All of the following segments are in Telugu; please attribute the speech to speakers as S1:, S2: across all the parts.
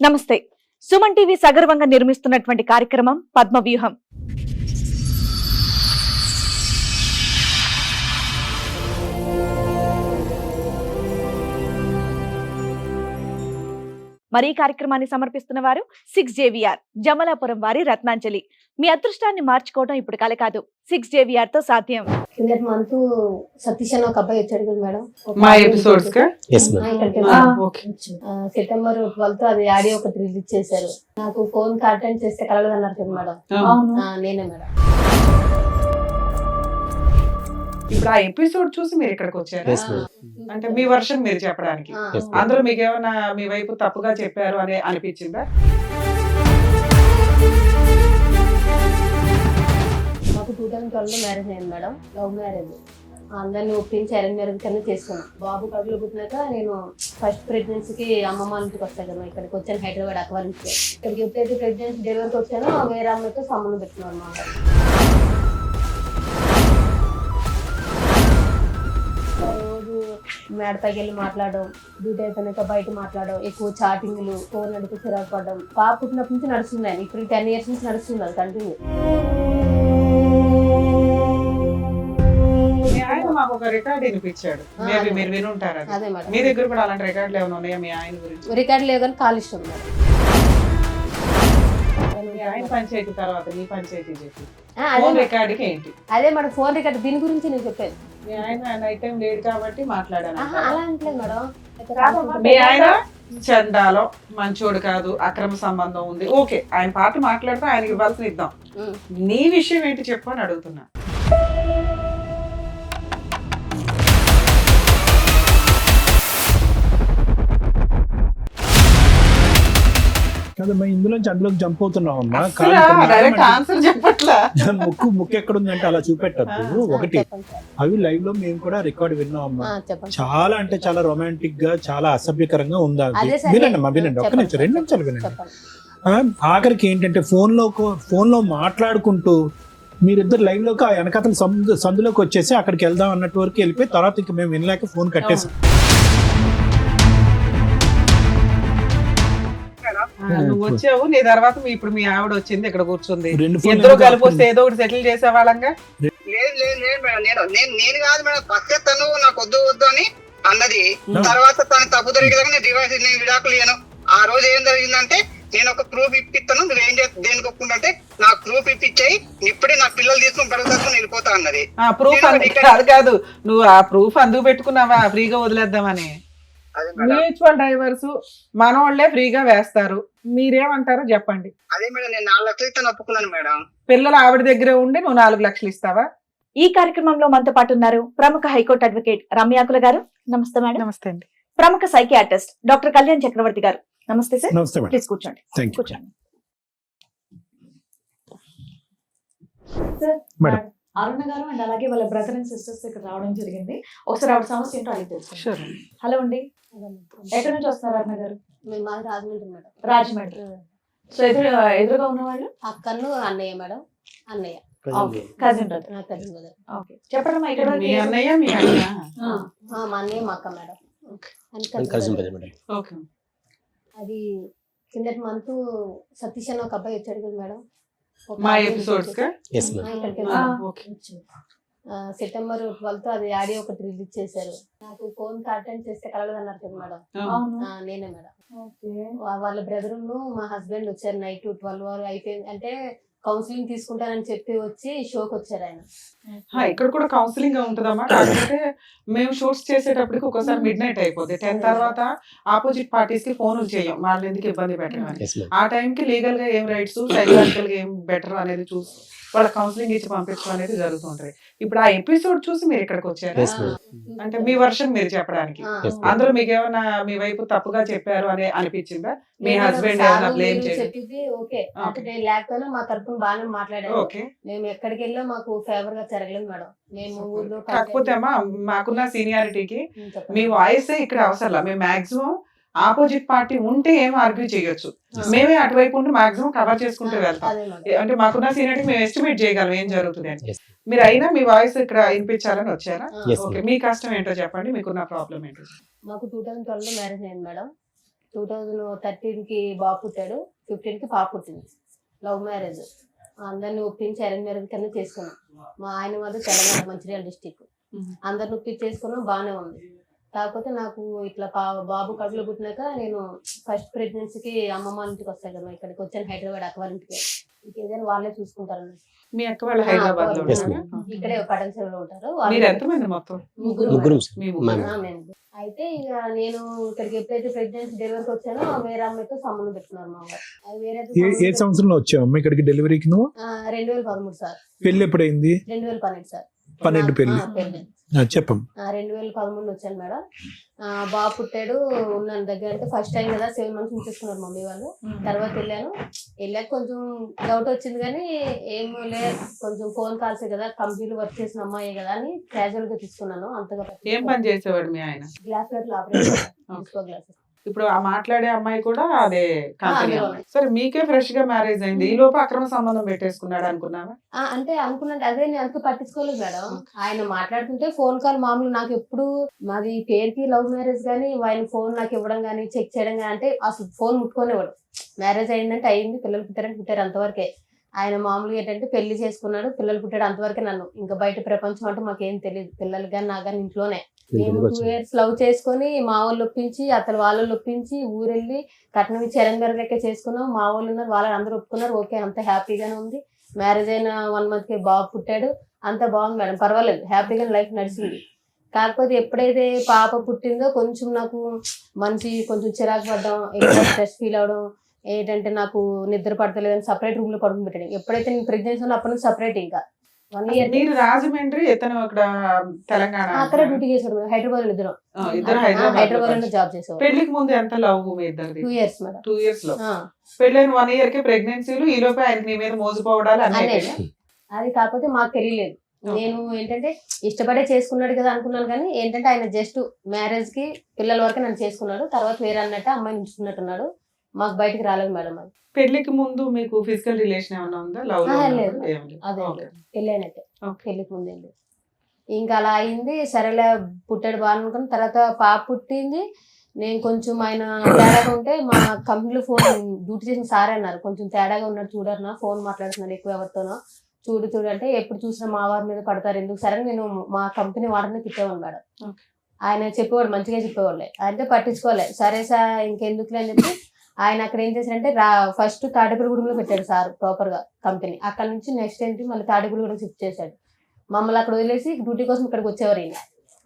S1: నమస్తే. సుమన్ టీవీ సగర్వంగా నిర్మిస్తున్నటువంటి కార్యక్రమం పద్మవ్యూహం. మరి ఈ కార్యక్రమాన్ని సమర్పిస్తున్న వారు 6JVR జమలాపురం వారి రత్నాంజలి. మీ అదృష్టాన్ని మార్చుకోవడం ఇప్పుడు కల కాదు, 6JVR తో సాధ్యం.
S2: కిందటి మంత్ సతీష్ అని ఒక అబ్బాయి వచ్చాడు కదా మేడం,
S3: మా ఎపిసోడ్స్ కా
S2: సెప్టెంబర్ 12 అది ఆడియో ఒకటి రిలీజ్ చేశారు. నాకు ఫోన్ అటెండ్ చేస్తే కలగదు అన్నారు కదా మేడం, నేనే మేడం.
S3: ఇప్పుడు ఆ ఎపిసోడ్ చూసి మీరు ఇక్కడికి వచ్చారు అంటే మీ వర్షన్ మీరు చెప్పడానికి. అందులో మీకు ఏమైనా మీ వైపు తప్పుగా చెప్పారు అని అనిపించిందా?
S2: మాకు 2012 మ్యారేజ్ అయింది మేడం, లవ్ మ్యారేజ్. అందరినీ ఒప్పించి అరేంజ్ మ్యారేజ్ కన్నా చేసుకున్నాం. బాబు కడుపులో పుట్టినాక నేను ఫస్ట్ ప్రెగ్నెన్సీకి అమ్మమ్మ ఇంటికి వస్తాను కదా, ఇక్కడికి వచ్చాను హైదరాబాద్ అక్వా నుంచి. ఇక్కడికి ఎప్పుడైతే ప్రెగ్నెన్సీ డెలివరీకి వచ్చానో వేరే అమ్మాయితో సంబంధం పెట్టుకున్నాను అన్నమాట. రోజు మేడపైకి వెళ్ళి మాట్లాడడం, డ్యూటీ అయిపోయినాక బయట మాట్లాడడం, ఎక్కువ చాటింగ్లు, ఫోన్ నడిపి చిరాకు పడడం. పాప పుట్టినప్పటి నుంచి నడుస్తున్నాయి, ఇప్పుడు 10 years నుంచి నడుస్తుంది అది కంటిన్యూ.
S3: మీ ఆయన మాకు ఒక రికార్డ్ వినిపించాడు, మేబీ మీరు వినుంటారు.
S2: అదే మేడం,
S3: మీ దగ్గర కూడా అలాంటి రికార్డులు ఏమైనా ఉన్నాయా మీ ఆయన గురించి?
S2: రికార్డు లేవు కానీ కాల్ ఇష్టం మేడం.
S3: మీ ఆయన పంచాయతీ తర్వాత మీ పంచాయతీ చెప్పి
S2: అదే
S3: రికార్డుకి ఏంటి?
S2: అదే మేడం ఫోన్ రికార్డు, దీని గురించి నేను చెప్పాను.
S3: మీ ఆయన నైట్ టైం లేడు కాబట్టి మాట్లాడాను.
S2: అలా అంటలేదు మేడం.
S3: మీ ఆయన చండాలో మంచోడు కాదు, అక్రమ సంబంధం ఉంది, ఓకే ఆయన పాట మాట్లాడితే ఆయనకి ఇవ్వాల్సిన ఇద్దాం. నీ విషయం ఏంటి చెప్పు అని అడుగుతున్నా.
S4: కదమ్మా, ఇందులోంచి అందులోకి జంప్ అవుతున్నావు అమ్మా.
S3: డైరెక్ట్ ఆన్సర్ చెప్పట్లా.
S4: ముక్కు ఎక్కడుందంటే అలా చూపెట్టద్దు. ఒకటి, అవి లైవ్ లో మేము కూడా రికార్డ్ విన్నాం అమ్మా. చాలా అంటే చాలా రొమాంటిక్ గా, చాలా అసభ్యకరంగా ఉందా. వినండి అమ్మా, వినండి, ఒక్క నిమిషం, 2 నిమిషాలు వినండి. ఆఖరికి ఏంటంటే ఫోన్ లో మాట్లాడుకుంటూ మీరిద్దరు లైవ్ లోకి ఆ వెనకతల సందులోకి వచ్చేసి అక్కడికి వెళ్దాం అన్నట్టు వరకు వెళ్ళిపోయి తర్వాత ఇంకా మేము వినలేక ఫోన్ కట్టేసాం.
S3: నువ్వు వచ్చావు, నీ తర్వాత ఇప్పుడు మీ ఆవిడ వచ్చింది, ఇక్కడ కూర్చుంది, ఇద్దరు కలిపి వస్తే ఏదో ఒకటి సెటిల్ చేసేవాళ్ళంగా.
S5: నేను కాదు మేడం, ఫస్ట్ తను నాకు వద్దు అని అన్నది. తర్వాత తను తప్పు జరిగేదాకా నేను డివైస్ విడాకులు ఇయ్యను. ఆ రోజు ఏం జరిగిందంటే, నేను ఒక ప్రూఫ్ ఇప్పిస్తాను, నువ్వేం చేస్తా దేనికి ఒప్పుకుంటే నాకు ప్రూఫ్ ఇప్పించాయి, ఇప్పుడే నా పిల్లలు తీసుకుని పడుగుతాను వెళ్ళిపోతా అన్నది.
S3: ప్రూఫ్ అది కాదు, నువ్వు ఆ ప్రూఫ్ అందుకు పెట్టుకున్నావా ఫ్రీగా వదిలేద్దామని? మ్యూచువల్ డైవర్స్ మనోళ్లే ఫ్రీగా వేస్తారు, మీరేమంటారో చెప్పండి.
S5: అదే మేడం, నేను 4 లక్షలు ఇస్తాను ఒప్పుకున్నాను మేడం.
S3: పిల్లలు ఆవిడ దగ్గరే ఉండి నువ్వు 4 లక్షలు ఇస్తావా?
S1: ఈ కార్యక్రమంలో మనతో పాటు ఉన్నారు ప్రముఖ హైకోర్టు అడ్వకేట్ రమ్యాకుల గారు. నమస్తే మేడం.
S3: నమస్తే అండి.
S1: ప్రముఖ సైకియాట్రిస్ట్ డాక్టర్ కళ్యాణ్ చక్రవర్తి గారు. నమస్తే సార్.
S4: నమస్తే మేడం.
S1: ప్లీజ్ కూర్చోండి. కూర్చోండి సార్.
S4: మేడం,
S1: అరుణ గారు అండ్ అలాగే వాళ్ళ బ్రదర్ అండ్ సిస్టర్స్ ఇక్కడ రావడం జరిగింది. ఒకసారి ఆవిడ సమస్య ఏంటో అడిగి తెలుసుకుంటాం. హలో అండి, ఎక్కడి నుంచి వస్తున్నారు అరుణ గారు?
S2: మేము మాది రాజమండ్రి మేడం.
S1: రాజమండ్రి. సో ఎదురుగా ఉన్న వాళ్ళు
S2: అక్కను అన్నయ్య మేడం, అన్నయ్య
S1: కజిన్ బ్రదర్. ఓకే, చెప్పండి మా ఇక్కడ
S3: మీ అన్నయ్య మీ అన్న?
S2: మా అన్నయ్య మా అక్క మేడం.
S3: ఓకే.
S2: అది కిందటి మంత్ సతీష్ అని ఒక అబ్బాయి వచ్చాడు కదా మేడం,
S3: మా ఎపిసోడ్స్ కా?
S2: సెప్టెంబర్ 12 అది ఆడియో ఒకటి రిలీజ్ చేశారు. నాకు ఫోన్ అటెండ్ చేస్తే కలగదు అన్నారు కదా మేడం, నేనే మేడం. వాళ్ళ బ్రదర్ మా హస్బెండ్ వచ్చారు నైట్ 12 వరకు అయిపోయింది అంటే కౌన్సిలింగ్ తీసుకుంటానని చెప్పి వచ్చి షోకి వచ్చారు ఆయన.
S3: ఇక్కడ కూడా కౌన్సిలింగ్ ఉంటుందమ్మా, కాకపోతే మేము షూట్స్ చేసేటప్పటికి ఒకసారి మిడ్ నైట్ అయిపోతుంది. 10 తర్వాత ఆపోజిట్ పార్టీస్ కి ఫోన్లు చేయం, వాళ్ళని ఎందుకు ఇబ్బంది పెట్టమని. ఆ టైంకి లీగల్ గా ఏం రైట్స్, సైకలాజికల్ గా ఏం బెటర్ అనేది చూసి వాళ్ళ కౌన్సిలింగ్ ఇచ్చి పంపించడం అనేది జరుగుతుంటది. ఇప్పుడు ఆ ఎపిసోడ్ చూసి మీరు ఇక్కడికి వచ్చారు అంటే మీ వర్షన్ మీరు చెప్పడానికి. అందులో మీకు ఏమైనా మీ వైపు తప్పుగా చెప్పారు అని అనిపించిందా? మీ హస్బెండ్ ఏమైనా బ్లేమ్
S2: చెప్పింది ఓకే లేకపోయినా మా తరఫున బాగానే మాట్లాడారు. మేము ఎక్కడికి వెళ్ళా మాకు ఫేవర్ గా జరగలేదు మేడం. మేము ఊర్లో
S3: కాకపోతే అమ్మా మాకున్న సీనియారిటీకి మీ వాయిస్ ఇక్కడ అవసరం. మేము మాక్సిమం ఆపోజిట్ పార్టీ ఉంటే ఏం ఆర్గ్యూ చేయొచ్చు, మేమే అటువైపు ఉండి మాక్సిమం కవర్ చేసుకుంటూ వెళ్తాం. అంటే మాకున్న సీనియారిటీ మేము ఎస్టిమేట్ చేయగలం ఏం జరుగుతుంది అని. మీరు అయినా మీ వాయిస్ ఇక్కడ వినిపించాలని వచ్చారా? ఓకే, మీ కష్టం ఏంటో చెప్పండి, మీకున్న ప్రాబ్లం ఏంటో.
S2: మాకు 2012 మ్యారేజ్ అయింది మేడం. 2013 కి బాబు పుట్టాడు, 15 కి పాప పుట్టింది. Love marriage. అందరిని ఒప్పించి అరేంజ్ మ్యారేజ్ కింద చేసుకున్నాం. మా ఆయన వాళ్ళు తెలంగాణ మంచిర్యాల డిస్టిక్. అందరిని ఒప్పించి చేసుకున్నాం, బాగానే ఉంది. కాకపోతే నాకు ఇట్లా బాబు కడుపులో పుట్టినాక నేను ఫస్ట్ ప్రెగ్నెన్సీకి అమ్మమ్మ ఇంటికి వస్తాయి కదా, ఇక్కడికి వచ్చాను హైదరాబాద్ అక్కవారింటికి. ఇంకేదైనా వాళ్ళే చూసుకుంటారండి.
S3: మీ అక్క వాళ్ళు హైదరాబాద్ లో
S2: ఇక్కడే పటన్సెల్లో ఉంటారు.
S3: మీరు ఎంతమంది మొత్తం?
S2: ముగ్గురు.
S3: మీ ముగ్గురు.
S2: మేము అయితే ఇక నేను ఇక్కడికి ఎప్పుడైతే ప్రెగ్నెన్సీ డెలివరీకి వచ్చానో వేరే అమ్మాయితో సంబంధం పెట్టుకున్నారు మా వారు. అది వేరే
S4: ఏ సంవత్సరంలో వచ్చావు అమ్మ ఇక్కడికి డెలివరీకి నువ్వు?
S2: 2013 సార్.
S4: పెళ్లి ఎప్పుడైంది?
S2: 2012 సార్.
S4: 12 పెళ్లి. చెప్పండి.
S2: 2013 వచ్చాను మేడం. బాబు పుట్టాడు, ఉన్నాను దగ్గర. అంటే ఫస్ట్ టైం కదా 7 months ఉంచేసుకున్నారు మమ్మీ వాళ్ళు. తర్వాత వెళ్ళాక కొంచెం డౌట్ వచ్చింది, కానీ ఏమో లేదు, కొంచెం ఫోన్ కాల్సే కదా, కంపెనీలో వర్క్ చేసిన అమ్మాయి కదా అని క్యాజువల్ గా తీసుకున్నాను. అంతగా
S3: ఏం పని చేసేవాడు మీ ఆయన?
S2: Glass operation.
S3: ఇప్పుడు ఆ మాట్లాడే అమ్మాయి కూడా అదే కంపెనీ. సరే, మీకే ఫ్రెష్ గా మ్యారేజ్ అయింది, ఈ లోపు అక్రమ సంబంధం పెట్టేసుకున్నాడు అనుకున్నావా?
S2: అంటే అనుకున్నాను, అదే నేను అందుకు పట్టించుకోలేదు మేడం. ఆయన మాట్లాడుతుంటే ఫోన్ కాల్ మామూలు. నాకు ఎప్పుడు మాది పేరుకి లవ్ మ్యారేజ్ కానీ ఆయన ఫోన్ నాకు ఇవ్వడం కానీ చెక్ చేయడం కానీ, అంటే అసలు ఫోన్ ముట్టుకోనివ్వడు. మ్యారేజ్ అయిందంటే అయింది, పిల్లలు పుట్టారు అంతవరకే. ఆయన మామూలుగా ఏంటంటే పెళ్లి చేసుకున్నాడు, పిల్లలు పుట్టాడు అంతవరకే. నన్ను ఇంకా బయట ప్రపంచం అంటే మాకేం తెలియదు. పిల్లలు కానీ నా కానీ ఇంట్లోనే. మేము 2 years లవ్ చేసుకుని మా వాళ్ళు ఒప్పించి అతను వాళ్ళు ఒప్పించి ఊరెళ్ళి కట్నం ఇచ్చి ఎరంగరలెక్క చేసుకున్నాం. మా వాళ్ళు ఉన్నారు, వాళ్ళని అందరూ ఒప్పుకున్నారు. ఓకే, అంత హ్యాపీగానే ఉంది. మ్యారేజ్ అయిన 1 month కి బాబు పుట్టాడు, అంత బాగుంది మేడం, పర్వాలేదు, హ్యాపీగా లైఫ్ నడిచింది. కాకపోతే ఎప్పుడైతే పాప పుట్టిందో కొంచెం నాకు కొంచెం చిరాకు పడ్డం, ఎక్కువ స్ట్రెస్ ఫీల్ అవడం, ఏంటంటే నాకు నిద్ర పడతలేదని సపరేట్ రూమ్ లో పడుకుని పెట్టాడు. ఎప్పుడైతే నేను ప్రెగ్నెన్సీ ఉన్నా అప్పటి నుంచి సపరేట్. ఇంకా 1 year
S3: మీరు రాజమండ్రి, ఇతను అక్కడ తెలంగాణ.
S2: అక్కడ డ్యూటీ చేశాడు మేడం. హైదరాబాద్ లో ఇద్దరు
S3: హైదరాబాద్
S2: లో జాబ్ చేసేవాడు.
S3: పెళ్లికి ముందు ఎంత లవ్ మీ ఇద్దరిది?
S2: 2 years మేడం.
S3: 2 years లో పెళ్ళైన 1 year కి ప్రెగ్నెన్సీలు, ఈ లోపే ఆయన మీ మీద మోసపోవడాలు అన్నీ.
S2: అది కాకపోతే మాకు తెలియలేదు. నేను ఏంటంటే ఇష్టపడే చేసుకున్నాడు కదా అనుకున్నాను, కానీ ఏంటంటే ఆయన జస్ట్ మ్యారేజ్ కి పిల్లల వరకు నన్ను చేసుకున్నాడు. తర్వాత వేరే అన్నట్టు అమ్మాయిని ఉంచుకున్నట్టున్నాడు. మాకు బయటకు రాలేదు మేడం. అది
S3: పెళ్లికి ముందు మీకు ఫిజికల్ రిలేషన్ ఏమైనా ఉందా? లవ్
S2: లేదు, అదే పెళ్ళి అయినట్టే. పెళ్లికి ముందు ఏంటి ఇంకా అలా అయింది. సరేలే, పుట్టాడు బాగా అనుకుని తర్వాత పాప పుట్టింది. నేను కొంచెం ఆయన తేడాగా ఉంటే మా కంపెనీలో ఫోన్ డ్యూటీ చేసిన సారే అన్నారు, కొంచెం తేడాగా ఉన్నాడు చూడరు, ఫోన్ మాట్లాడుతున్నాడు ఎక్కువ ఎవరితోనో, చూడు అంటే ఎప్పుడు చూసినా మా వారి మీద పడతారు ఎందుకు. సరే, నేను మా కంపెనీ వాడిని తిట్టేవాడు మేడం. ఆయన చెప్పేవాడు, మంచిగా చెప్పేవాళ్ళే, అంటే పట్టించుకోలే. సరే సార్ ఇంకెందుకులే అని చెప్పి ఆయన అక్కడ ఏం చేశారంటే ఫస్ట్ తాడేపల్లిగూడెంలో పెట్టాడు సార్ ప్రాపర్ గా కంపెనీ. అక్కడ నుంచి నెక్స్ట్ ఏంటి మళ్ళీ తాడేపల్లిగూడెం షిఫ్ట్ చేశాడు. మమ్మల్ని అక్కడ వదిలేసి డ్యూటీ కోసం ఇక్కడికి వచ్చేవారు. ఈయన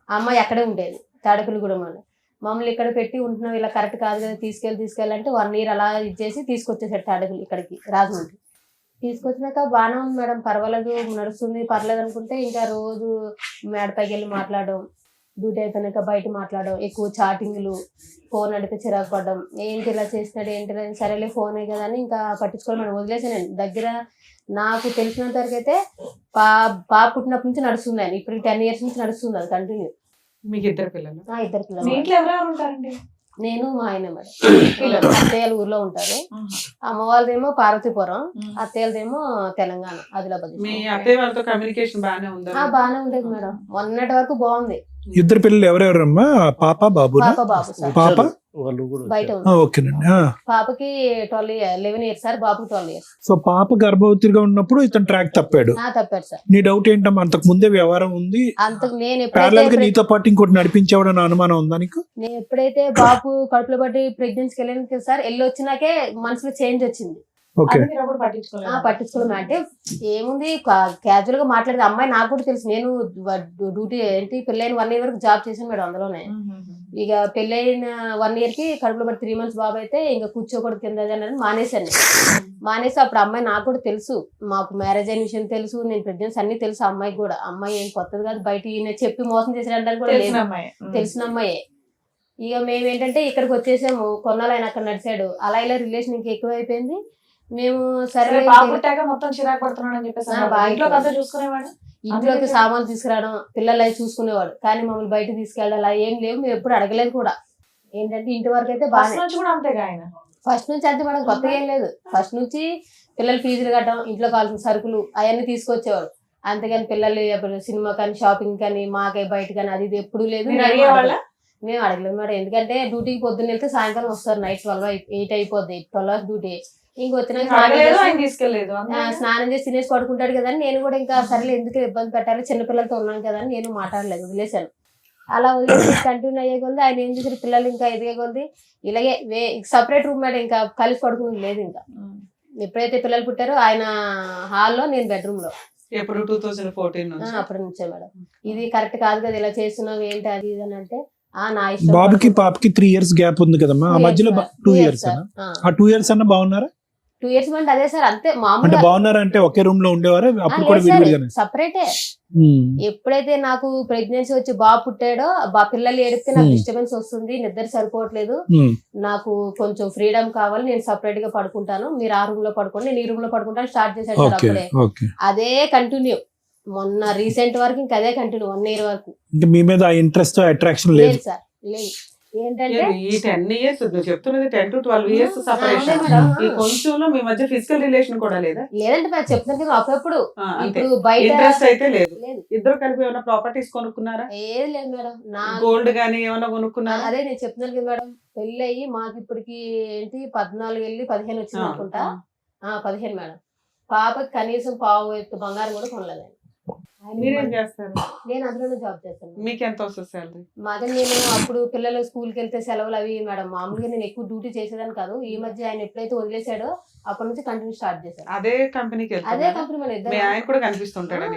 S2: అమ్మాయి అక్కడే ఉండేది తాడేపల్లిగూడెంలో. మమ్మల్ని ఇక్కడ పెట్టి ఉంటున్నాం, ఇలా కరెక్ట్ కాదు కదా, తీసుకెళ్ళాలంటే 1 year అలా ఇచ్చేసి తీసుకొచ్చేసాడు తాడేపల్లి ఇక్కడికి రాజమండ్రి. తీసుకొచ్చినాక బాగానే ఉంది మేడం, పర్వాలేదు, నడుస్తుంది, పర్లేదు అనుకుంటే ఇంకా రోజు మేడపైకి వెళ్ళి మాట్లాడడం, డ్యూటీ అయిపోయినాక బయట మాట్లాడడం, ఎక్కువ చాటింగ్లు, ఫోన్ అడిగితే చిరాకు పడడం, ఏంటి ఇలా చేసినాడు ఏంటి, సరేలే ఫోనే కదా అని ఇంకా పట్టించుకోవడం మనం వదిలేసాను. దగ్గర నాకు తెలిసినంత వరకు అయితే పాప పుట్టినప్పటి నుంచి నడుస్తుంది ఆయన. ఇప్పుడు 10 years నుంచి నడుస్తుంది అది కంటిన్యూ.
S3: మీకు 2 పిల్లలు?
S2: 2 పిల్లలు. నేను మా ఆయన మేడం. అత్తయ్యలు ఊర్లో ఉంటారు. అమ్మ వాళ్ళదేమో పార్వతీపురం, అత్తయ్యలదేమో తెలంగాణ ఆదిలాబాద్.
S3: మీ అత్తయ్య వాళ్ళతో కమ్యూనికేషన్ బాగానే ఉందా?
S2: బాగానే ఉండేది మేడం, మొన్నటి వరకు బాగుంది.
S4: 2 పిల్లలు ఎవరెవరమ్మా? పాప బాబు? పాప
S2: బయట
S4: ఓకేనండి.
S2: పాపకి 11 years సార్, బాబుకి 12 years.
S4: సో పాప గర్భవతిగా ఉన్నప్పుడు ఇతను ట్రాక్ తప్పాడు.
S2: తప్పాడు సార్.
S4: నీ డౌట్ ఏంటమ్మా, అంతకు ముందే వ్యవహారం ఉంది,
S2: అంతకు నేను
S4: ప్యారలల్ గా నీతో పాటు ఇంకోటి నడిపించేవాడని అనుమానం ఉందా నీకు?
S2: నేను ఎప్పుడైతే బాబు కడుపులో పట్టి ప్రెగ్నెన్సీకి వెళ్ళాను సార్, వెళ్ళి వచ్చినాకే మనసులో చేంజ్ వచ్చింది. పట్టించుకోవడం అంటే ఏముంది, క్యాజువల్ గా మాట్లాడేది. అమ్మాయి నాకు కూడా తెలుసు, నేను డ్యూటీ ఏంటి పెళ్ళైన 1 year వరకు జాబ్ చేశాను మేడం అందులోనే. ఇక పెళ్ళైన 1 year కి కడుపులో పడి 3 months బాబు అయితే ఇంకా కూర్చోకూడదు కింద మానేశాను. మానేసి అప్పుడు అమ్మాయి నాకు కూడా తెలుసు, మాకు మ్యారేజ్ అయిన విషయం తెలుసు, నేను ప్రెగ్నెన్సీ అన్ని తెలుసు అమ్మాయికి కూడా. అమ్మాయి ఏం కొత్తది కాదు, బయట ఈయన చెప్పి మోసం చేసేయడానికి కూడా లేదు, తెలిసిన అమ్మాయే. ఇక మేమేంటంటే ఇక్కడికి వచ్చేసాము, కొన్నాళ్ళు ఆయన అక్కడ నడిచాడు. అలా ఇలా రిలేషన్ ఇంకా ఎక్కువ అయిపోయింది. మేము సరే
S1: మొత్తం చిరాకు పడుతున్నాడు అని చెప్పేసి చూసుకునేవాడు,
S2: ఇంట్లోకి సామాన్లు తీసుకురావడం, పిల్లలు అవి చూసుకునేవాడు. కానీ మమ్మల్ని బయట తీసుకెళ్ళాలి ఏం లేవు, మేము ఎప్పుడు అడగలేదు కూడా. ఏంటంటే ఇంటి వరకు అయితే బాగా ఫస్ట్ నుంచి అంతే మేడం, కొత్తగా ఏం లేదు. ఫస్ట్ నుంచి పిల్లలు ఫీజులు కట్టడం, ఇంట్లో కావాల్సిన సరుకులు అవన్నీ తీసుకొచ్చేవాడు. అంతేగాని పిల్లలు సినిమా కానీ షాపింగ్ కానీ మాకే బయట కానీ అది ఇది ఎప్పుడు లేదు. మేము అడగలేదు మేడం, ఎందుకంటే డ్యూటీకి పొద్దున్న వెళ్తే సాయంకాలం వస్తారు, నైట్ 8 అయిపోద్ది, 12 hours డ్యూటీ. ఇంకొచ్చినాక
S6: తీసుకెళ్లేదు
S2: స్నానం చేసి తినేసి పడుకుంటాడు కదా అని నేను కూడా ఇంకా సరేలే ఎందుకు ఇబ్బంది పెట్టాలి, చిన్నపిల్లలతో ఉన్నాను కదా అని నేను మాట్లాడలేదు, వదిలేశాను. అలా వదిలేసి కంటిన్యూ అయ్యే కొద్ది ఆయన ఏం చేశారు, పిల్లలు ఇంకా ఎదిగే కొద్ది ఇలాగే సపరేట్ రూమ్ మేడం, ఇంకా కలిసి పడుకుని లేదు. ఇంకా ఎప్పుడైతే పిల్లలు పుట్టారో ఆయన హాల్లో, నేను బెడ్రూమ్ లో.
S3: ఎప్పుడు 2014 నుంచి
S2: అప్పటి నుంచే మేడం. ఇది కరెక్ట్ కాదు కదా, ఇలా చేస్తున్నావు ఏంటి అది ఇది అని అంటే నా ఇష్టం.
S4: బాబుకి పాపకి 3 years గ్యాప్ ఉంది కదమ్మా, ఆ మధ్యలో 2 years ఆ 2 years అన్న బాగున్నారా?
S2: 2 years అంటే అదే సార్, అంతే
S4: అంటే
S2: మామూలుగా.
S4: బాగున్నారా అంటే ఒకే రూమ్ లో ఉండేవారా అప్పుడు కూడా విడివిడిగానే?
S2: సపరేటే. ఎప్పుడైతే నాకు ప్రెగ్నెన్సీ వచ్చి బాబు పుట్టాడో, పిల్లలు ఏడిస్తే నాకు డిస్టర్బెన్స్ వస్తుంది, నిద్ర సరిపోవట్లేదు, నాకు కొంచెం ఫ్రీడమ్ కావాలి, నేను సపరేట్ గా పడుకుంటాను, మీరు ఆ రూమ్ లో పడుకోండి, నేను ఈ రూమ్ లో పడుకుంటాను స్టార్ట్ చేశాడు సార్. అప్పుడే అదే కంటిన్యూ, మొన్న రీసెంట్ వరకు ఇంకా అదే కంటిన్యూ 1 year వరకు.
S4: మీ మీద ఇంట్రెస్ట్ అట్రాక్షన్ లేదు
S2: సార్, లేదు. ఏంటంటే
S3: ఈ 10 years నువ్వు చెప్తున్నది 10 to 12 years సెపరేషన్. ఈ కొంచెంలో మీ మధ్య ఫిజికల్ రిలేషన్ కూడా లేదా?
S2: లేదంటే మరి చెప్తున్నాను కదా, అప్పుడప్పుడు ఇప్పుడు బయట
S3: ఇంట్రెస్ట్ అయితే లేదు.
S2: లేదు.
S3: ఇద్దరు కలిపి ఏమైనా ప్రాపర్టీస్ కొనుక్కున్నారా?
S2: ఏది లేదు మేడం. నా
S3: గోల్డ్ గానీ ఏమైనా కొనుక్కున్నారా?
S2: అదే నేను చెప్తున్నాను కదా మేడం, పెళ్లి అయ్యి మాకు ఇప్పటికి ఏంటి 14 వెళ్ళి 15 వచ్చింది అనుకుంటా. 15 మేడం. పాపకి కనీసం పావు ఎత్తు బంగారం కూడా కొనలేదు.
S3: మీరేం చేస్తారు?
S2: నేను అందులోనే జాబ్ చేస్తాను.
S3: మీకు ఎంత వస్తుంది సాలరీ?
S2: మాదే, నేను అప్పుడు పిల్లలు స్కూల్కి వెళ్తే సెలవులు అవి మేడం, మామూలుగా నేను ఎక్కువ డ్యూటీ చేసేదాన్ని కాదు. ఈ మధ్య ఆయన ఎప్పుడైతే వదిలేసాడో అప్పటి నుంచి కంటిన్యూ స్టార్ట్ చేశాను.
S3: అదే కంపెనీకి
S2: అదే కంపెనీ మన
S3: మీ
S2: ఇద్దరు
S3: ఆయన కూడా కనిపిస్తుంటాడు.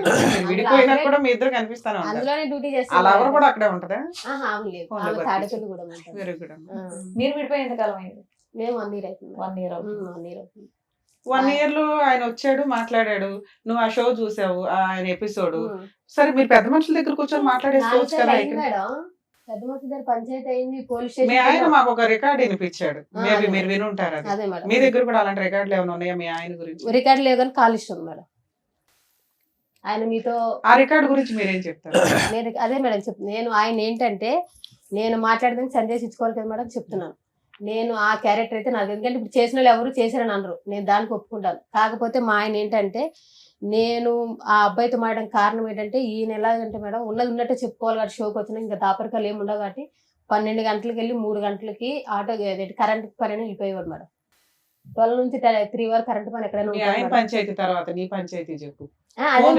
S3: విడిపోయినా కూడా మీ ఇద్దరు కనిపిస్తాను.
S2: అందులోనే డ్యూటీ
S3: అలా
S2: చేస్తాను.
S3: ఎవరు కూడా అక్కడే ఉంటదా?
S2: లేదు, ఆమె తాడేపల్లి కూడా ఉంటుంది.
S3: Very good.
S6: మీరు విడిపోయి ఎంతకాలం అయింది?
S2: మేము 1 year అవుతుంది.
S6: 1 year అవుతుంది.
S2: 1 year అవుతుంది.
S3: 1 year లో ఆయన వచ్చాడు, మాట్లాడాడు, నువ్వు ఆ షో చూసావు, ఆయన ఎపిసోడ్. సరే, మీరు పెద్ద మనుషుల దగ్గర కూర్చొని మాట్లాడేసుకోవచ్చు కదా.
S2: మేడం పెద్ద మనిషి దగ్గర పంచాయతీ అయింది, పోలీస్
S3: మీ ఆయన
S2: స్టేషన్.
S3: మాకు ఒక రికార్డ్ వినిపించాడు, మేబీ మీరు వినుంటారు. అది
S2: అదే మేడం,
S3: మీ దగ్గర కూడా అలాంటి రికార్డులు ఏమైనా ఉన్నాయా మీ ఆయన గురించి?
S2: రికార్డు లేదు కానీ కాల్ ఇష్టం మేడం. ఆయన మీతో
S3: ఆ రికార్డు గురించి మీరేం చెప్తారు?
S2: నేను అదే మేడం నేను ఆయన ఏంటంటే, నేను మాట్లాడదానికి సందేశం ఇచ్చుకోవాలి కదా మేడం, చెప్తున్నాను. నేను ఆ క్యారెక్టర్ అయితే నాకు, ఎందుకంటే ఇప్పుడు చేసిన వాళ్ళు ఎవరు చేశారని అనరు, నేను దానికి ఒప్పుకుంటాను. కాకపోతే మా ఆయన ఏంటంటే, నేను ఆ అబ్బాయితో మాట్లాడడానికి కారణం ఏంటంటే, ఈయన ఎలాగంటే మేడం, ఉన్నది ఉన్నట్టే చెప్పుకోవాలి కాబట్టి షోకి వచ్చినా ఇంకా దాపరికాలు ఏమి ఉండవు కాబట్టి 12 గంటలకు వెళ్ళి 3 గంటలకి ఆటో కరెంట్ పని అని వెళ్ళిపోయేవాడు మేడం. 12 నుంచి 3 వరకు కరెంట్ పని ఎక్కడైనా
S3: మీ ఆయన పంచాయతీ తర్వాత నీ పంచాయతీ చెప్పు.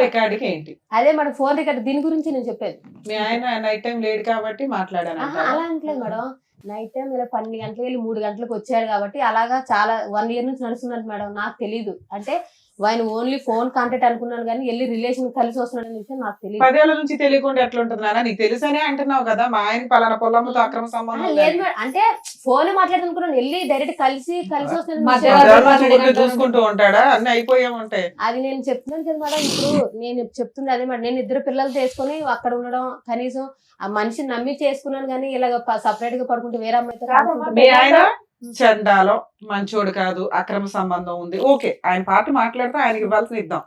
S3: రికార్డుకి ఏంటి?
S2: అదే మేడం, ఫోన్ రికార్డు దీని గురించి నేను చెప్పేది.
S3: మీ ఆయన నైట్ టైం లేడు కాబట్టి మాట్లాడాను.
S2: అలా అంటలేదు మేడం, నైట్ టైం ఇలా 12 గంటలకు వెళ్ళి 3 గంటలకు వచ్చాడు కాబట్టి అలాగా చాలా 1 year నుంచి నడుస్తున్నట్టు మేడం. నాకు తెలీదు, అంటే ఆయన ఓన్లీ ఫోన్ కాంటాక్ట్ అనుకున్నాను కానీ వెళ్ళి రిలేషన్ కలిసి వస్తున్నాడు అనే విషయం నాకు తెలియదు.
S3: 10 ఏళ్ల నుంచి తెలియకుండా ఎట్లా ఉంటుంది నాన్న? నీకు తెలుసనే అంటున్నావు కదా, మా ఆయన పలానా పొలంతో అక్రమ సంబంధం
S2: లేదు మేడం, అంటే ఫోన్ మాట్లాడుతున్నాను, వెళ్ళి డైరెక్ట్ కలిసి
S3: వస్తున్నాడు. చూసుకుంటూ ఉంటాడా? అన్ని అయిపోయే ఉంటాయి.
S2: అది నేను చెప్తున్నాను కదా మేడం, ఇప్పుడు నేను చెప్తుంది అదే మేడం. నేను 2 పిల్లలు తీసుకొని అక్కడ ఉండడం, కనీసం ఆ మనిషిని నమ్మి చేసుకున్నాను కానీ ఇలాగ సపరేట్ గా పడుకుంటే వేరే అమ్మాయితో.
S3: మీ ఆయన చండాలో మంచోడు కాదు, అక్రమ సంబంధం ఉంది, ఓకే, ఆయన పార్టీ మాట్లాడితే ఆయనకి ఇవ్వాల్సిన ఇద్దాం.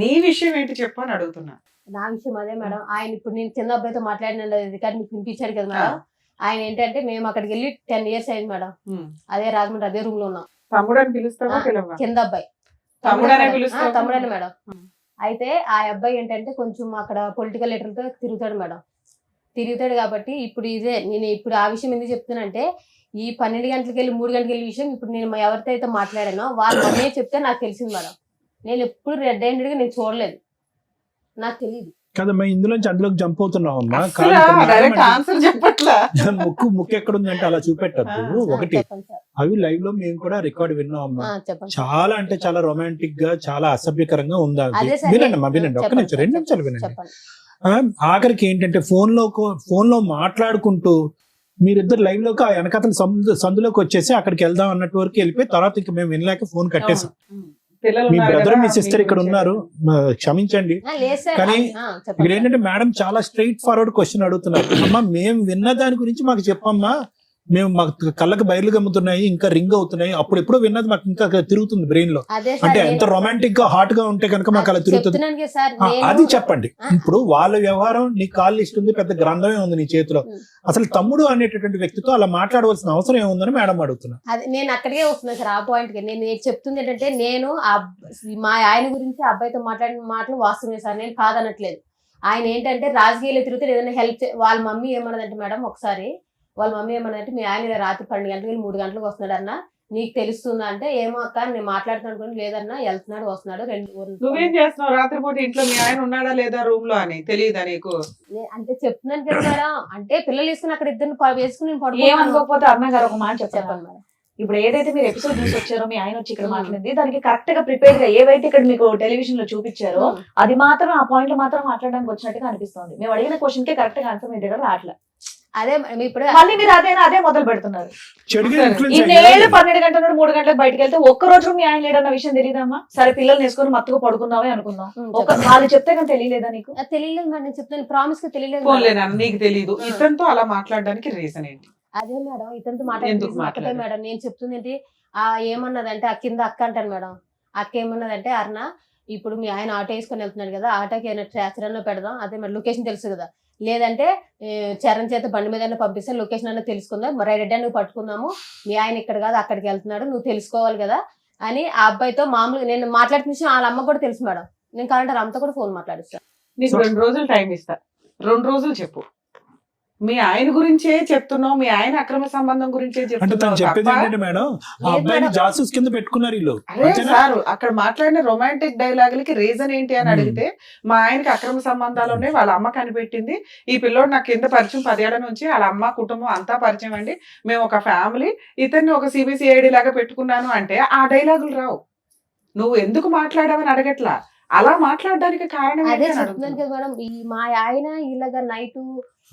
S3: నీ విషయం ఏంటి చెప్పు అని అడుగుతున్నా.
S2: నా విషయం అదే మేడం, ఆయన ఇప్పుడు నేను కింద అబ్బాయితో మాట్లాడిన రికార్డు మీకు వినిపించాడు కదా మేడం. ఆయన ఏంటంటే, మేము అక్కడికి వెళ్ళి 10 years అయింది మేడం. అదే రాజమండ్రి అదే రూమ్ లో ఉన్నాం.
S3: తమ్ముడు అని పిలుస్తావా?
S2: కింద అబ్బాయి
S3: తమ్ముడనే పిలుస్తావా?
S2: తమ్ముడని మేడం. అయితే ఆ అబ్బాయి ఏంటంటే కొంచెం అక్కడ పొలిటికల్ లీడర్తో తిరుగుతాడు మేడం. తిరుగుతాడు కాబట్టి ఇప్పుడు నేను ఇప్పుడు ఆ విషయం ఎందుకు చెప్తున్నానంటే, ఈ 12 గంటలకు వెళ్ళి 3 గంటలకు వెళ్ళే విషయం ఇప్పుడు నేను ఎవరితో అయితే మాట్లాడానో వాళ్ళు అన్నీ చెప్తే నాకు తెలిసింది మేడం. నేను ఎప్పుడు రెడ్ హ్యాండెడ్ గా నేను చూడలేదు, నాకు తెలియదు
S4: కదమ్మా. ఇందులోంచి అందులోకి జంప్ అవుతున్నావు అమ్మా. ముక్కు ఎక్కడుందంటే అలా చూపెట్టద్దు. ఒకటి, అవి లైవ్ లో మేము కూడా రికార్డ్ విన్నాం అమ్మా. చాలా అంటే చాలా రొమాంటిక్ గా, చాలా అసభ్యకరంగా ఉందా? వినండి అమ్మా, వినండి, ఒక్క నిమిషం, 2 నిమిషాలు వినండి. ఆఖరికి ఏంటంటే, ఫోన్ లో మాట్లాడుకుంటూ మీరిద్దరు లైవ్ లోకి ఆ వెనకతల సందులోకి వచ్చేసి అక్కడికి వెళ్దాం అన్నట్టు వరకు వెళ్ళిపోయి తర్వాత ఇంకా మేము వినలేక ఫోన్ కట్టేసాం. మీ బ్రదర్ మీ సిస్టర్ ఇక్కడ ఉన్నారు, క్షమించండి. కానీ ఇక్కడ ఏంటంటే మేడం చాలా స్ట్రైట్ ఫార్వర్డ్ క్వశ్చన్ అడుగుతున్నారు. అమ్మా, మేము విన్న దాని గురించి మాకు చెప్పమ్మా, మేము మాకు కళ్ళకి బయర్లు గమ్ముతున్నాయి, ఇంకా రింగ్ అవుతున్నాయి, అప్పుడు ఎప్పుడో విన్నది మాకు ఇంకా తిరుగుతుంది బ్రెయిన్ లో. అంటే ఎంత రొమాంటిక్ గా హాట్ గా ఉంటే కనుక మాకు అలా తిరుగుతుంది. అది చెప్పండి. ఇప్పుడు వాళ్ళ వ్యవహారం, నీ కాల్ లిస్ట్ ఉంది, పెద్ద గ్రంథమే ఉంది నీ చేతిలో. అసలు తమ్ముడు అనేటటువంటి వ్యక్తితో అలా మాట్లాడవలసిన అవసరం ఏముందని మేడం అడుగుతున్నా.
S2: అది నేను అక్కడికే వస్తున్నా సార్, ఆ పాయింట్ కి. నేను చెప్తుంది ఏంటంటే, నేను మా ఆయన గురించి అబ్బాయితో మాట్లాడిన మాటలు వాస్తవమే సార్, నేను కాదనట్లేదు. ఆయన ఏంటంటే రాజకీయాలు తిరిగితే ఏదైనా హెల్ప్ వాళ్ళ మమ్మీ ఏమన్నదంటే మేడం ఒకసారి వాళ్ళ మమ్మీ ఏమన్నదంటే మీ ఆయన ఇలా రాత్రి 12 గంటలకు 3 గంటలకు వస్తున్నాడు అన్న నీకు తెలుస్తుందా అంటే ఏమో అక్క నేను మాట్లాడుతున్నాను లేదన్నా వెళ్తున్నాడు వస్తున్నాడు
S3: నువ్వేం చేస్తున్నావు రాత్రిపూట ఇంట్లో మీ ఆయన ఉన్నాడా లేదా రూమ్ లో అని తెలియదా నీకు?
S2: అంటే చెప్తున్నాను కదా మేడం అంటే పిల్లలు వేసుకుని అక్కడ ఇద్దరు వేసుకుని నేను
S6: ఏమనుకోకపోతే అన్న గారు ఒక మాట చెప్పండి
S2: చెప్పండి మేడం.
S6: ఇప్పుడు ఏదైతే మీరు ఎపిసోడ్ చూసి వచ్చారో మీ ఆయన వచ్చి ఇక్కడ మాట్లాడింది దానికి కరెక్ట్ గా ప్రిపేర్ గా ఏవైతే ఇక్కడ మీకు టెలివిజన్ లో చూపించారో అది మాత్రం ఆ పాయింట్ లో మాత్రం మాట్లాడడానికి వచ్చినట్టుగా అనిపిస్తుంది. మేము అడిగిన క్వశ్చన్ కే కరెక్ట్ గా ఆన్సర్ మీ దగ్గర రావట్లే.
S2: అదే ఇప్పుడు
S6: మళ్ళీ మీరు అదే మొదలు పెడుతున్నారు.
S4: చెడుగా influence
S6: ఇన్నేళ్ళు
S4: అయ్యారు.
S6: 12 గంటల నుండి 3 గంటలకు బయటకు వెళ్తే ఒక్క రోజు మీ ఆయన లేడన్న విషయం తెలియదమ్మా? సరే పిల్లల్ని వేసుకొని మత్తుగా పడుకున్నావే అనుకుందాం, వాళ్ళు చెప్తే కానీ తెలియలేదా నీకు?
S2: తెలియలేదు మేడం నేను చెప్తాను ప్రామిస్ గా తెలియలేదు
S3: ఫోన్లే నీకు తెలియదు. ఇతనితో అలా మాట్లాడడానికి రీజన్ ఏంటి?
S2: అదే మేడం ఇతనితో
S3: ఎందుకు
S2: మాట్లాడే
S3: మాట్లాడారు?
S2: మేడం నేను చెప్తుంది ఏంటి ఏమన్నదంటే ఆ కింద అక్క అంటాను మేడం. అక్క ఏమన్నదంటే అరుణ ఇప్పుడు మీ ఆయన ఆటో వేసుకొని వెళ్తున్నాడు కదా ఆటోకి ఏమైనా ట్రాచరన్నా పెడదాం అదే మరి లొకేషన్ తెలుసు కదా లేదంటే చరణ్ చేత బండి మీద పంపిస్తే లొకేషన్ అన్న తెలుసుకుందాం రెడ్ నువ్వు పట్టుకుందాము మీ ఆయన ఇక్కడ కాదు అక్కడికి వెళ్తున్నాడు నువ్వు తెలుసుకోవాలి కదా అని ఆ అబ్బాయితో మామూలుగా నేను మాట్లాడుతున్న విషయం వాళ్ళ అమ్మ కూడా తెలుసు మేడం. నేను కావాలంటే రమ్మతో కూడా ఫోన్ మాట్లాడిస్తాను.
S3: నీకు 2 రోజులు టైం ఇస్తా, 2 రోజులు చెప్పు. మీ ఆయన గురించే చెప్తున్నావు, మీ ఆయన అక్రమ సంబంధం గురించే
S4: అంటే తను
S3: చెప్తున్నావు
S4: చెప్పేది
S3: తప్ప
S4: ఏంటంటే మేడం ఆ అబ్బాయిని జాసూస్ కింద పెట్టుకున్నారు వీళ్ళు.
S3: అరే
S4: అంతేనా?
S3: సార్ అక్కడ మాట్లాడిన రొమాంటిక్ డైలాగులకి రీజన్ ఏంటి అని అడిగితే మా ఆయనకి అక్రమ సంబంధాలు ఉన్నాయి, వాళ్ళ అమ్మ కనిపెట్టింది, ఈ పిల్లోడు నాకు కింద పరిచయం 10 ఏళ్ల నుంచి వాళ్ళ అమ్మ కుటుంబం అంతా పరిచయం అండి, మేము ఒక ఫ్యామిలీ, ఇతన్ని ఒక సిబిసిఐడి లాగా పెట్టుకున్నాను అంటే ఆ డైలాగులు రావు. నువ్వు ఎందుకు మాట్లాడావని అడగట్లా, అలా మాట్లాడడానికి కారణం
S2: అదే
S3: ఏంటి అని
S2: చెప్తున్నాను
S3: అడుగుతున్నా.
S2: కదా మేడం మా ఆయన ఇలాగా నైట్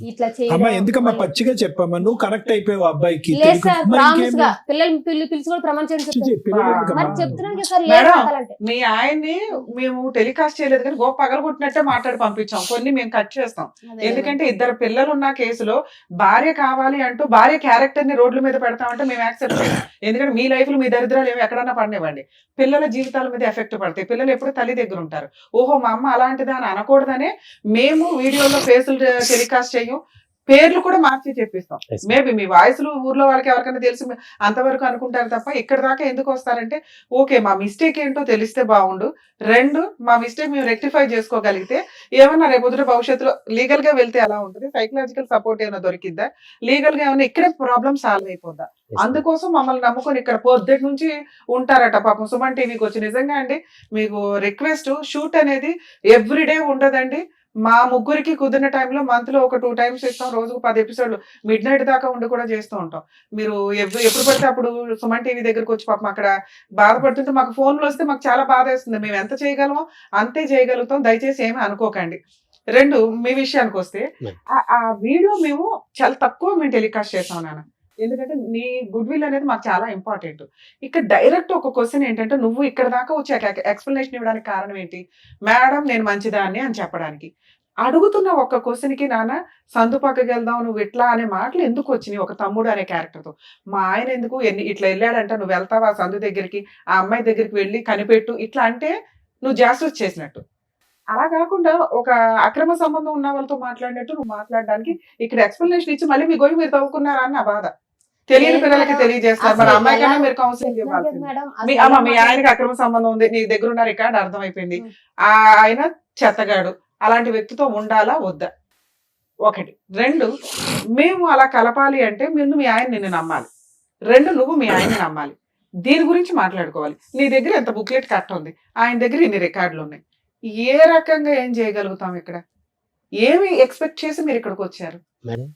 S2: ఇట్లా
S4: అమ్మా ఎందుకమ్మా
S2: చేయడం
S4: పచ్చిగా చెప్పమ్మా నువ్వు కనెక్ట్ అయిపోయావు అబ్బాయికి
S2: లేదు
S4: తెలియక-
S2: సార్
S4: మరి
S2: ప్రామిస్
S4: ఇంకేమి?
S2: గా పిల్లలు పిలిచి కూడా ప్రమాణం చేయడం
S4: ఛీ,
S2: చెప్తాను.
S4: పిల్లలు ఎందుకమ్మా?
S2: మరి చెప్తున్నాను కదా సార్ లేదు
S3: మేడం,
S2: కావాలంటే.
S3: మీ ఆయన్ని మేము టెలికాస్ట్ చేయలేదు కానీ గో పగలగొట్టినట్టే మాట్లాడి పంపించాం, కొన్ని మేము కట్ చేస్తాం.
S2: అదే
S3: ఎందుకంటే 2 పిల్లలు ఉన్న కేసులో భార్య కావాలి అంటూ భార్య క్యారెక్టర్ ని రోడ్ల మీద పెడతామంటే మేము యాక్సెప్ట్ చేయం. ఎందుకంటే మీ లైఫ్ లో మీ దరిద్రాలు ఏమి ఎక్కడన్నా పడినివ్వండి, పిల్లల జీవితాల మీద ఎఫెక్ట్ పడతాయి. పిల్లలు ఎప్పుడు తల్లి దగ్గర ఉంటారు. ఓహో మా అమ్మ అలాంటిదా అని అనకూడదనే మేము వీడియోలో ఫేసులు టెలికాస్ట్ చేయం, పేర్లు కూడా మార్చి చెప్పిస్తాం. మేబీ మీ వాయిస్లు ఊర్లో వాళ్ళకి ఎవరికైనా తెలిసి అంతవరకు అనుకుంటారు తప్ప ఇక్కడ దాకా ఎందుకు వస్తారంటే ఓకే మా మిస్టేక్ ఏంటో తెలిస్తే బాగుండు, 2 మా మిస్టేక్ మేము రెక్టిఫై చేసుకోగలిగితే ఏమన్నా రేపు భవిష్యత్తులో లీగల్ గా వెళ్తే ఎలా ఉంటుంది, సైకలాజికల్ సపోర్ట్ ఏమైనా దొరికిద్దా, లీగల్ గా ఏమైనా ఇక్కడే ప్రాబ్లమ్ సాల్వ్ అయిపోద్దా. అందుకోసం మమ్మల్ని నమ్ముకొని ఇక్కడ పొద్దుటి నుంచి ఉంటారట పాపం సుమన్ టీవీకి వచ్చి. నిజంగా అండి మీకు రిక్వెస్ట్, షూట్ అనేది ఎవ్రీడే ఉండదండి. మా ముగ్గురికి కుదిరిన టైంలో మంత్ లో ఒక 2 times ఇస్తాం, రోజుకు 10 ఎపిసోడ్లు మిడ్ నైట్ దాకా ఉండి కూడా చేస్తూ ఉంటాం. మీరు ఎప్పుడు పడితే అప్పుడు సుమన్ టీవీ దగ్గరకు వచ్చి పాపం అక్కడ బాధపడుతుంటే మాకు ఫోన్లు వస్తే మాకు చాలా బాధ వేస్తుంది. మేము ఎంత చేయగలమో అంతే చేయగలుగుతాం, దయచేసి ఏమీ అనుకోకండి. 2 మీ విషయానికి వస్తే ఆ వీడియో మేము చాలా తక్కువ మేము టెలికాస్ట్ చేసాం నాన్న, ఎందుకంటే నీ గుడ్ విల్ అనేది మాకు చాలా ఇంపార్టెంట్. ఇక్కడ డైరెక్ట్ ఒక క్వశ్చన్ ఏంటంటే నువ్వు ఇక్కడ దాకా వచ్చి ఎక్స్ప్లెనేషన్ ఇవ్వడానికి కారణం ఏంటి, మేడం నేను మంచిదాన్ని అని చెప్పడానికి. అడుగుతున్న ఒక్క క్వశ్చన్ కి నాన్న సందు పక్కకి వెళ్దాం నువ్వు ఇట్లా అనే మాటలు ఎందుకు వచ్చినాయి ఒక తమ్ముడు అనే క్యారెక్టర్ తో? మా ఆయన ఎందుకు ఇట్లా వెళ్ళాడంట నువ్వు వెళ్తావా సందు దగ్గరికి, ఆ అమ్మాయి దగ్గరికి వెళ్ళి కనిపెట్టు ఇట్లా అంటే నువ్వు జాస్టిస్ చేసినట్టు. అలా కాకుండా ఒక అక్రమ సంబంధం ఉన్న వాళ్ళతో మాట్లాడినట్టు నువ్వు మాట్లాడడానికి ఇక్కడ ఎక్స్ప్లెనేషన్ ఇచ్చి మళ్ళీ మీ గొయ్యి మీరు తవ్వుకున్నారా అని నా బాధ. తెలియని పిల్లలకి తెలియజేస్తారు, మరి అమ్మాయి కన్నా మీరు కౌన్సిలింగ్ ఇవ్వాల్సింది. మీ ఆయనకి అక్రమ సంబంధం ఉంది, నీ దగ్గర ఉన్న రికార్డు అర్థమైపోయింది, ఆయన చెత్తగాడు, అలాంటి వ్యక్తితో ఉండాలా వద్దా? 1. 2 మేము అలా కలపాలి అంటే ముందు మీ ఆయన నిన్ను నమ్మాలి, 2 నువ్వు మీ ఆయన్ని నమ్మాలి. దీని గురించి మాట్లాడుకోవాలి. నీ దగ్గర ఎంత బుక్లెట్ కట్ ఉంది, ఆయన దగ్గర ఇన్ని రికార్డులు ఉన్నాయి, ఏ రకంగా ఏం చేయగలుగుతాం ఇక్కడ? ఏమి ఎక్స్పెక్ట్ చేసి మీరు ఇక్కడికి వచ్చారు?
S7: మేడం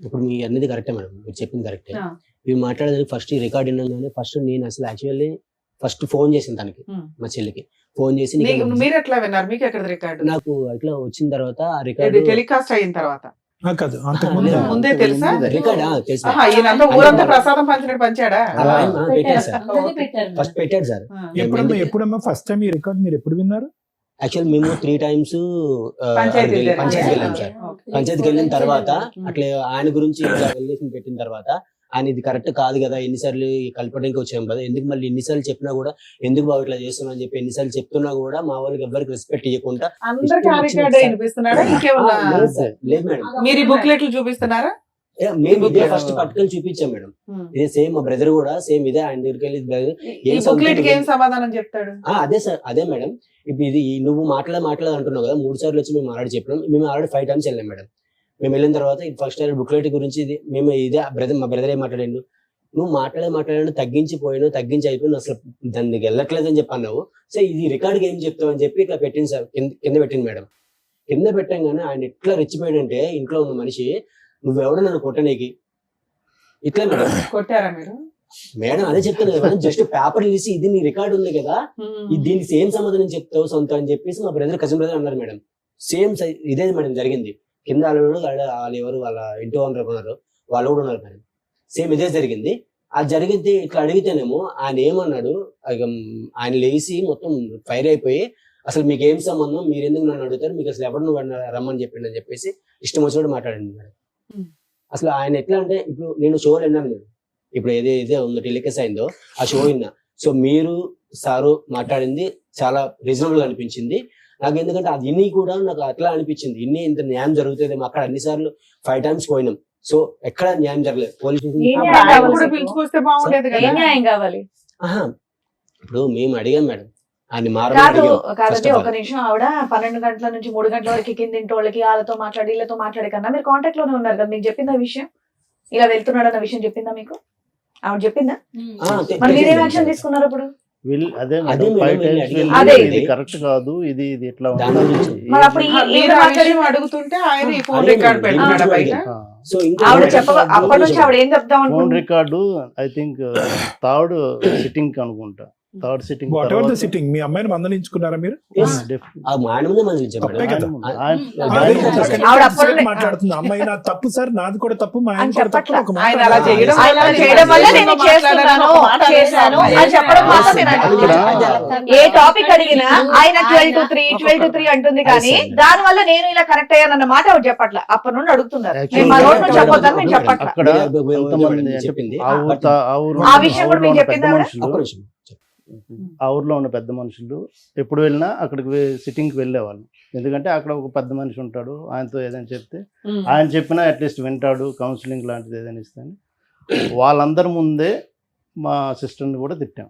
S7: ఇప్పుడు మీ అన్నది కరెక్టే మేడం, మీరు చెప్పింది కరెక్టే.
S3: ఆ.
S7: మీరు మాట్లాడేది ఫస్ట్ ఈ రికార్డ్ వినగానే ఫస్ట్ నేను అసలు యాక్చువల్లీ ఫస్ట్ ఫోన్ చేసింది తనకి, మా చెల్లికి ఫోన్ చేసి
S3: మీరు ఎట్లా విన్నారు, మీకు ఎక్కడ రికార్డు?
S7: నాకు ఇట్లా వచ్చిన తర్వాత ఆ రికార్డు
S3: టెలికాస్ట్ అయిన తర్వాత
S4: కాదు అంతకుముందు
S3: ముందే తెలుసా?
S7: రికార్డ్ తెలుసా
S3: ఈయనంతా ఊరంతా ప్రసాదం పంచినట్టు పంచాడా?
S7: పెట్టారు సార్, ఫస్ట్ పెట్టాడు సార్.
S4: ఎప్పుడమ్మా ఫస్ట్ టైం ఈ రికార్డ్ మీరు ఎప్పుడు విన్నారు?
S7: యాక్చువల్ మేము 3 times పంచాయతీకి వెళ్ళాం సార్. పంచాయతీకి వెళ్ళిన తర్వాత అట్లా ఆయన గురించి ఎలిగేషన్ పెట్టిన తర్వాత ఆయన ఇది కరెక్ట్ కాదు కదా, ఎన్నిసార్లు కలపడానికి వచ్చాం కదా, ఎందుకు మళ్ళీ ఎన్నిసార్లు చెప్పినా కూడా ఎందుకు బాబు ఇట్లా చేస్తున్నా అని చెప్పి ఎన్నిసార్లు చెప్తున్నా కూడా మా వాళ్ళకి ఎవరికి రెస్పెక్ట్ ఇవ్వకుండా
S3: అందరికీ ఆ రికార్డే వినిపిస్తున్నాడా? ఇంకేమన్నా
S7: లేదు మేడం.
S3: మీరు బుక్లెట్లు చూపిస్తున్నారా?
S7: మేము ఇదే ఫస్ట్ పట్టుకొని చూపించాం మేడం. ఇదే సేమ్ మా బ్రదర్ కూడా సేమ్ ఇదే ఆయన దగ్గరికి వెళ్ళి brother,
S3: ఈ
S7: ఏం
S3: బుక్లెట్ కి ఏం
S7: చదువుతున్నావు?
S3: సమాధానం చెప్తాడు?
S7: అదే సార్, అదే మేడం. ఇప్పుడు ఇది నువ్వు మాట్లాడ అంటున్నావు కదా, 3 సార్లు వచ్చి మేము ఆల్రెడీ చెప్పినాం. మేము ఆల్రెడీ 5 times వెళ్ళాం మేడం. మేము వెళ్ళిన తర్వాత ఫస్ట్ టైం బుక్లెట్ గురించి ఇది మేము ఇదే మా బ్రదర్ ఏం మాట్లాడాడు, నువ్వు మాట్లాడాను తగ్గించి అయిపోయినా అసలు దాని దగ్గర వెళ్ళట్లేదని చెప్పి అన్నావు. సో ఇది రికార్డ్కి ఏం చెప్తావు అని చెప్పి ఇట్లా పెట్టింది సార్, కింద పెట్టింది మేడం. కింద పెట్టంగానే ఆయన ఎట్లా రెచ్చిపోయాడంటే, ఇంట్లో ఉన్న మనిషి నువ్వెవడో నన్ను కొట్టనీకి ఇట్లా మేడం.
S3: కొట్టారా మీరు?
S7: మేడం అదే చెప్తాను కదా మేడం, జస్ట్ పేపర్ తీసి ఇది నీ రికార్డ్ ఉంది కదా, దీనికి సేమ్ సమాధానం చెప్తావు సొంత అని చెప్పేసి మా బ్రదర్ కజిన్ బ్రదర్ అన్నారు మేడం. సేమ్ ఇదే మేడం జరిగింది. కింద వాళ్ళు ఎవరు వాళ్ళ ఇంటి ఓనర్ ఉన్నారు, వాళ్ళు కూడా ఉన్నారు మేడం. సేమ్ ఇదే జరిగింది. అది జరిగితే ఇట్లా అడిగితేనేమో ఆయన ఏమన్నాడు, ఆయన లేచి మొత్తం ఫైర్ అయిపోయి అసలు మీకు ఏం సంబంధం, మీరు ఎందుకు నన్ను అడుగుతారు, మీకు అసలు ఎవరు నువ్వు రమ్మని చెప్పిండు అని చెప్పేసి ఇష్టం వచ్చినట్టు మాట్లాడండి మేడం. అసలు ఆయన ఎట్లా అంటే, ఇప్పుడు నేను షోలు విన్నాను నేను, ఇప్పుడు ఏదైతే ఉందో టెలికాస్ట్ అయిందో ఆ షో విన్నా. సో మీరు సారు మాట్లాడింది చాలా రీజనబుల్ గా అనిపించింది నాకు. ఎందుకంటే అది ఇన్ని కూడా నాకు అట్లా అనిపించింది, ఇంత న్యాయం జరుగుతుంది. అక్కడ అన్ని సార్లు 5 times పోయినాం. సో ఎక్కడ న్యాయం జరగలేదు. పోలీస్
S3: కూడా పిలుచుకొస్తే బాగుండేది కదా.
S6: న్యాయం కావాలి.
S7: ఇప్పుడు మేము అడిగాం మేడం, ఆయన
S6: కాదండి, ఒక నిమిషం. ఆవిడ 12 గంటల నుంచి 3 గంటల వరకు కిందింటి వాళ్ళకి వాళ్ళతో మాట్లాడి వీళ్ళతో మాట్లాడే కన్నా మీరు కాంటాక్ట్ లోనే ఉన్నారు కదా, మీకు చెప్పిందా విషయం, ఇలా వెళ్తున్నాడు అన్న విషయం చెప్పిందా మీకు? ఆవిడ చెప్పిందా? మరి మీరేం యాక్షన్ తీసుకున్నారు అప్పుడు?
S8: అదే
S6: అదే
S8: ఇది కరెక్ట్ కాదు, ఇది ఇట్లా
S6: మరి అప్పుడు
S3: అడుగుతుంటే ఆయన ఈ ఫోన్ రికార్డ్ పెట్టుకున్నాడు బయట.
S6: ఆవిడ అప్పటి నుంచి ఆవిడ ఏం చెప్తాం
S8: ఫోన్
S6: అనుకుంటున్నారు?
S8: Record I think third sitting అనుకుంటా, third sitting
S4: whatever the sitting మీ అమ్మాయిని మందలించుకున్నారా మీరు? మాట్లాడుతుంది అమ్మాయి నా తప్పు సార్, నాది కూడా తప్పు, మా ఆయన కూడా తప్పు, ఒక మాట
S3: ఆయన అలా చేయడం
S6: వల్ల నేను చేస్తున్నాను, చేశాను అని చెప్పడం మాత్రం నేను అంటున్నాను. ఏ టాపిక్ అడిగినా ఆయన 12 to 3 అంటుంది, కానీ దాని వల్ల నేను ఇలా కరెక్ట్ అయ్యానన్న మాట ఆవిడ చెప్పట్ల. అప్పటి నుండి అడుగుతున్నారు, నేను మా నోట్ నుంచి చెప్పొద్దని నేను చెప్పట్ల.
S8: అక్కడ కొంతమంది
S7: చెప్పింది
S6: ఆ విషయం కూడా మీకు చెప్పిందా?
S8: ఆ ఊర్లో ఉన్న పెద్ద మనుషులు ఎప్పుడు వెళ్ళినా అక్కడికి సిట్టింగ్కి వెళ్ళేవాళ్ళు. ఎందుకంటే అక్కడ ఒక పెద్ద మనిషి ఉంటాడు, ఆయనతో ఏదైనా చెప్తే ఆయన చెప్పినా అట్లీస్ట్ వింటాడు, కౌన్సిలింగ్ లాంటిది ఏదైనా ఇస్తాను. వాళ్ళందరి ముందే మా సిస్టర్ని కూడా తిట్టాం,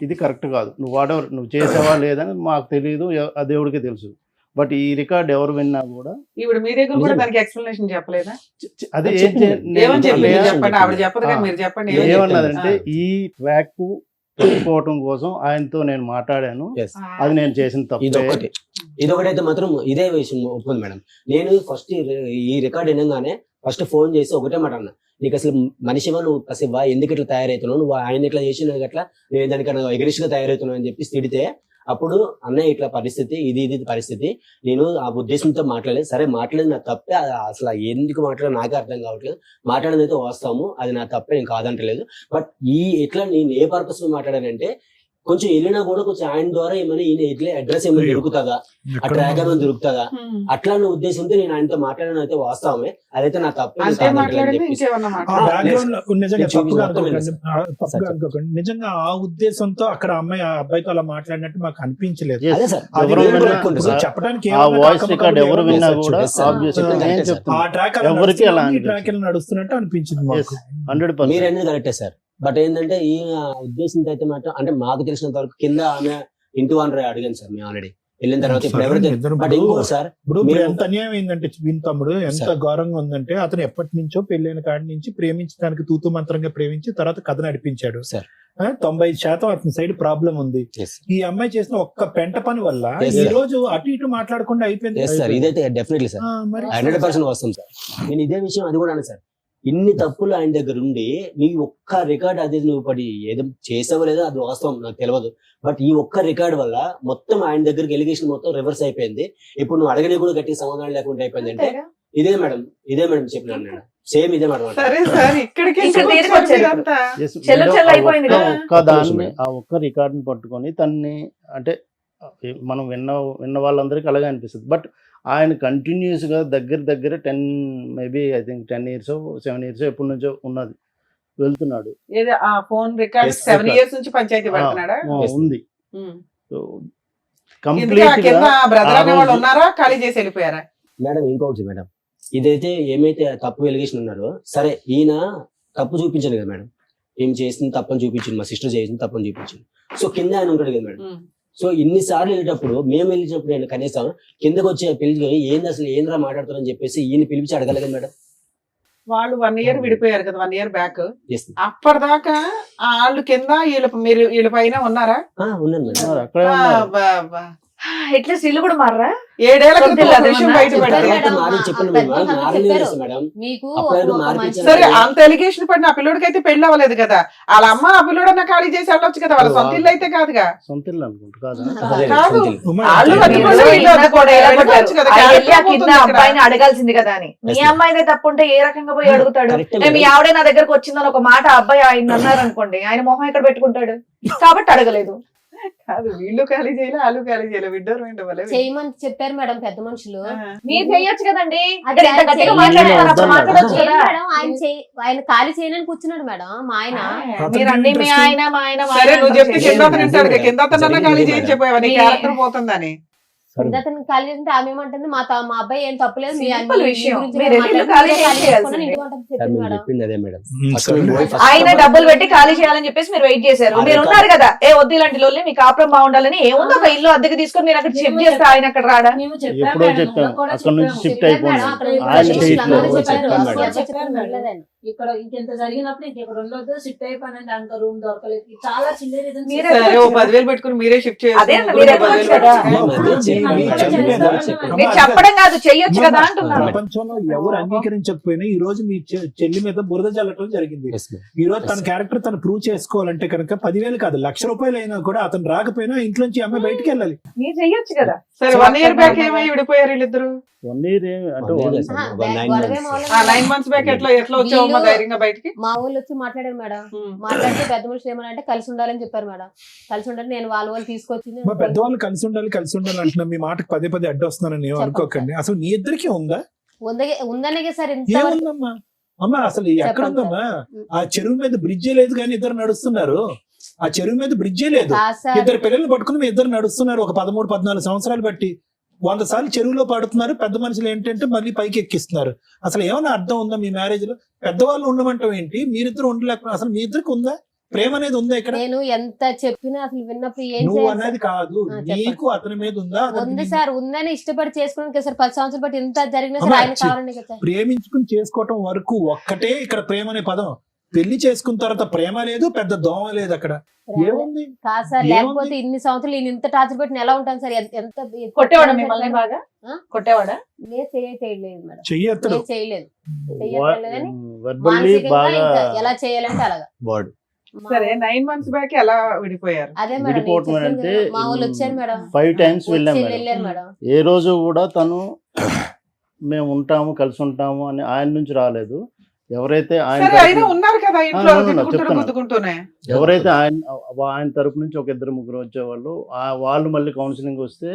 S8: ఇది కరెక్ట్ కాదు, నువ్వు చేసావా లేదని మాకు తెలియదు, ఆ దేవుడికే తెలుసు. బట్ ఈ రికార్డ్ ఎవరు విన్నా కూడా
S3: ఇప్పుడు మీ దగ్గర కూడా దానికి ఎక్స్ప్లెనేషన్ చెప్పలేదా?
S8: అదే
S3: చెప్పండి, ఆవిడ చెప్పదు కదా, మీరు చెప్పండి.
S8: ఏమన్నదంటే ఈ ట్రాక్ పెట్టుకోవటం కోసం ఆయనతో నేను మాట్లాడాను, అది నేను చేసిన తప్పు.
S7: ఇదొకటైతే మాత్రం ఇదే విషయం ఒప్పుకుంది మేడం. నేను ఫస్ట్ ఈ రికార్డ్ వినగానే ఫస్ట్ ఫోన్ చేసి ఒకటే మాట అన్నా, నీకు అసలు మనిషివా, నువ్వు అసలు ఎందుకు ఇట్లా తయారవుతున్నావు, నువ్వు ఆయన ఇట్లా చేసిన అట్లా నేను దానికన్నా ఎగరిష్గా తయారవుతున్నావు అని చెప్పి తిడితే, అప్పుడు అన్నయ్య ఇట్లా పరిస్థితి, ఇది పరిస్థితి, నేను ఆ ఉద్దేశంతో మాట్లాడలేదు, సరే మాట్లాడేది నా తప్పే, అసలు ఎందుకు మాట్లాడదు నాకే అర్థం కావట్లేదు, మాట్లాడేది అయితే వస్తాము, అది నా తప్పే, నేను కాదంటలేదు. బట్ ఎట్లా నేను ఏ పర్పస్ మీద మాట్లాడానంటే, కొంచెం వెళ్ళినా కూడా కొంచెం ఆయన ద్వారా ఏమైనా ఈయన ఇట్లా అడ్రస్ ఏమైనా దొరుకుతుందా, ఆ ట్రాక్ ఏమైనా దొరుకుతుందా, అట్లా నా ఉద్దేశంతో నేను ఆయనతో మాట్లాడిన అయితే వాస్తవమే, అదైతే నా తప్పే.
S4: నిజంగా ఆ ఉద్దేశంతో అక్కడ అమ్మాయి ఆ అబ్బాయితో అలా మాట్లాడినట్టు మాకు అనిపించలేదు. చెప్పడానికి నడుస్తున్నట్టు అనిపించింది.
S8: 100%
S7: మీరనేది కరెక్టే సార్. బట్ ఏంటంటే ఈ ఉద్దేశంతో అయితే మాత్రం అంటే మాకు తెలిసినంత వరకు కింద ఆమె ఇంటి ఓనర్ అడిగాను సార్ మేము ఆల్రెడీ వెళ్ళిన తర్వాత.
S4: ఇప్పుడు ఎంత అన్యాయం అయిందంటే వీని తమ్ముడు ఎంత ఘోరంగా ఉందంటే, అతను ఎప్పటి నుంచో పెళ్ళైన కాడి నుంచి ప్రేమించడానికి తూతు మంత్రంగా ప్రేమించి తర్వాత కథ నడిపించాడు. 90% అతని సైడ్ ప్రాబ్లం ఉంది. ఈ అమ్మాయి చేసిన ఒక్క పెంట పని వల్ల ఈ రోజు అటు ఇటు మాట్లాడకుండా అయిపోయింది.
S7: ఇదైతే డెఫినెట్లీ సార్ 100% వస్తాం సార్. నేను ఇదే విషయం అది కూడా అన్నా సార్, ఇన్ని తప్పులు ఆయన దగ్గర ఉండి నీ ఒక్క రికార్డ్ అది నువ్వు పడి ఏదో చేసావో లేదో అది వాస్తవం నాకు తెలియదు. బట్ ఈ ఒక్క రికార్డ్ వల్ల మొత్తం ఆయన దగ్గరికి ఎలిగేషన్ మొత్తం రివర్స్ అయిపోయింది. ఇప్పుడు నువ్వు అడగని కూడా గట్టి సమాధానం లేకుండా అయిపోయింది. అంటే ఇదే మేడం చెప్పినాను నేను, సేమ్ ఇదే మేడం.
S8: ఆ ఒక్క రికార్డ్ ని పట్టుకొని తన్ని అంటే మనం విన్న వాళ్ళందరికీ అలాగే అనిపిస్తుంది. బట్ ఆయన కంటిన్యూస్ గా దగ్గర 10 maybe I think 10 years 7 years ఎప్పటి నుంచో ఉన్నది వెళ్తున్నాడు. ఉంది.
S3: కంప్లీట్ గా ఖాళీ చేసి వెళ్ళిపోయారా
S7: మేడం? ఇంకొకటి మేడం, ఇదైతే ఏమైతే తప్పు ఎలిగేషన్ ఉన్నారో సరే ఈయన తప్పు చూపించాను కదా మేడం, ఏం చేసింది తప్పని చూపించింది, మా సిస్టర్ చేసింది తప్పని చూపించింది. సో కింద ఆయన ఉంటాడు కదా మేడం. సో ఇన్నిసార్లు వెళ్ళేటప్పుడు మేము వెళ్ళినప్పుడు నేను కనీసం కిందకు వచ్చి పిలిచి ఏంది అసలు ఏంద్రా మాట్లాడుతారని చెప్పేసి ఈయన పిలిచి అడగలేదు మేడం.
S3: వాళ్ళు 1 year విడిపోయారు కదా, 1 year బ్యాక్.
S7: Yes.
S3: అప్పటిదాకా వాళ్ళు కింద వీళ్ళ పైన ఉన్నారా?
S7: ఉన్నాను మేడం.
S8: అక్కడే ఉన్నారు.
S6: అట్లీస్ట్ ఇల్లు కూడా మారరా?
S3: 7 ఏళ్ల క్రితం
S6: సొంతిల్లు
S3: ఒక విషయం
S6: అదేమన్నా
S3: బయట
S2: చెప్పారు
S3: పెడితే
S2: మేడం.
S7: మాది చెప్పండి
S2: పెద్ద
S7: మేడం,
S2: మనుషులు
S7: మారలేదు
S2: చెప్పారు.
S7: మేడం.
S2: మీకు
S7: అప్పుడు
S2: ఒక
S7: మార్పు
S2: మంచి-
S7: ఇచ్చారు.
S3: సరే అంత ఎలిగేషన్ పడిన ఆ పిల్లోడికి అయితే పెళ్లి అవ్వలేదు కదా, వాళ్ళ అమ్మ ఆ పిల్లోడన్నా ఖాళీ చేసి వెళ్ళొచ్చు కదా, వాళ్ళ సొంత ఇల్లు అయితే కాదుగా.
S8: సొంత ఇల్లు అనుకుంటా కాదా?
S7: అదే
S3: కాదు.
S7: సొంత ఇల్లు.
S3: వాళ్ళు
S6: మీరు
S3: కట్టుకోలేదు, వీళ్ళు
S6: కింద
S3: కట్టుకోలేదు.
S6: కూడా ఎలా
S3: వెళ్ళిపోవచ్చు కదా,
S6: కొట్టారు? ఆ
S3: క్యారెక్టర్
S6: వెళ్ళి ఆ కింద
S3: పోతుంది ఇక్కడ.
S6: అబ్బాయిని అడగాల్సింది కదా అని. మీ
S7: Yes, ma'am.
S6: అమ్మాయిదే తప్పుంటే ఏ రకంగా పోయి అడుగుతాడు?
S7: Correct,
S6: మీ
S7: madam.
S6: ఆవిడే నా దగ్గరకు వచ్చిందని ఒక మాట ఆ అబ్బాయి ఆయన అన్నారు అనుకోండి, ఆయన మొహం ఎక్కడ పెట్టుకుంటాడు? కాబట్టి అడగలేదు.
S3: కాదు, వీళ్ళు ఖాళీ చేయలే, వాళ్ళు ఖాళీ చేయలే, విడ్డోర్ విండవలే.
S2: చేయమని చెప్పారు మేడం పెద్ద మనుషులు.
S6: మీరు చెయ్యొచ్చు కదండి.
S2: అది
S6: ఇక్కడ ఇంత
S2: ఆయన
S6: గట్టిగా
S2: చెయ్యి-
S6: మాట్లాడుతున్నారు, అప్పుడు
S8: వద్దన్నారు.
S6: మాట్లాడొచ్చు
S2: ఏం
S6: కదా.
S2: మేడం ఆయన ఖాళీ చేయనని కూర్చున్నాడు మేడం మా ఆయన.
S6: మీరు అన్ని మీ ఆయన మా ఆయన మా
S3: సరే
S6: ఆయన
S3: నువ్వు చెప్తే
S6: అంటారు.
S3: కింద అతను వింటాడు, కింద అతను
S7: జరిగింది
S3: ఖాళీ
S7: మేడం.
S3: చేయించిపోయావా, నీ
S6: మీ-
S3: క్యారెక్టర్ పోతుందని.
S2: కింద అతను ఖాళీ చేస్తుంటే ఆమె ఏమంటుంది మా అబ్బాయి ఏం తప్పులేదు మీ
S6: Simple
S2: మీ
S6: విషయం.
S2: గురించి
S6: మీరు
S2: మాట్లాడి
S6: వెళ్ళి ఖాళీ
S2: ఖాళీ
S6: చేయాల్సిందే.
S2: చేసుకుని ఇంటికి వంటకు
S7: సార్
S2: చెప్పింది
S7: మేము
S2: మేడం.
S7: చెప్పింది అదే మేడం. First
S4: సరే.
S7: మేము పోయి first
S6: ఆయన
S7: చెప్పాలి.
S6: డబ్బులు పెట్టి ఖాళీ చేయాలని చెప్పేసి మీరు వెయిట్ చేశారు.
S7: అదే
S6: మీరు
S7: కాదు.
S6: ఉన్నారు కదా, ఏ వద్దు ఇలాంటి లోన్లే మీ కాపురం బాగుండాలని. ఏముందో ఒక ఇల్లు అద్దెకి తీసుకొని మీరు అక్కడ షిఫ్ట్ చేస్తే ఆయన అక్కడ రాడా?
S8: ఎప్పుడో చెప్పాం అక్కడ నుంచి షిఫ్ట్
S2: చెప్పారు
S8: అయిపోయింది.
S2: మేడం, అక్కడ
S8: ఆయన
S2: మనుషులు
S8: చేయట్లేదు.
S2: అందరూ చెప్పారు.
S7: చెప్పాను మేడం.
S2: అసలు చెప్పారు మేడం.
S9: ఇక్కడ ఇంకెంత జరిగినప్పుడు ఇంకెక్కడ ఉండొద్దు, షిఫ్ట్ అయిపోయినండి అంక రూమ్ దొరకలేదు, చాలా చిన్న రీజన్స్.
S6: మీరే
S3: సరే ఓ 10,000 పెట్టుకుని మీరే షిఫ్ట్
S6: అదే అన్న,
S3: చేయాలి.
S6: మీరే అనొచ్చు కదా.
S7: మేము అదే చెప్పాము.
S6: మీరు చెప్పడం కాదు, చెయ్యొచ్చు కదా అంటున్నాను.
S4: ప్రపంచంలో ఎవరు అంగీకరించకపోయినా ఈ రోజు మీ చెల్లి మీద బురద జల్లటం జరిగింది.
S7: Yes, ma'am.
S4: ఈ రోజు తన క్యారెక్టర్ తను ప్రూవ్ చేసుకోవాలంటే కనుక 10,000 కాదు, ₹1,00,000 అయినా కూడా అతను రాకపోయినా ఇంట్లోంచి ఈ అమ్మాయి బయటికి వెళ్ళాలి.
S6: మీరు చెయ్యొచ్చు కదా.
S3: సరే 1 year బ్యాక్ ఏమై విడిపోయారు వీళ్ళిద్దరు?
S8: 1 year అంటే
S7: అదే
S8: one-
S7: కదా సార్, ఒక 9
S2: గొడవే
S7: months.
S2: మొదలైంది.
S3: 9 months బ్యాక్ ఎట్లా వచ్చావమ్మా
S2: వీళ్ళు-
S3: ధైర్యంగా బయటికి?
S2: మా ఊళ్ళు వచ్చి మాట్లాడారు మేడం. మాట్లాడితే పెద్ద మనుషులు ఏమనంటే కలిసి ఉండాలని చెప్పారు మేడం. కలిసి ఉండాలి నేను వాళ్ళు తీసుకొచ్చింది.
S4: మా పెద్దవాళ్ళు కలిసి ఉండాలి అంటున్నా, మీ మాటకు పదే పదే అడ్డొస్తున్నానని ఏం అనుకోకండి. అసలు నీ ఇద్దరికి ఉందా?
S2: ఉందనే సార్ ఇంత
S4: ఏముందమ్మా అమ్మా, అసలు ఎక్కడుందమ్మా? ఆ చెరువు మీద బ్రిడ్జే లేదు కానీ ఇద్దరు నడుస్తున్నారు. ఆ చెరువు మీద బ్రిడ్జే లేదు,
S2: కాదు సార్.
S4: ఇద్దరు పిల్లల్ని పట్టుకుని మీ ఇద్దరు నడుస్తున్నారు. ఒక 13-14 సంవత్సరాలు బట్టి 100 సార్లు చెరువులో పడుతున్నారు. పెద్ద మనుషులు ఏంటంటే మళ్ళీ పైకి ఎక్కిస్తున్నారు. అసలు ఏమైనా అర్థం ఉందా మీ మ్యారేజ్ లో? పెద్దవాళ్ళు ఉండమంటాం ఏంటి? మీరిద్దరు ఉండలేకపోయినా అసలు మీ ఇద్దరికి ఉందా? ప్రేమ అనేది ఉందా ఇక్కడ?
S2: నేను ఎంత చెప్పినా అసలు విన్నప్పుడు ఏం
S4: నువ్వు
S2: చేయాలి
S4: అనేది
S2: సార్?
S4: కాదు,
S2: చెప్పండి.
S4: నీకు అతని మీద ఉందా? అతనికి
S2: ఉంది
S4: నీ-
S2: సార్, ఉందని ఇష్టపడి చేసుకోవడానికి సార్ 10 సంవత్సరాలు బట్టి ఇంత జరిగినా సార్
S4: అమ్మా,
S2: ఆయన కావాలండి కదా సార్.
S4: ప్రేమించుకుని చేసుకోవటం వరకు ఒక్కటే ఇక్కడ ప్రేమ అనే పదం. పెళ్లి చేసుకున్న తర్వాత ప్రేమ లేదు, పెద్ద దోమ లేదు అక్కడ. ఏముంది?
S2: కాదు సార్,
S4: ఏముంది?
S2: లేకపోతే ఇన్ని సంవత్సరాలు ఈయన ఇంత టార్చర్ పెట్టిన ఎలా ఉంటాను సార్? ఎంత
S6: కొట్టేవాడా మిమ్మల్ని బాగా?
S2: ఆ?
S6: కొట్టేవాడా?
S2: నేను చేయలేదు మేడం.
S4: చెయ్యత్తడు.
S2: నేను చేయలేదు.
S8: verbally
S2: మానసికంగా
S8: బాగా
S2: ఇంకా ఎలా చేయాలంటే అలాగా.
S7: Word.
S2: మా-
S3: సరే 9 months బ్యాక్ ఎలా విడిపోయారు?
S2: అదే మేడం
S8: విడిపోవటం
S2: నేను చెప్పాను
S8: అంటే
S2: కదా, మా వాళ్ళు వచ్చారు మేడం.
S8: 5 times వెళ్ళాం
S2: వచ్చి
S8: మేడం.
S2: వెళ్ళారు మేడం.
S8: ఏ రోజు కూడా తను మేము ఉంటాము కలిసి ఉంటాము అని ఆయన నుంచి రాలేదు. ఎవరైతే ఆయన
S3: సరే అయినా
S8: తరపున-
S3: ఉన్నారు కదా ఇంట్లో
S8: ఆ,
S3: తిట్టుకుంటూ
S8: చెప్తాను.
S3: గుద్దుకుంటూనే.
S8: ఎవరైతే ఆయన తరపు నుంచి ఒక 2-3 వచ్చేవాళ్ళు వాళ్ళు మళ్ళీ కౌన్సిలింగ్ వస్తే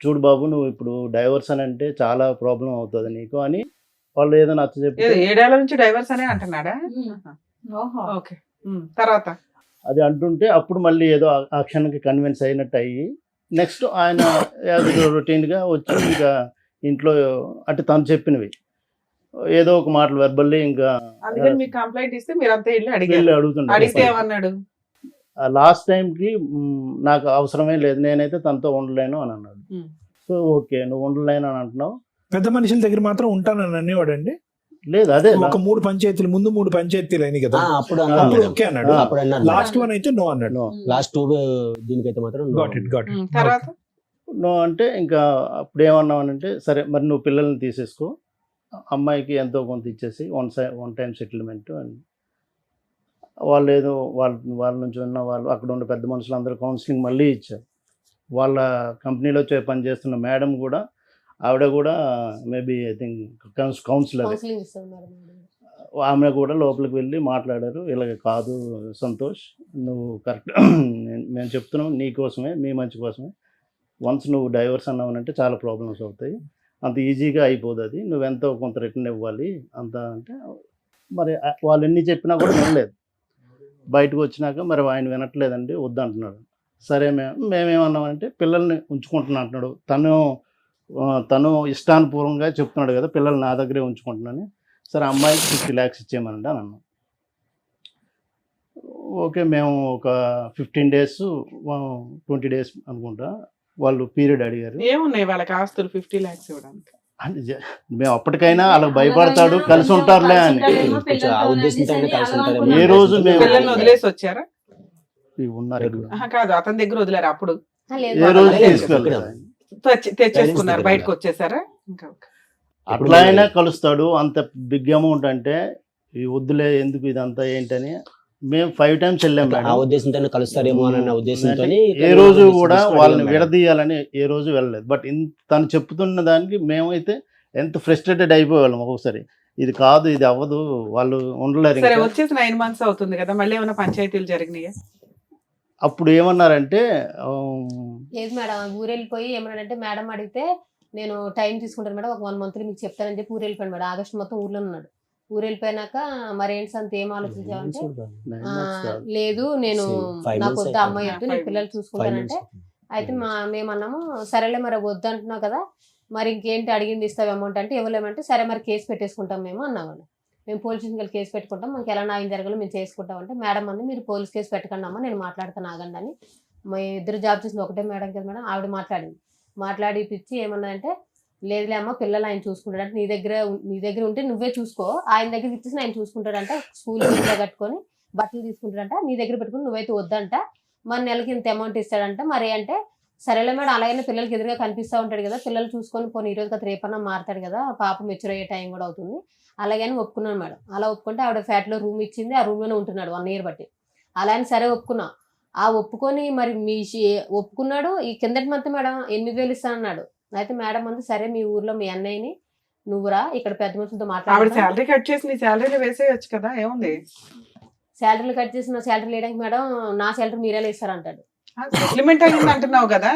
S8: చూడు బాబు నువ్వు ఇప్పుడు డైవర్స్ అని అంటే చాలా ప్రాబ్లం అవుతుంది నీకు అని వాళ్ళు ఏదో నచ్చ చెప్తే
S3: 7 ఏళ్ల నుంచి డైవర్స్ అనే అంటున్నాడా?
S6: ఓహో.
S3: ఓకే. తర్వాత
S8: అది అంటుంటే అప్పుడు మళ్ళీ ఏదో ఆ క్షణానికి కన్విన్స్ అయినట్టు అయ్యి నెక్స్ట్ ఆయన రొటీన్గా వచ్చి ఇంకా ఇంట్లో అంటే తను చెప్పినవి ఏదో ఒక మాటలు వెర్బల్లీ ఇంకా
S3: అందుకని మీకు కంప్లైంట్ ఇస్తే మీరు అంతా వెళ్ళి
S8: వెళ్ళి
S3: అడిగారు.
S8: అడుగుతుంటారు.
S3: అడిగితే ఏమన్నాడు?
S8: లాస్ట్ టైంకి నాకు అవసరమే లేదు, నేనైతే తనతో ఉండలేను అని అన్నాడు.
S3: Hmm.
S8: సో ఓకే నువ్వు ఉండలేను అని అంటున్నావు.
S4: పెద్ద మనుషుల దగ్గర మాత్రం ఉంటానని అనేవాడండి.
S8: లేదు అదే
S4: ఒక 3 పంచాయతీలు ముందు 3 పంచాయతీలు అయినాయి కదా,
S7: అప్పుడు అన్నారు
S4: అప్పుడు
S7: మేడం.
S4: ఓకే అన్నాడు.
S7: అప్పుడు అన్నారు
S4: లాస్ట్ వన్ అయితే నో అన్నాడు.
S8: No.
S7: లాస్ట్ 2 దీనికైతే మాత్రం no.
S4: గాట్ ఇట్
S3: తర్వాత
S8: నువ్వు అంటే ఇంకా అప్పుడు ఏమన్నావనంటే సరే మరి నువ్వు పిల్లల్ని తీసేసుకో, అమ్మాయికి ఎంతో కొంత ఇచ్చేసి వన్ టైం సెటిల్మెంట్ అని వాళ్ళు ఏదో వాళ్ళ నుంచి ఉన్న వాళ్ళు అక్కడ ఉన్న పెద్ద మనుషులు అందరూ కౌన్సిలింగ్ మళ్ళీ ఇచ్చారు. వాళ్ళ కంపెనీలో పనిచేస్తున్న మేడం కూడా ఆవిడ కూడా maybe I think counsellor,
S2: counselling ఇస్తాం మేడం.
S8: ఆమె కూడా లోపలికి వెళ్ళి మాట్లాడారు. ఇలాగ కాదు సంతోష్, నువ్వు కరెక్ట్ మేము చెప్తున్నాం నీ కోసమే, మీ మంచి కోసమే. వన్స్ నువ్వు డైవర్స్ అన్నావనంటే చాలా ప్రాబ్లమ్స్ అవుతాయి, అంత ఈజీగా అయిపోదు, అది నువ్వెంతో కొంత రిటర్న్ ఇవ్వాలి అంత అంటే మరి వాళ్ళు ఎన్ని చెప్పినా కూడా వినలేదు. బయటకు వచ్చినాక మరి ఆయన వినట్లేదండి వద్దంటున్నాడు. సరే మేమేమన్నామంటే పిల్లల్ని ఉంచుకుంటున్నా అంటున్నాడు. తను తను ఇష్టానుపూర్వంగా చెప్తున్నాడు కదా, పిల్లలు నా దగ్గరే ఉంచుకుంటున్నాను, సరే అమ్మాయికి 50 lakhs ఇచ్చేయమనండి అని అన్నాం. ఓకే, మేము ఒక 15 days 20 days అనుకుంటా వాళ్ళు పీరియడ్ అడిగారు.
S3: ఏమున్నాయి వాళ్ళకి ఆస్తులు 50 lakhs ఇవ్వడానికి?
S8: అంటే మేము అప్పటికైనా వాళ్ళకి భయపడతాడు, కలిసి ఉంటారులే అని.
S7: ఆ ఉద్దేశంతో కలిసి ఉంటారు.
S8: ఏ రోజు మేము
S3: పిల్లల్ని వదిలేసి వచ్చారా?
S8: ఉన్నారు ఇక్కడ.
S3: కాదు, అతని దగ్గర వదిలేరు అప్పుడు?
S8: ఏ రోజు తీసుకెళ్ళారు,
S3: తెచ్చేసుకున్నారు, బయటకు వచ్చేసారా? ఇంకా
S8: అట్లా అయినా కలుస్తాడు. అంత బిగ్ అమౌంట్ అంటే ఈ వద్దులే ఎందుకు ఇదంతా ఏంటని మేము 5 times వెళ్ళాం
S7: ఆ
S8: మేడం.
S7: ఉద్దేశంతో కలుస్తారేమో అన్న ఉద్దేశంతో
S8: ఏ రోజు కూడా వాళ్ళని విడదీయాలని ఏ రోజు వెళ్ళలేదు. బట్ తను చెప్తున్న దానికి మేమైతే ఎంత ఫ్రస్ట్రేటెడ్ అయిపోయేవాళ్ళం ఒక్కొక్కసారి. ఇది కాదు, ఇది అవ్వదు, వాళ్ళు ఉండలేరు.
S3: సరే, వచ్చేసి 9 months అవుతుంది కదా, మళ్ళీ ఏమైనా పంచాయతీలు జరిగినాయా?
S8: అప్పుడు ఏమన్నారంటే
S2: లేదు మేడం, ఊరు వెళ్ళిపోయి ఏమన్నాడంటే, మేడం అడిగితే నేను టైం తీసుకుంటాను మేడం, ఒక 1 month మీకు చెప్తానని చెప్పి ఊరు వెళ్ళిపోయాను మేడం. ఆగస్టు మొత్తం ఊర్లో ఉన్నాడు. ఊరు వెళ్ళిపోయినాక మరి ఏంటి అంత ఏం ఆలోచించామంటే, లేదు నేను నాకు వద్ద అమ్మాయి వద్దు, నేను పిల్లలు చూసుకుంటానంటే, అయితే మేమన్నాము సరేలే మరి వద్దు అంటున్నావు కదా, మరి ఇంకేంటి అడిగింది ఇస్తావు అమౌంట్ అంటే, ఇవ్వలేమంటే సరే మరి కేసు పెట్టేసుకుంటాం మేము అన్నామండి. మేము పోలీస్ స్టేషన్కి కేసు పెట్టుకుంటాం, మాకు ఎలా న్యాయం జరగాలో మేము చేసుకుంటాం అంటే, మేడం అంది మీరు పోలీస్ కేసు పెట్టకండి అమ్మా, నేను మాట్లాడతాను ఆగండి అని. మా ఇద్దరు జాబ్ చేసిన ఒకటే మేడం కదా మేడం, ఆవిడ మాట్లాడి పిచ్చి ఏమన్నదంటే, లేదులే అమ్మ పిల్లలు ఆయన చూసుకుంటాడు అంటే, నీ దగ్గర ఉంటే నువ్వే చూసుకో, ఆయన దగ్గరికి ఇచ్చేసి ఆయన చూసుకుంటాడంట, స్కూల్ ఫీజులో కట్టుకొని బట్టలు తీసుకుంటాడంట, నీ దగ్గర పెట్టుకుని నువ్వైతే వద్దంట, మరి నెలకి ఇంత అమౌంట్ ఇస్తాడంట. మరి అంటే సరేలే మేడం, అలాగైనా పిల్లలకి ఎదురుగా కనిపిస్తూ ఉంటాడు కదా, పిల్లలు చూసుకొని పోనీ ఈరోజు కదా రేపన్నా మారుతాడు కదా, పాప మెచ్యూర్ అయ్యే టైం కూడా అవుతుంది, అలాగని ఒప్పుకున్నాను మేడం. అలా ఒప్పుకుంటే ఆవిడ ఫ్లాట్లో రూమ్ ఇచ్చింది, ఆ రూమ్లోనే ఉంటున్నాడు 1 year బట్టి. అలా అని సరే ఒప్పుకున్నా. ఆ ఒప్పుకొని మరి ఒప్పుకున్నాడు. ఈ కిందటి మంత్ మేడం 8,000 ఇస్తానన్నాడు. అయితే మేడం అంది సరే మీ ఊర్లో మీ అన్నయ్యని నువ్వురా ఇక్కడ పెద్ద మనుషులతో మాట్లాడు,
S3: శాలరీ కట్ చేసి నీ శాలరీలో వేసేయచ్చు కదా, ఏముంది?
S2: శాలరీలు కట్ చేసి నా శాలరీ లేడానికి మేడం నా శాలరీ మీరే ఇస్తారంటాడు.
S3: సెటిల్మెంట్ అయింది అంటున్నావు కదా,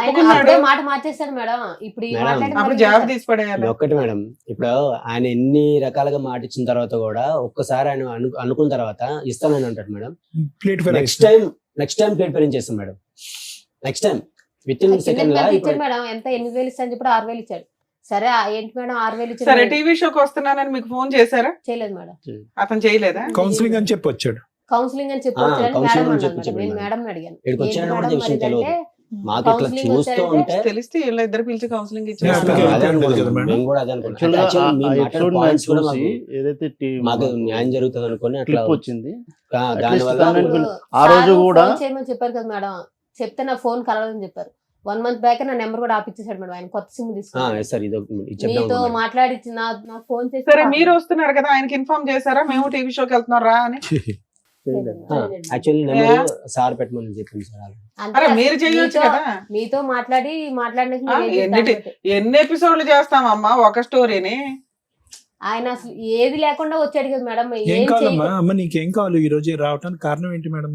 S2: అప్పుడే మాట మార్చేస్తాడు మేడం. ఇప్పుడు ఈ
S3: అప్పుడు జాబ్ తీసి పడేయాలి.
S7: ఒక్కటి మేడం, ఇప్పుడు ఆయన ఎన్ని రకాలుగా మాట ఇచ్చిన తర్వాత కూడా ఒక్కసారి ఆయన అనుకున్న తర్వాత ఇస్తానని అంటాడు మేడం. నెక్స్ట్ టైం ప్లేట్ పేరెంట్ చేస్తాం madam. Next time within second లా
S2: ఇచ్చాడు మేడం. ఎంత 8,000 ఇస్తాను చెప్పి 6,000 ఇచ్చాడు. సరే ఏంటి మేడం 6,000 ఇచ్చాడు.
S3: సరే, టీవీ షోకి వస్తున్నానని మీకు ఫోన్ చేశారా?
S2: చేయలేదు మేడం.
S3: అతను చేయలేదా?
S4: కౌన్సిలింగ్ అని చెప్పి వచ్చాడు.
S2: కౌన్సిలింగ్ అని చెప్పి వచ్చాడు మేడం. మేడం అడిగాను
S7: మాకు ఇట్లా చూస్తూ ఉంటే
S3: తెలిస్తే ఇద్దరు పిలిచి కౌన్సిలింగ్ ఇచ్చారు.
S8: ఏదైతే
S7: మాకు న్యాయం జరుగుతుంది అనుకుని అట్లా
S8: వచ్చింది. ఆ రోజు కూడా
S2: చేయమని చెప్పారు కదా మేడం, చెప్తే నా ఫోన్ కలవదని చెప్పారు. 1 month బ్యాక్ నా నెంబర్ కూడా ఆపిచ్చేసాడు మేడం. ఆయన కొత్త సిమ్ తీసుకుని మీతో మాట్లాడి నా ఫోన్ చేసి.
S3: సరే, మీరు వస్తున్నారు కదా, ఆయనకి ఇన్ఫార్మ్ చేశారా మేము టీవీ షోకి వెళ్తున్నాం రా అని?
S7: సార్ పెట్టమని చెప్పింది సార్.
S3: మీరు చేయొచ్చు కదా.
S2: మీతో
S3: ఎన్ని ఎపిసోడ్లు చేస్తామమ్మా ఒక స్టోరీని?
S2: ఆయన అసలు ఏది లేకుండా వచ్చాడు కదా మేడం.
S4: ఏం కావాలమ్మా అమ్మ, నీకేం కావాలి ఈ రోజు రావడానికి కారణం ఏంటి మేడం?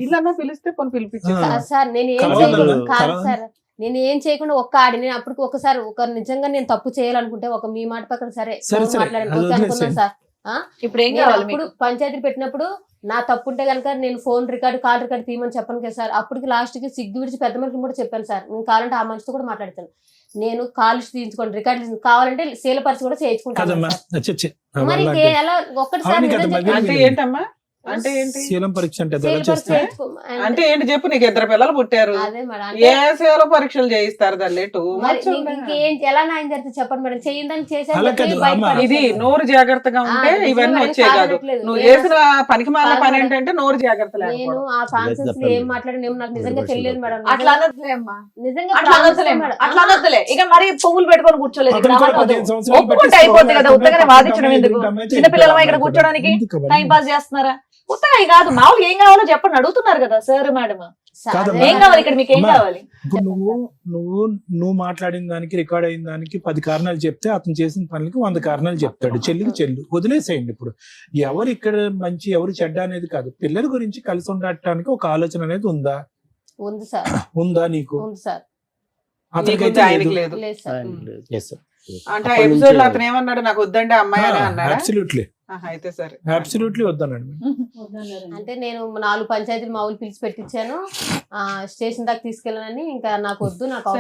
S3: ఇల్లన్నా పిలిస్తే కొన్ని పిలిపించారు
S2: సార్. నేను ఏం చేయకుండా ఒక్క ఆడి నేను అప్పటికి ఒకసారి నిజంగా నేను తప్పు చేయాలనుకుంటే ఒక మీ మాట పక్కన సరే మాట్లాడాను సార్.
S6: ఇప్పుడు ఏం కావాలి?
S2: ఇప్పుడు పంచాయతీ పెట్టినప్పుడు నా తప్పు ఉంటే కనుక నేను ఫోన్ రికార్డు కాల్ రికార్డు తీయమని చెప్పను కదా సార్. అప్పటికి లాస్ట్ కి సిగ్గు విడిచి పెద్ద మనిషిని కూడా చెప్పాను సార్. నేను కావాలంటే ఆ మనిషితో కూడా మాట్లాడతాను. నేను కాల్ తీయించుకోండి, రికార్డు కావాలంటే శీలపరిచి కూడా చేయించుకుంటాను. మరి ఒక్కటిసారి
S3: అంటే ఏంటమ్మా? అంటే ఏంటి
S4: శీలం పరీక్ష అంటే
S3: అంటే ఏంటి చెప్పు? నీకు 2 పిల్లలు పుట్టారు, ఏ శీల పరీక్షలు చేయిస్తారు దాన్ని?
S2: ఎలా న్యాయం జరిగితే చెప్పండి మేడం. చేయిందని చేసే
S3: ఇది నోరు జాగ్రత్తగా ఉంటే ఇవన్నీ వచ్చే కాదు. నువ్వు చేసిన పనికి మాలిన పని ఏంటంటే నోరు జాగ్రత్త.
S2: నేను ఆ కాన్సెప్ట్స్ లో ఏం మాట్లాడినా నాకు నిజంగా తెలియదు మేడం.
S6: అట్లా అనొద్దులే అమ్మా,
S2: నిజంగా
S6: అట్లా అనొద్దులే. ఇక మరి పువ్వులు పెట్టుకొని కూర్చోలేదు, ఒప్పుకుంటే అయిపోతుంది కదా. ఉత్తగానే వాదించడం ఎందుకు? చిన్నపిల్లలమా ఇక్కడ కూర్చోడానికి? టైం పాస్ చేస్తున్నారా? ఉత్తగా కాదు, మామూలుగా ఏం కావాలో చెప్పండి అడుగుతున్నారు కదా సార్ మేడం. ఏం కావాలి ఇక్కడ, మీకు ఏం కావాలి?
S4: ఇప్పుడు నువ్వు మాట్లాడిన దానికి రికార్డ్ అయిన దానికి 10 కారణాలు చెప్తే అతను చేసిన పనులకి 100 కారణాలు చెప్తాడు. చెల్లు వదిలేసేయండి. ఇప్పుడు ఎవరు ఇక్కడ మంచి ఎవరు చెడ్డ అనేది కాదు, పిల్లల గురించి కలిసి ఉండటానికి ఒక ఆలోచన అనేది ఉందా?
S2: ఉంది సార్.
S4: ఉందా నీకు?
S3: అతనికైతే ఆయనకి లేదు. అంటే ఎపిసోడ్ లో అతను ఏమన్నాడు? నాకు వద్దండి అమ్మాయి అని అన్నాడు.
S4: అబ్సల్యూట్లీ
S3: అయితే సరే,
S4: అబ్సల్యూట్లీ వద్దన్నాడు.
S2: అంటే నేను 4 పంచాయతీలు మా ఊళ్ళు పిలిచి పెట్టించాను, స్టేషన్ దాకా తీసుకెళ్ళానని. ఇంకా నాకు వద్దు, నాకు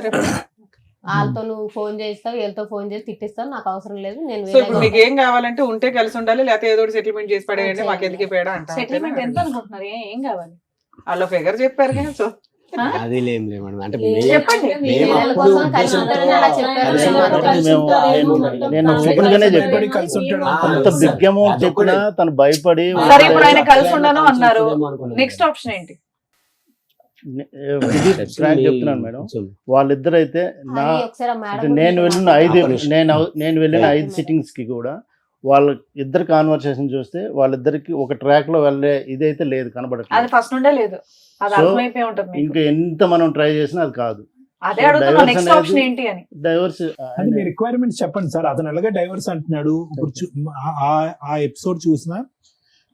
S2: వాళ్ళతో నువ్వు ఫోన్ చేస్తావు, వీళ్ళతో ఫోన్ చేసి తిట్టిస్తావు, నాకు అవసరం లేదు, నేను
S3: సో ఇప్పుడు మీకు ఏం కావాలంటే ఉంటే కలిసి ఉండాలి, లేకపోతే ఏదో సెటిల్మెంట్ చేసి పడేయండి, మాకు ఎందుకు పేడ
S6: సెటిల్మెంట్ ఎంత
S3: అంటారు.
S6: అనుకుంటున్నారు? ఏం కావాలి?
S3: వాళ్ళ ఫిగర్ చెప్పారు కదా. సో
S7: అది లేం మేడం, అంటే
S6: చెప్పండి.
S7: మేము అప్పుడు ఉద్దేశంతో కలిసి
S8: నేను ఓపెన్ గానే చెప్పాను,
S4: కలిసి ఉంటాడు.
S8: అంత బిగ్ అమౌంట్ చెప్పినా తను భయపడి
S6: సరే ఇప్పుడు ఆయన కలిసి ఉండను అన్నారు, నెక్స్ట్ ఆప్షన్ ఏంటి?
S8: ఫ్రాంక్ చెప్తున్నాను మేడం, వాళ్ళిద్దరు అయితే నా
S2: ఒకసారి ఆ
S8: అంటే
S2: మేడం
S8: నేను వెళ్ళిన 5 సిట్టింగ్స్ కి కూడా వాళ్ళ ఇద్దరు కాన్వర్సేషన్ చూస్తే వాళ్ళిద్దరికి ఒక ట్రాక్ లో వెళ్ళే ఇదైతే లేదు,
S6: అది
S8: కనబడట్లేదు.
S6: ఫస్ట్ నుండే లేదు, అది
S8: So,
S6: అర్థమైపోయి ఉంటుంది మీకు.
S8: ఇంకా ఎంత మనం ట్రై చేసినా అది కాదు.
S6: అదే అడుగుతున్నా,
S8: divorce
S6: నెక్స్ట్
S8: అనేది-
S6: ఆప్షన్ ఏంటి అని.
S8: డైవర్స్
S4: అది మీ రిక్వైర్మెంట్స్ చెప్పండి సార్. అతను ఎలాగ డైవర్స్ అంటున్నాడు. ఇప్పుడు ఆ ఎపిసోడ్ చూసినా,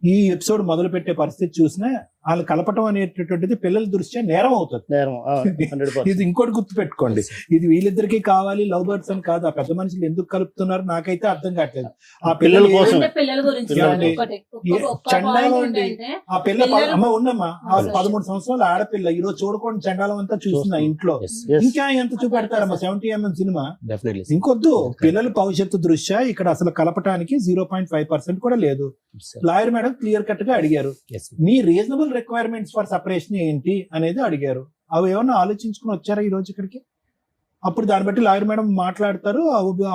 S4: ఈ ఎపిసోడ్ మొదలు పెట్టే పరిస్థితి చూసినా, వాళ్ళు కలపటం అనేటటువంటిది పిల్లల దృష్ట్యా నేరం అవుతుంది.
S8: నేరం 100%.
S4: ఇది ఇంకోటి గుర్తు పెట్టుకోండి, ఇది వీళ్ళిద్దరికి కావాలి లవ్ బర్డ్స్ అని కాదు. ఆ పెద్ద మనుషులు ఎందుకు కలుపుతున్నారు నాకైతే అర్థం కావట్లేదు. ఆ
S8: పిల్లల కోసం.
S9: అంటే పిల్లల గురించి
S4: పిల్లలు-
S9: ఒకటి ఒక్క
S4: చండాలం
S9: point
S4: అండి.
S9: ఏంటంటే
S4: ఆ పిల్ల
S9: పిల్లలు-
S4: అమ్మ ఉండమ్మా, ఆ 13 సంవత్సరాల ఆడపిల్ల ఈ రోజు చూడకుండా చండాలం అంతా చూస్తున్నా ఇంట్లో.
S8: Yes.
S4: ఇంకా ఎంత చూపెడతారమ్మా 70mm సినిమా.
S7: డెఫినెట్లీ
S4: ఇంకొద్దు, పిల్లల భవిష్యత్తు దృష్ట్యా ఇక్కడ అసలు కలపటానికి 0.5% కూడా లేదు. లాయర్ మేడం క్లియర్ కట్ గా అడిగారు, మీ రీజనబుల్ రిక్వైర్మెంట్స్ ఫర్ సెపరేషన్ ఏంటి అనేది అడిగారు. అవి ఏమన్నా ఆలోచించుకుని వచ్చారా ఈ రోజు ఇక్కడికి? అప్పుడు దాన్ని బట్టి లాయర్ మేడం మాట్లాడతారు,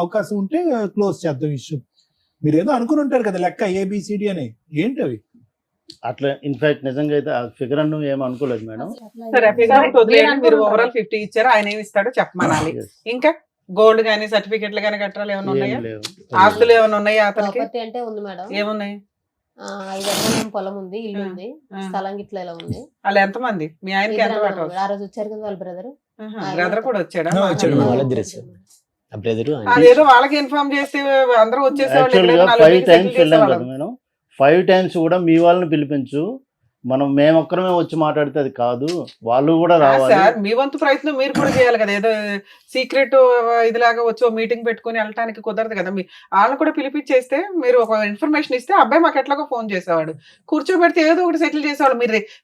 S4: అవకాశం ఉంటే క్లోజ్ చేద్దాం ఇష్యూ. మీరు ఏదో అనుకుని ఉంటారు కదా లెక్క ABCD అని, ఏంటి అవి?
S8: అట్లా ఇన్ఫాక్ట్ నిజంగా అయితే ఆ ఫిగర్ అన్ను ఏం అనుకోలేదు మేడం.
S3: సరే ఫిగర్ వదిలేయండి, మీరు ఓవరాల్ 50 ఇచ్చారు, ఆయన ఏమి ఇస్తాడో చెప్పమనాలి.
S8: Yes.
S3: ఇంకా గోల్డ్ గానీ సర్టిఫికెట్లు గానీ కట్టాలి ఏమైనా ఉన్నాయా?
S8: ఏం లేవు.
S3: ఆస్తులు ఏమైనా ఉన్నాయా అతనికి?
S2: ప్రాపర్టీ అంటే ఉంది మేడం,
S3: ఏమున్నాయి?
S2: 5 ఎకరాల పొలం ఉంది, ఇల్లు ఉంది,
S3: ఆ.
S2: స్థలం గిట్ల ఇలా ఉంది.
S3: వాళ్ళు ఎంతమంది? మీ ఆయనకి ఎంత
S2: ఇద్దరు
S3: పాటు?
S2: అన్నారు. ఆ రోజు వచ్చారు కదా వాళ్ళ బ్రదర్.
S3: బ్రదర్ కూడా వచ్చాడా?
S4: ఆ, వచ్చాడు.
S7: వాళ్ళిద్దరు ఆ బ్రదర్
S3: అదేదో వాళ్ళకి ఇన్ఫార్మ్ చేస్తే అందరూ వచ్చేసేవాళ్ళు.
S8: యాక్చువల్ గా
S3: ఎక్కడైనా
S8: 5
S3: నాలుగు
S8: టైమ్స్
S3: settle
S8: వెళ్ళాం కదా
S3: చేసేవాళ్ళం.
S8: మేడం. 5 టైమ్స్ కూడా మీ వాళ్ళని పిలిపించు, మేమొక్కరమే వచ్చి మాట్లాడితే అది కాదు, వాళ్ళు కూడా రావాలి.
S3: సార్ మీ వంతు ప్రయత్నం మీరు కూడా చేయాలి కదా. ఏదో సీక్రెట్ ఇదిలాగా వచ్చి మీటింగ్ పెట్టుకుని వెళ్ళటానికి కుదరదు కదా. వాళ్ళని కూడా పిలిపించేస్తే మీరు ఒక ఇన్ఫర్మేషన్ ఇస్తే అబ్బాయి మాకు ఎట్లాగో ఫోన్ చేసేవాడు, కూర్చోబెడితే ఏదో ఒకటి సెటిల్ చేసేవాళ్ళు.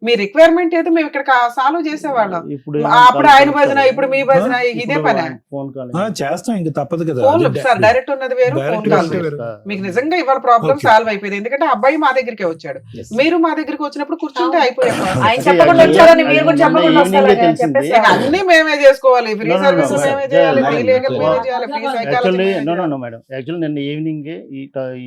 S3: మీ రిక్వైర్మెంట్ ఏదో మేము ఇక్కడ సాల్వ్ చేసేవాళ్ళం.
S8: ఇప్పుడు
S3: అప్పుడు ఆయన భజన, ఇప్పుడు మీ భజన, ఇదే పని.
S8: ఫోన్ కాల్
S4: చేస్తాం, ఇంక తప్పదు కదా.
S3: ఫోన్ సార్ డైరెక్ట్ ఉన్నది వేరు, ఫోన్
S4: Direct
S3: కాల్
S4: ఉన్నది
S3: వేరు.
S4: వేరు.
S3: మీకు నిజంగా ఇవాళ ప్రాబ్లం
S4: Okay.
S3: సాల్వ్ అయిపోయింది. ఎందుకంటే అబ్బాయి మా దగ్గరికి వచ్చాడు, మీరు మా దగ్గరికి వచ్చినప్పుడు కూర్చుంటే అయిపోయారు.
S6: ఆయన చెప్పకుండా వచ్చారని మీరు కూడా చెప్పకుండా వస్తారని చెప్పేసి
S3: అన్ని మేమే చేసుకోవాలి. Free
S8: No, no,
S3: service
S8: no,
S3: మేమే
S8: sir.
S3: చేయాలి,
S8: Yeah,
S3: free
S8: yeah,
S3: legal
S8: yeah.
S3: మేమే చేయాలి, free
S8: actually
S3: psychology.
S8: No madam, actually నిన్న ఈవినింగ్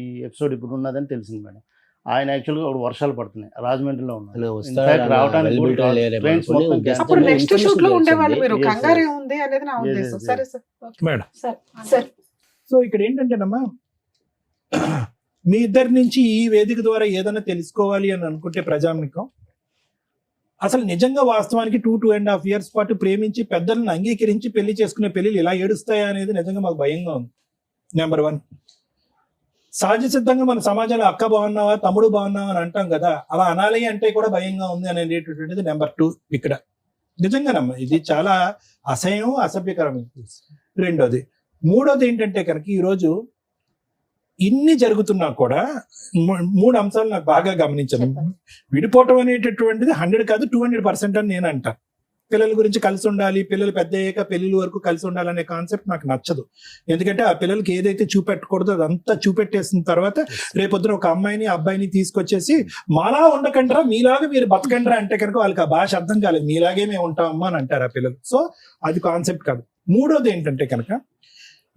S8: ఈ ఎపిసోడ్ ఇప్పుడు ఉన్నదని తెలిసింది మేడం. ఆయన యాక్చువల్గా ఒక వర్షాలు పడుతున్నాయి, రాజమండ్రిలో ఉన్నారు. Infact రావడానికి కూడా trains మొత్తం cancel.
S3: అప్పుడు నెక్స్ట్
S7: information
S3: షూట్ లో ఉండేవాళ్ళు. మీరు
S8: Yes,
S3: కంగారు
S8: yes.
S3: ఉంది అనేది నా
S8: Yes,
S3: ఉద్దేశం.
S8: yes,
S3: సరే
S8: yes.
S3: Sir.
S4: Madam,
S6: sir
S4: so ఇక్కడ ఏంటంటేనమ్మా, మీ ఇద్దరి నుంచి ఈ వేదిక ద్వారా ఏదైనా తెలుసుకోవాలి అని అనుకుంటే ప్రజానికం, అసలు నిజంగా వాస్తవానికి 2.5 years పాటు ప్రేమించి పెద్దలను అంగీకరించి పెళ్లి చేసుకునే పెళ్లిలు ఇలా ఏడుస్తాయా అనేది నిజంగా మాకు భయంగా ఉంది. నెంబర్ 1, సహజ సిద్ధంగా మన సమాజంలో అక్క బాగున్నావా, తమ్ముడు బాగున్నావా అని అంటాం కదా, అలా అనాలి అంటే కూడా భయంగా ఉంది అనేటటువంటిది నెంబర్ 2 ఇక్కడ. నిజంగానమ్మా ఇది చాలా అసహ్యం, అసభ్యకరం. రెండోది. మూడోది ఏంటంటే కనుక ఈరోజు ఇన్ని జరుగుతున్నా కూడా 3 అంశాలు నాకు బాగా గమనించాను. విడిపోవటం అనేటటువంటిది 100 కాదు 200% అని నేను అంటా. పిల్లల గురించి కలిసి ఉండాలి, పిల్లలు పెద్ద అయ్యాక పెళ్లిళ్ళ వరకు కలిసి ఉండాలనే కాన్సెప్ట్ నాకు నచ్చదు. ఎందుకంటే ఆ పిల్లలకి ఏదైతే చూపెట్టకూడదో అదంతా చూపెట్టేసిన తర్వాత రేపొద్దున ఒక అమ్మాయిని అబ్బాయిని తీసుకొచ్చేసి మాలా ఉండకండ్రా, మీలాగా మీరు బతకండ్రా అంటే కనుక వాళ్ళకి ఆ భాష అర్థం కాలేదు. మీలాగే మేము ఉంటామమ్మా అని అంటారు ఆ పిల్లలు. సో అది కాన్సెప్ట్ కాదు. మూడోది ఏంటంటే కనుక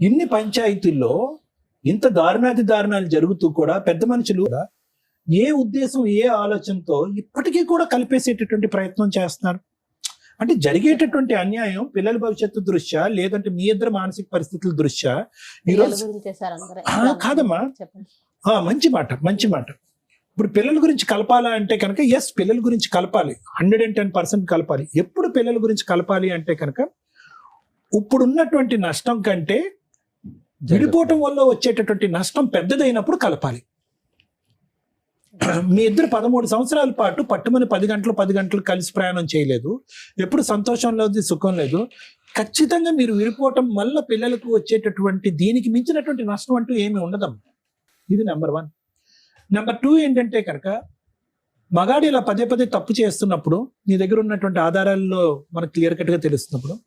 S4: ఇన్ని పంచాయతీల్లో ఇంత దారుణాలు జరుగుతూ కూడా పెద్ద మనుషులు ఏ ఉద్దేశం, ఏ ఆలోచనతో ఇప్పటికీ కూడా కలిపేసేటటువంటి ప్రయత్నం చేస్తున్నారు. అంటే జరిగేటటువంటి అన్యాయం పిల్లల భవిష్యత్తు దృష్ట్యా, లేదంటే మీ ఇద్దరు మానసిక పరిస్థితుల దృష్ట్యా ఈరోజు కాదమ్మా. మంచి మాట. ఇప్పుడు పిల్లల గురించి కలపాలా అంటే కనుక ఎస్, పిల్లల గురించి కలపాలి, 110% కలపాలి. ఎప్పుడు పిల్లల గురించి కలపాలి అంటే కనుక ఇప్పుడున్నటువంటి నష్టం కంటే విడిపోవటం వల్ల వచ్చేటటువంటి నష్టం పెద్దదైనప్పుడు కలపాలి. మీ ఇద్దరు 13 సంవత్సరాల పాటు పట్టుమని 10 గంటలు కలిసి ప్రయాణం చేయలేదు, ఎప్పుడు సంతోషం లేదు, సుఖం లేదు. ఖచ్చితంగా మీరు విడిపోవటం వల్ల పిల్లలకు వచ్చేటటువంటి దీనికి మించినటువంటి నష్టం అంటూ ఏమీ ఉండదమ్మా. ఇది నెంబర్ 1. నెంబర్ 2 ఏంటంటే కనుక మగాడు ఇలా పదే తప్పు చేస్తున్నప్పుడు నీ దగ్గర ఉన్నటువంటి ఆధారాల్లో మనకు క్లియర్ కట్ గా తెలుస్తున్నప్పుడు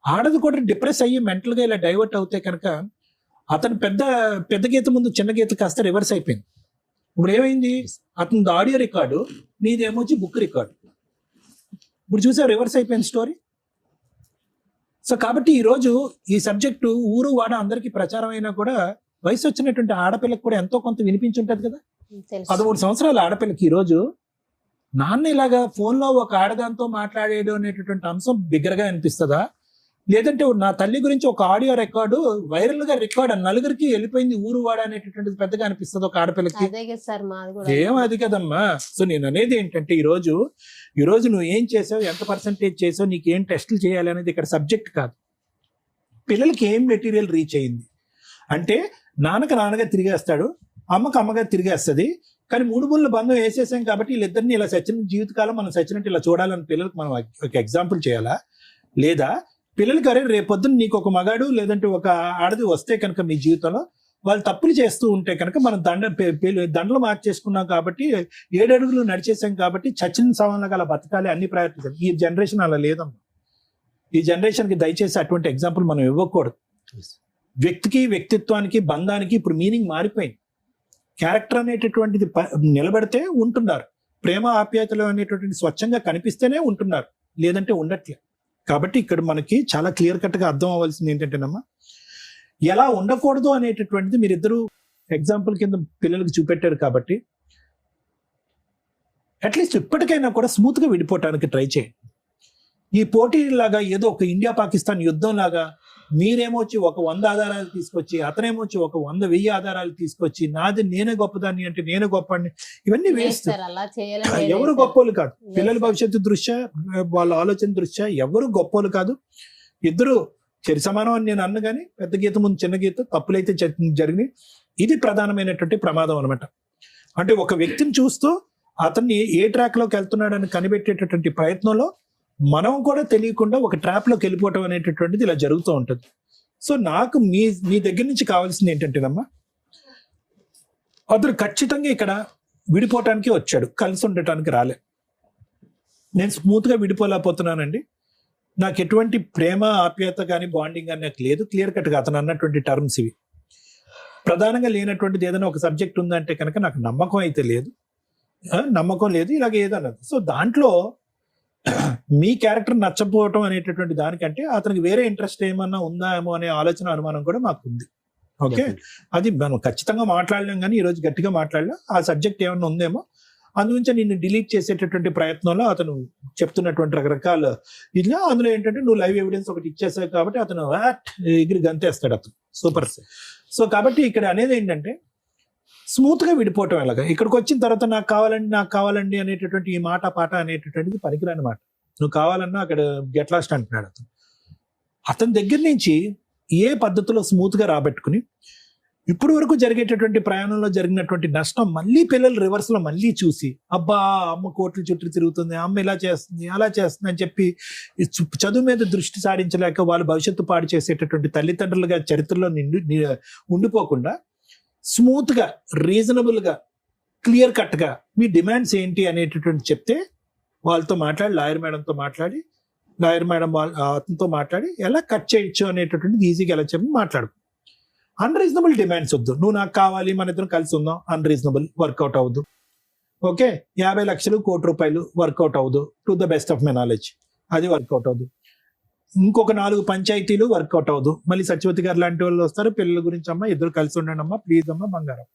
S4: ఆడది కూడా డిప్రెస్ అయ్యి మెంటల్ గా ఇలా డైవర్ట్ అవుతే కనుక అతను పెద్ద గీత ముందు చిన్న గీత కాస్త రివర్స్ అయిపోయింది. ఇప్పుడు ఏమైంది, అతని ఆడియో రికార్డు, నీదేమొచ్చి బుక్ రికార్డు. ఇప్పుడు చూసా రివర్స్ అయిపోయింది స్టోరీ. సో కాబట్టి ఈరోజు ఈ సబ్జెక్టు ఊరు వాడ అందరికీ ప్రచారం అయినా కూడా వయసు వచ్చినటువంటి ఆడపిల్లకి కూడా ఎంతో కొంత వినిపించుంటది కదా. 13 సంవత్సరాల ఆడపిల్లకి ఈరోజు నాన్న ఇలాగా ఫోన్లో ఒక ఆడదాంతో మాట్లాడేయడం అనేటటువంటి అంశం బిగ్గరగా అనిపిస్తుందా, లేదంటే నా తల్లి గురించి ఒక ఆడియో రికార్డు వైరల్ గా రికార్డ్ నలుగురికి వెళ్ళిపోయింది ఊరు వాడ అనేటటువంటిది పెద్దగా అనిపిస్తుంది ఒక ఆడపిల్లకి? ఏం అది కదమ్మా. సో నేను అనేది ఏంటంటే ఈ రోజు నువ్వు ఏం చేసావు, ఎంత పర్సెంటేజ్ చేసావు, నీకు ఏం టెస్టులు చేయాలి అనేది ఇక్కడ సబ్జెక్ట్ కాదు. పిల్లలకి ఏం మెటీరియల్ రీచ్ అయింది అంటే నాన్నగా తిరిగేస్తాడు, అమ్మకి అమ్మగా తిరిగేస్తుంది. కానీ 3 ముళ్ళ బంధం వేసేసాం కాబట్టి వీళ్ళిద్దరిని ఇలా సచిన జీవితకాలం మనం సచ్చినట్టు ఇలా చూడాలని పిల్లలకు మనం ఒక ఎగ్జాంపుల్ చేయాలా? లేదా పిల్లలకి అరే రేపొద్దున నీకు ఒక మగాడు లేదంటే ఒక ఆడది వస్తే కనుక మీ జీవితంలో వాళ్ళు తప్పులు చేస్తూ ఉంటే కనుక మనం దండలు మార్చేసుకున్నాం కాబట్టి 7 అడుగులు నడిచేసాం కాబట్టి చచ్చిన సవాళ్ళగా అలా బతకాలి అన్ని ప్రయత్నించాలి. ఈ జనరేషన్ అలా లేదమ్మా. ఈ జనరేషన్కి దయచేసి అటువంటి ఎగ్జాంపుల్ మనం ఇవ్వకూడదు. వ్యక్తికి వ్యక్తిత్వానికి బంధానికి ఇప్పుడు మీనింగ్ మారిపోయింది. క్యారెక్టర్ అనేటటువంటిది నిలబడితే ఉంటున్నారు, ప్రేమ ఆప్యాయతలు అనేటటువంటి స్వచ్ఛంగా కనిపిస్తేనే ఉంటున్నారు, లేదంటే ఉండట్లే. కాబట్టి ఇక్కడ మనకి చాలా క్లియర్ కట్ గా అర్థం అవ్వాల్సింది ఏంటంటేనమ్మా, ఎలా ఉండకూడదు అనేటటువంటిది మీరిద్దరూ ఎగ్జాంపుల్ కింద పిల్లలకు చూపెట్టారు కాబట్టి అట్లీస్ట్ ఇప్పటికైనా కూడా స్మూత్ గా విడిపోవటానికి ట్రై చేయండి. ఈ పోటీలాగా ఏదో ఒక ఇండియా పాకిస్తాన్ యుద్ధం లాగా మీరేమొచ్చి ఒక 100 ఆధారాలు తీసుకొచ్చి అతనేమొచ్చి ఒక 100,000 ఆధారాలు తీసుకొచ్చి నాది నేనే గొప్పదాన్ని అంటే నేను గొప్పని, ఇవన్నీ వేస్ట్. ఎవరు గొప్పోళ్ళు కాదు. పిల్లల భవిష్యత్తు దృష్ట్యా వాళ్ళ ఆలోచన దృష్ట్యా ఎవరు గొప్పోళ్ళు కాదు. ఇద్దరు చరి సమానం అని నేను అన్న కానీ పెద్ద గీత ముందు చిన్న గీత తప్పులైతే జరిగినాయి. ఇది ప్రధానమైనటువంటి ప్రమాదం అనమాట. అంటే ఒక వ్యక్తిని చూస్తూ అతన్ని ఏ ట్రాక్ లోకి వెళ్తున్నాడని కనిపెట్టేటటువంటి ప్రయత్నంలో మనం కూడా తెలియకుండా ఒక ట్రాప్ లోకి వెళ్ళిపోవటం అనేటటువంటిది ఇలా జరుగుతూ ఉంటుంది. సో నాకు మీ దగ్గర నుంచి కావాల్సింది ఏంటంటేనమ్మా, అతను ఖచ్చితంగా ఇక్కడ విడిపోవటానికి వచ్చాడు, కలిసి ఉండటానికి రాలే. నేను స్మూత్ గా విడిపోలేకపోతున్నానండి, నాకు ఎటువంటి ప్రేమ ఆప్యాయత కానీ బాండింగ్ కానీ నాకు లేదు. క్లియర్ కట్ గా అతను అన్నటువంటి టర్మ్స్ ఇవి. ప్రధానంగా లేనటువంటిది ఏదైనా ఒక సబ్జెక్ట్ ఉందంటే కనుక నాకు నమ్మకం అయితే లేదు, ఇలాగ ఏదన్నది. సో దాంట్లో మీ క్యారెక్టర్ నచ్చపోవటం అనేటటువంటి దానికంటే అతనికి వేరే ఇంట్రెస్ట్ ఏమన్నా ఉందా ఏమో అనే ఆలోచన అనుమానం కూడా మాకు ఉంది. ఓకే, అది మనం ఖచ్చితంగా మాట్లాడలేం కానీ ఈరోజు గట్టిగా మాట్లాడలేం. ఆ సబ్జెక్ట్ ఏమన్నా ఉందేమో అందుగురించి నిన్ను డిలీట్ చేసేటటువంటి ప్రయత్నంలో అతను చెప్తున్నటువంటి రకరకాల ఇట్లా అందులో ఏంటంటే నువ్వు లైవ్ ఎవిడెన్స్ ఒకటి ఇచ్చేసావు కాబట్టి అతను ఎగిరి గంతేస్తాడు అతను. సూపర్. సో కాబట్టి ఇక్కడ అనేది ఏంటంటే స్మూత్ గా విడిపోవటం ఎలాగా. ఇక్కడికి వచ్చిన తర్వాత నాకు కావాలండి అనేటటువంటి ఈ మాట పాట అనేటటువంటిది పనికిరాని మాట. నువ్వు కావాలన్నా అక్కడ గెట్ లాస్ట్ అంటున్నాడు అతను. అతని దగ్గర నుంచి ఏ పద్ధతిలో స్మూత్ గా రాబెట్టుకుని ఇప్పుడు వరకు జరిగేటటువంటి ప్రయాణంలో జరిగినటువంటి నష్టం మళ్ళీ పిల్లలు రివర్స్ లో మళ్ళీ చూసి అబ్బా అమ్మ కోట్ల చుట్టూ తిరుగుతుంది, అమ్మ ఇలా చేస్తుంది అలా చేస్తుంది అని చెప్పి చదువు మీద దృష్టి సారించలేక వాళ్ళు భవిష్యత్తు పాడు చేసేటటువంటి తల్లిదండ్రులుగా చరిత్రలో ఉండిపోకుండా స్మూత్ గా రీజనబుల్ గా క్లియర్ కట్ గా మీ డిమాండ్స్ ఏంటి అనేటటువంటి చెప్తే వాళ్ళతో మాట్లాడి లాయర్ మేడంతో మాట్లాడి ఎలా కట్ చేయొచ్చు అనేటటువంటిది ఈజీగా ఎలా చెప్పి మాట్లాడు. అన్రీజనబుల్ డిమాండ్స్ వద్దు. నువ్వు నాకు కావాలి మన ఇద్దరం కలిసి ఉందాం, అన్రీజనబుల్, వర్కౌట్ అవ్వదు. ఓకే, 50 లక్షలు కోటి రూపాయలు వర్కౌట్ అవ్వదు. To the best of my knowledge అది వర్కౌట్ అవ్వదు. ఇంకొక 4 పంచాయతీలు వర్కౌట్ అవ్వదు. మళ్ళీ సత్యవతి గారు లాంటి వాళ్ళు వస్తారు, పిల్లల గురించి అమ్మా ఇద్దరు కలిసి ఉండండి అమ్మా ప్లీజ్ అమ్మా బంగారం,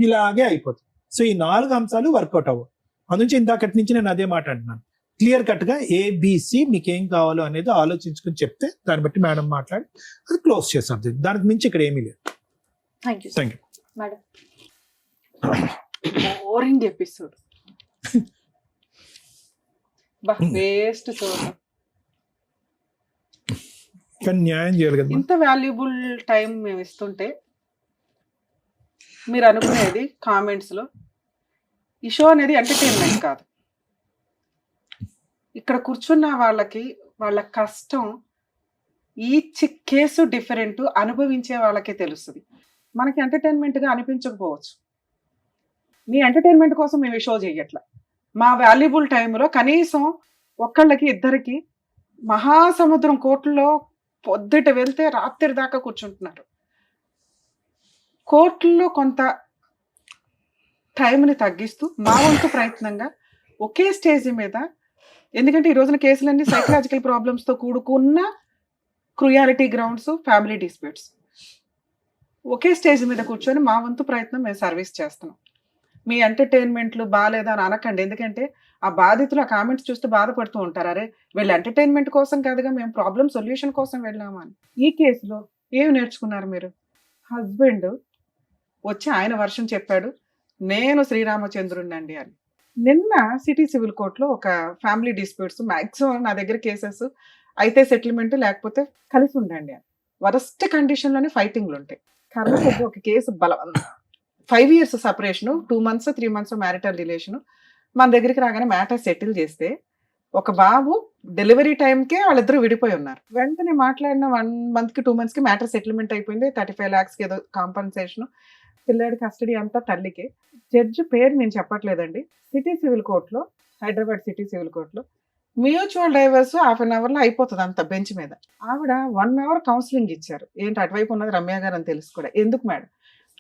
S4: ఇలాగే అయిపోతుంది. సో ఈ 4 అంశాలు వర్కౌట్ అవ్వవు. అందునుంచి ఇందాకటి నుంచి నేను అదే మాట అంటున్నాను. క్లియర్ కట్ గా ఏబిసి మీకు ఏం కావాలో అనేది ఆలోచించుకుని చెప్తే దాన్ని బట్టి మేడం మాట్లాడి అది క్లోజ్ చేస్తారు. దానికి మించి ఇక్కడ ఏమీ లేదు.
S1: Thank you madam.
S3: Boring episode, waste.
S4: కానీ న్యాయం చేయాలి కదా.
S3: ఇంత వాల్యుబుల్ టైం మేము ఇస్తుంటే మీరు అనుకునేది కామెంట్స్ లో ఈ షో అనేది ఎంటర్టైన్మెంట్ కాదు. ఇక్కడ కూర్చున్న వాళ్ళకి వాళ్ళ కష్టం ఈచ్ కేసు డిఫరెంట్, అనుభవించే వాళ్ళకే తెలుస్తుంది. మనకి ఎంటర్టైన్మెంట్గా అనిపించకపోవచ్చు. మీ ఎంటర్టైన్మెంట్ కోసం మేము షో చేయట్లా. మా వాల్యుబుల్ టైంలో కనీసం ఒక్కళ్ళకి ఇద్దరికి మహాసముద్రం కోట్లలో పొద్దుట వెళ్తే రాత్రి దాకా కూర్చుంటున్నారు. కోర్టుల్లో కొంత టైంని తగ్గిస్తూ మా వంతు ప్రయత్నంగా ఒకే స్టేజ్ మీద, ఎందుకంటే ఈ రోజున కేసులన్నీ సైకలాజికల్ ప్రాబ్లమ్స్తో కూడుకున్న క్రుయాలిటీ గ్రౌండ్స్, ఫ్యామిలీ డిస్ప్యూట్స్, ఒకే స్టేజ్ మీద కూర్చొని మా వంతు ప్రయత్నం మేము సర్వీస్ చేస్తున్నాం. మీ ఎంటర్టైన్మెంట్లు బాగాలేదా అని అనకండి, ఎందుకంటే ఆ బాధితులు ఆ కామెంట్స్ చూస్తూ బాధపడుతూ ఉంటారు. అరే వీళ్ళు ఎంటర్టైన్మెంట్ కోసం కాదుగా, మేము ప్రాబ్లం సొల్యూషన్ కోసం వెళ్ళాము అని. ఈ కేసులో ఏమి నేర్చుకున్నారు మీరు? హస్బెండ్ వచ్చి ఆయన వర్షం చెప్పాడు, నేను శ్రీరామచంద్రుడిని అండి అని. నిన్న సిటీ సివిల్ కోర్టులో ఒక ఫ్యామిలీ డిస్ప్యూట్స్, మ్యాక్సిమం నా దగ్గర కేసెస్ అయితే సెటిల్మెంట్ లేకపోతే కలిసి ఉండండి అని. వరస్ట్ కండిషన్లోనే ఫైటింగ్లు ఉంటాయి. కర్ణకొద్ది ఒక case 5 years separation, 2 months 3 months marital relation. మన దగ్గరికి రాగానే మ్యాటర్ సెటిల్ చేస్తే ఒక బాబు డెలివరీ టైంకే వాళ్ళిద్దరూ విడిపోయి ఉన్నారు. వెంటనే మాట్లాడిన 1 month 2 months మ్యాటర్ సెటిల్మెంట్ అయిపోయింది. 35 lakhs ఏదో కాంపన్సేషన్, పిల్లాడి కస్టడీ అంతా తల్లికి. జడ్జి పేరు నేను చెప్పట్లేదండి. సిటీ సివిల్ కోర్టులో, హైదరాబాద్ సిటీ సివిల్ కోర్టులో మ్యూచువల్ డైవర్స్ 1/2 hourలో అయిపోతుంది అంత బెంచ్ మీద. ఆవిడ 1 hour కౌన్సిలింగ్ ఇచ్చారు. ఏంటి అటువైపు ఉన్నది రమ్య గారు అని తెలుసు కూడా. ఎందుకు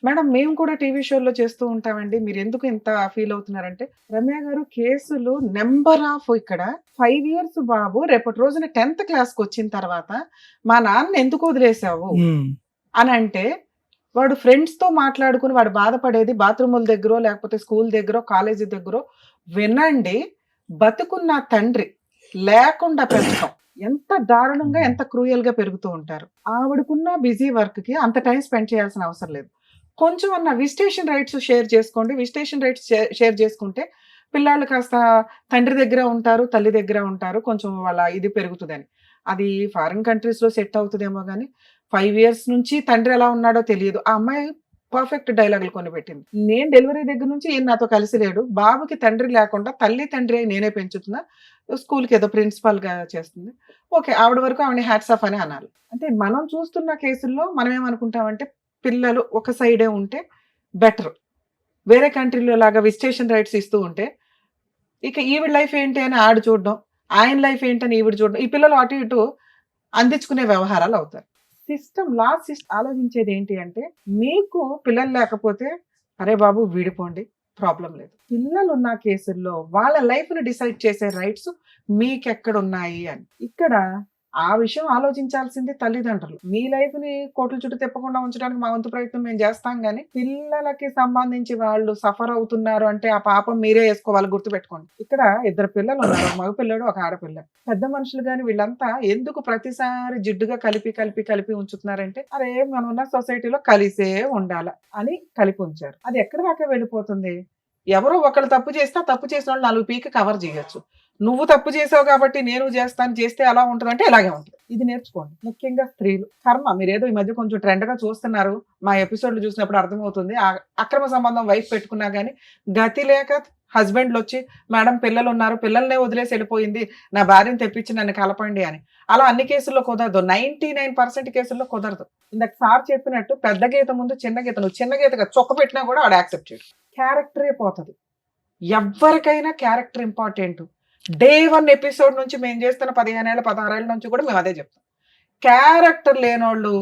S3: మేడం మేము కూడా టీవీ షోల్లో చేస్తూ ఉంటామండి, మీరు ఎందుకు ఇంత ఫీల్ అవుతున్నారంటే, రమ్య గారు కేసులు నెంబర్ ఆఫ్, ఇక్కడ 5 years బాబు రేపటి రోజున 10th క్లాస్కి వచ్చిన తర్వాత మా నాన్న ఎందుకు వదిలేసావు అని అంటే, వాడు ఫ్రెండ్స్తో మాట్లాడుకుని వాడు బాధపడేది బాత్రూముల దగ్గర లేకపోతే స్కూల్ దగ్గర కాలేజీ దగ్గర వినండి. బతుకున్న తండ్రి లేకుండా పెంచడం ఎంత దారుణంగా, ఎంత క్రూయల్గా పెరుగుతూ ఉంటారు. ఆవిడకున్న బిజీ వర్క్కి అంత టైం స్పెండ్ చేయాల్సిన అవసరం లేదు. కొంచెం అన్న విజిటేషన్ రైట్స్ షేర్ చేసుకోండి. విజిటేషన్ రైట్స్ షేర్ చేసుకుంటే పిల్లలు కాస్త తండ్రి దగ్గర ఉంటారు, తల్లి దగ్గర ఉంటారు, కొంచెం వాళ్ళ ఇది పెరుగుతుందని. అది ఫారిన్ కంట్రీస్లో సెట్ అవుతుందేమో కానీ 5 years నుంచి తండ్రి ఎలా ఉన్నాడో తెలియదు. ఆ అమ్మాయి పర్ఫెక్ట్ డైలాగులు కొని పెట్టింది. నేను డెలివరీ దగ్గర నుంచి ఈయన నాతో కలిసి లేడు, బాబుకి తండ్రి లేకుండా తల్లి తండ్రి నేనే పెంచుతున్నా, స్కూల్కి ఏదో ప్రిన్సిపాల్గా చేస్తుంది, ఓకే ఆవిడ వరకు ఆవిడ హ్యాట్స్ ఆఫ్ అని అనాలి. అంటే మనం చూస్తున్న కేసుల్లో మనం ఏమనుకుంటామంటే పిల్లలు ఒక సైడే ఉంటే బెటర్, వేరే కంట్రీలో లాగా విజిటేషన్ రైట్స్ ఇస్తూ ఉంటే ఇక ఈవిడ లైఫ్ ఏంటి అని ఆడు చూడడం, ఆయన లైఫ్ ఏంటని ఈవిడ చూడడం, ఈ పిల్లలు అటు ఇటు అందించుకునే వ్యవహారాలు అవుతారు. సిస్టమ్, లా సిస్టమ్ ఆలోచించేది ఏంటి అంటే, మీకు పిల్లలు లేకపోతే అరే బాబు విడిపోండి, ప్రాబ్లం లేదు. పిల్లలు ఉన్న కేసుల్లో వాళ్ళ లైఫ్ని డిసైడ్ చేసే రైట్స్ మీకెక్కడున్నాయి అని. ఇక్కడ ఆ విషయం ఆలోచించాల్సింది తల్లిదండ్రులు. మీ లైఫ్ ని కోట్ల చుట్టూ తిప్పకుండా ఉంచడానికి మా వంతు ప్రయత్నం మేము చేస్తాం, కానీ పిల్లలకి సంబంధించి వాళ్ళు సఫర్ అవుతున్నారు అంటే ఆ పాపం మీరే వేసుకోవాలి. గుర్తుపెట్టుకోండి, ఇక్కడ 2 పిల్లలు ఉన్నారు, ఒక మగ పిల్లడు ఒక ఆడపిల్ల. పెద్ద మనుషులు కానీ వీళ్ళంతా ఎందుకు ప్రతిసారి జిడ్డుగా కలిపి ఉంచుతున్నారంటే, అరే మనం ఉన్న సొసైటీలో కలిసే ఉండాల అని కలిపి ఉంచారు. అది ఎక్కడ దాకా వెళ్ళిపోతుంది? ఎవరో ఒకళ్ళు తప్పు చేస్తే తప్పు చేసిన వాళ్ళు 4 పీకి కవర్ చేయొచ్చు. నువ్వు తప్పు చేసావు కాబట్టి నేను చేస్తాను, చేస్తే ఎలా ఉంటుంది అంటే ఇలాగే ఉంటుంది. ఇది నేర్చుకోండి. ముఖ్యంగా స్త్రీలు కర్మ. మీరేదో ఈ మధ్య కొంచెం ట్రెండ్గా చూస్తున్నారు, మా ఎపిసోడ్లు చూసినప్పుడు అర్థమవుతుంది. అక్రమ సంబంధం వైఫ్ పెట్టుకున్నా కానీ గతి లేక హస్బెండ్లు వచ్చి మేడం పిల్లలు ఉన్నారు, పిల్లల్నే వదిలేసి వెళ్ళిపోయింది, నా భార్యను తెప్పించి నన్ను కలపండి అని. అలా అన్ని కేసుల్లో కుదరదు, 99% కేసుల్లో కుదరదు. ఇందాక సార్ చెప్పినట్టు పెద్ద గీత ముందు చిన్న గీత, నువ్వు చిన్న గీతగా చొక్క పెట్టినా కూడా ఆడు యాక్సెప్ట్ చేయడు. క్యారెక్టరే పోతుంది. ఎవరికైనా క్యారెక్టర్ ఇంపార్టెంట్. Day 1 ఎపిసోడ్ నుంచి మేము చేస్తున్న 15 ఏళ్ళ 16 ఏళ్ళ నుంచి కూడా మేము అదే చెప్తాం. క్యారెక్టర్ లేనోళ్ళు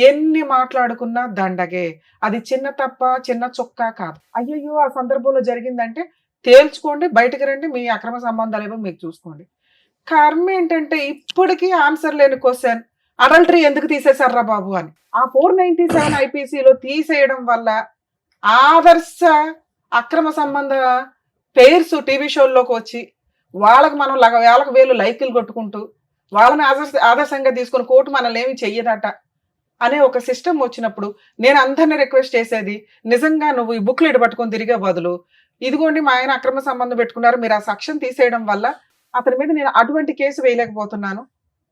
S3: ఎన్ని మాట్లాడుకున్నా దండగే. అది చిన్న తప్ప చిన్న చొక్కా కాదు. అయ్యయ్యో ఆ సందర్భంలో జరిగిందంటే తేల్చుకోండి, బయటకు రండి, మీ అక్రమ సంబంధాలు ఏమో మీకు చూసుకోండి. కర్మ ఏంటంటే ఇప్పటికీ ఆన్సర్ లేని క్వశ్చన్, అడల్టరీ ఎందుకు తీసేశారా బాబు అని. ఆ 497 IPCలో తీసేయడం వల్ల ఆదర్శ అక్రమ సంబంధ పేర్స్ టీవీ షోల్లోకి వచ్చి వాళ్ళకి మనం వేలకు వేలు లైకులు కొట్టుకుంటూ వాళ్ళని ఆదర్శంగా తీసుకుని కోర్టు మనల్ని ఏమి చెయ్యదట అనే ఒక సిస్టమ్ వచ్చినప్పుడు నేను అందరినీ రిక్వెస్ట్ చేసేది, నిజంగా నువ్వు ఈ బుక్లెట్ పట్టుకొని తిరిగే బదులు ఇదిగోండి మా ఆయన అక్రమ సంబంధం పెట్టుకున్నారు, మీరు ఆ సెక్షన్ తీసేయడం వల్ల అతని మీద నేను అటువంటి కేసు వేయలేకపోతున్నాను,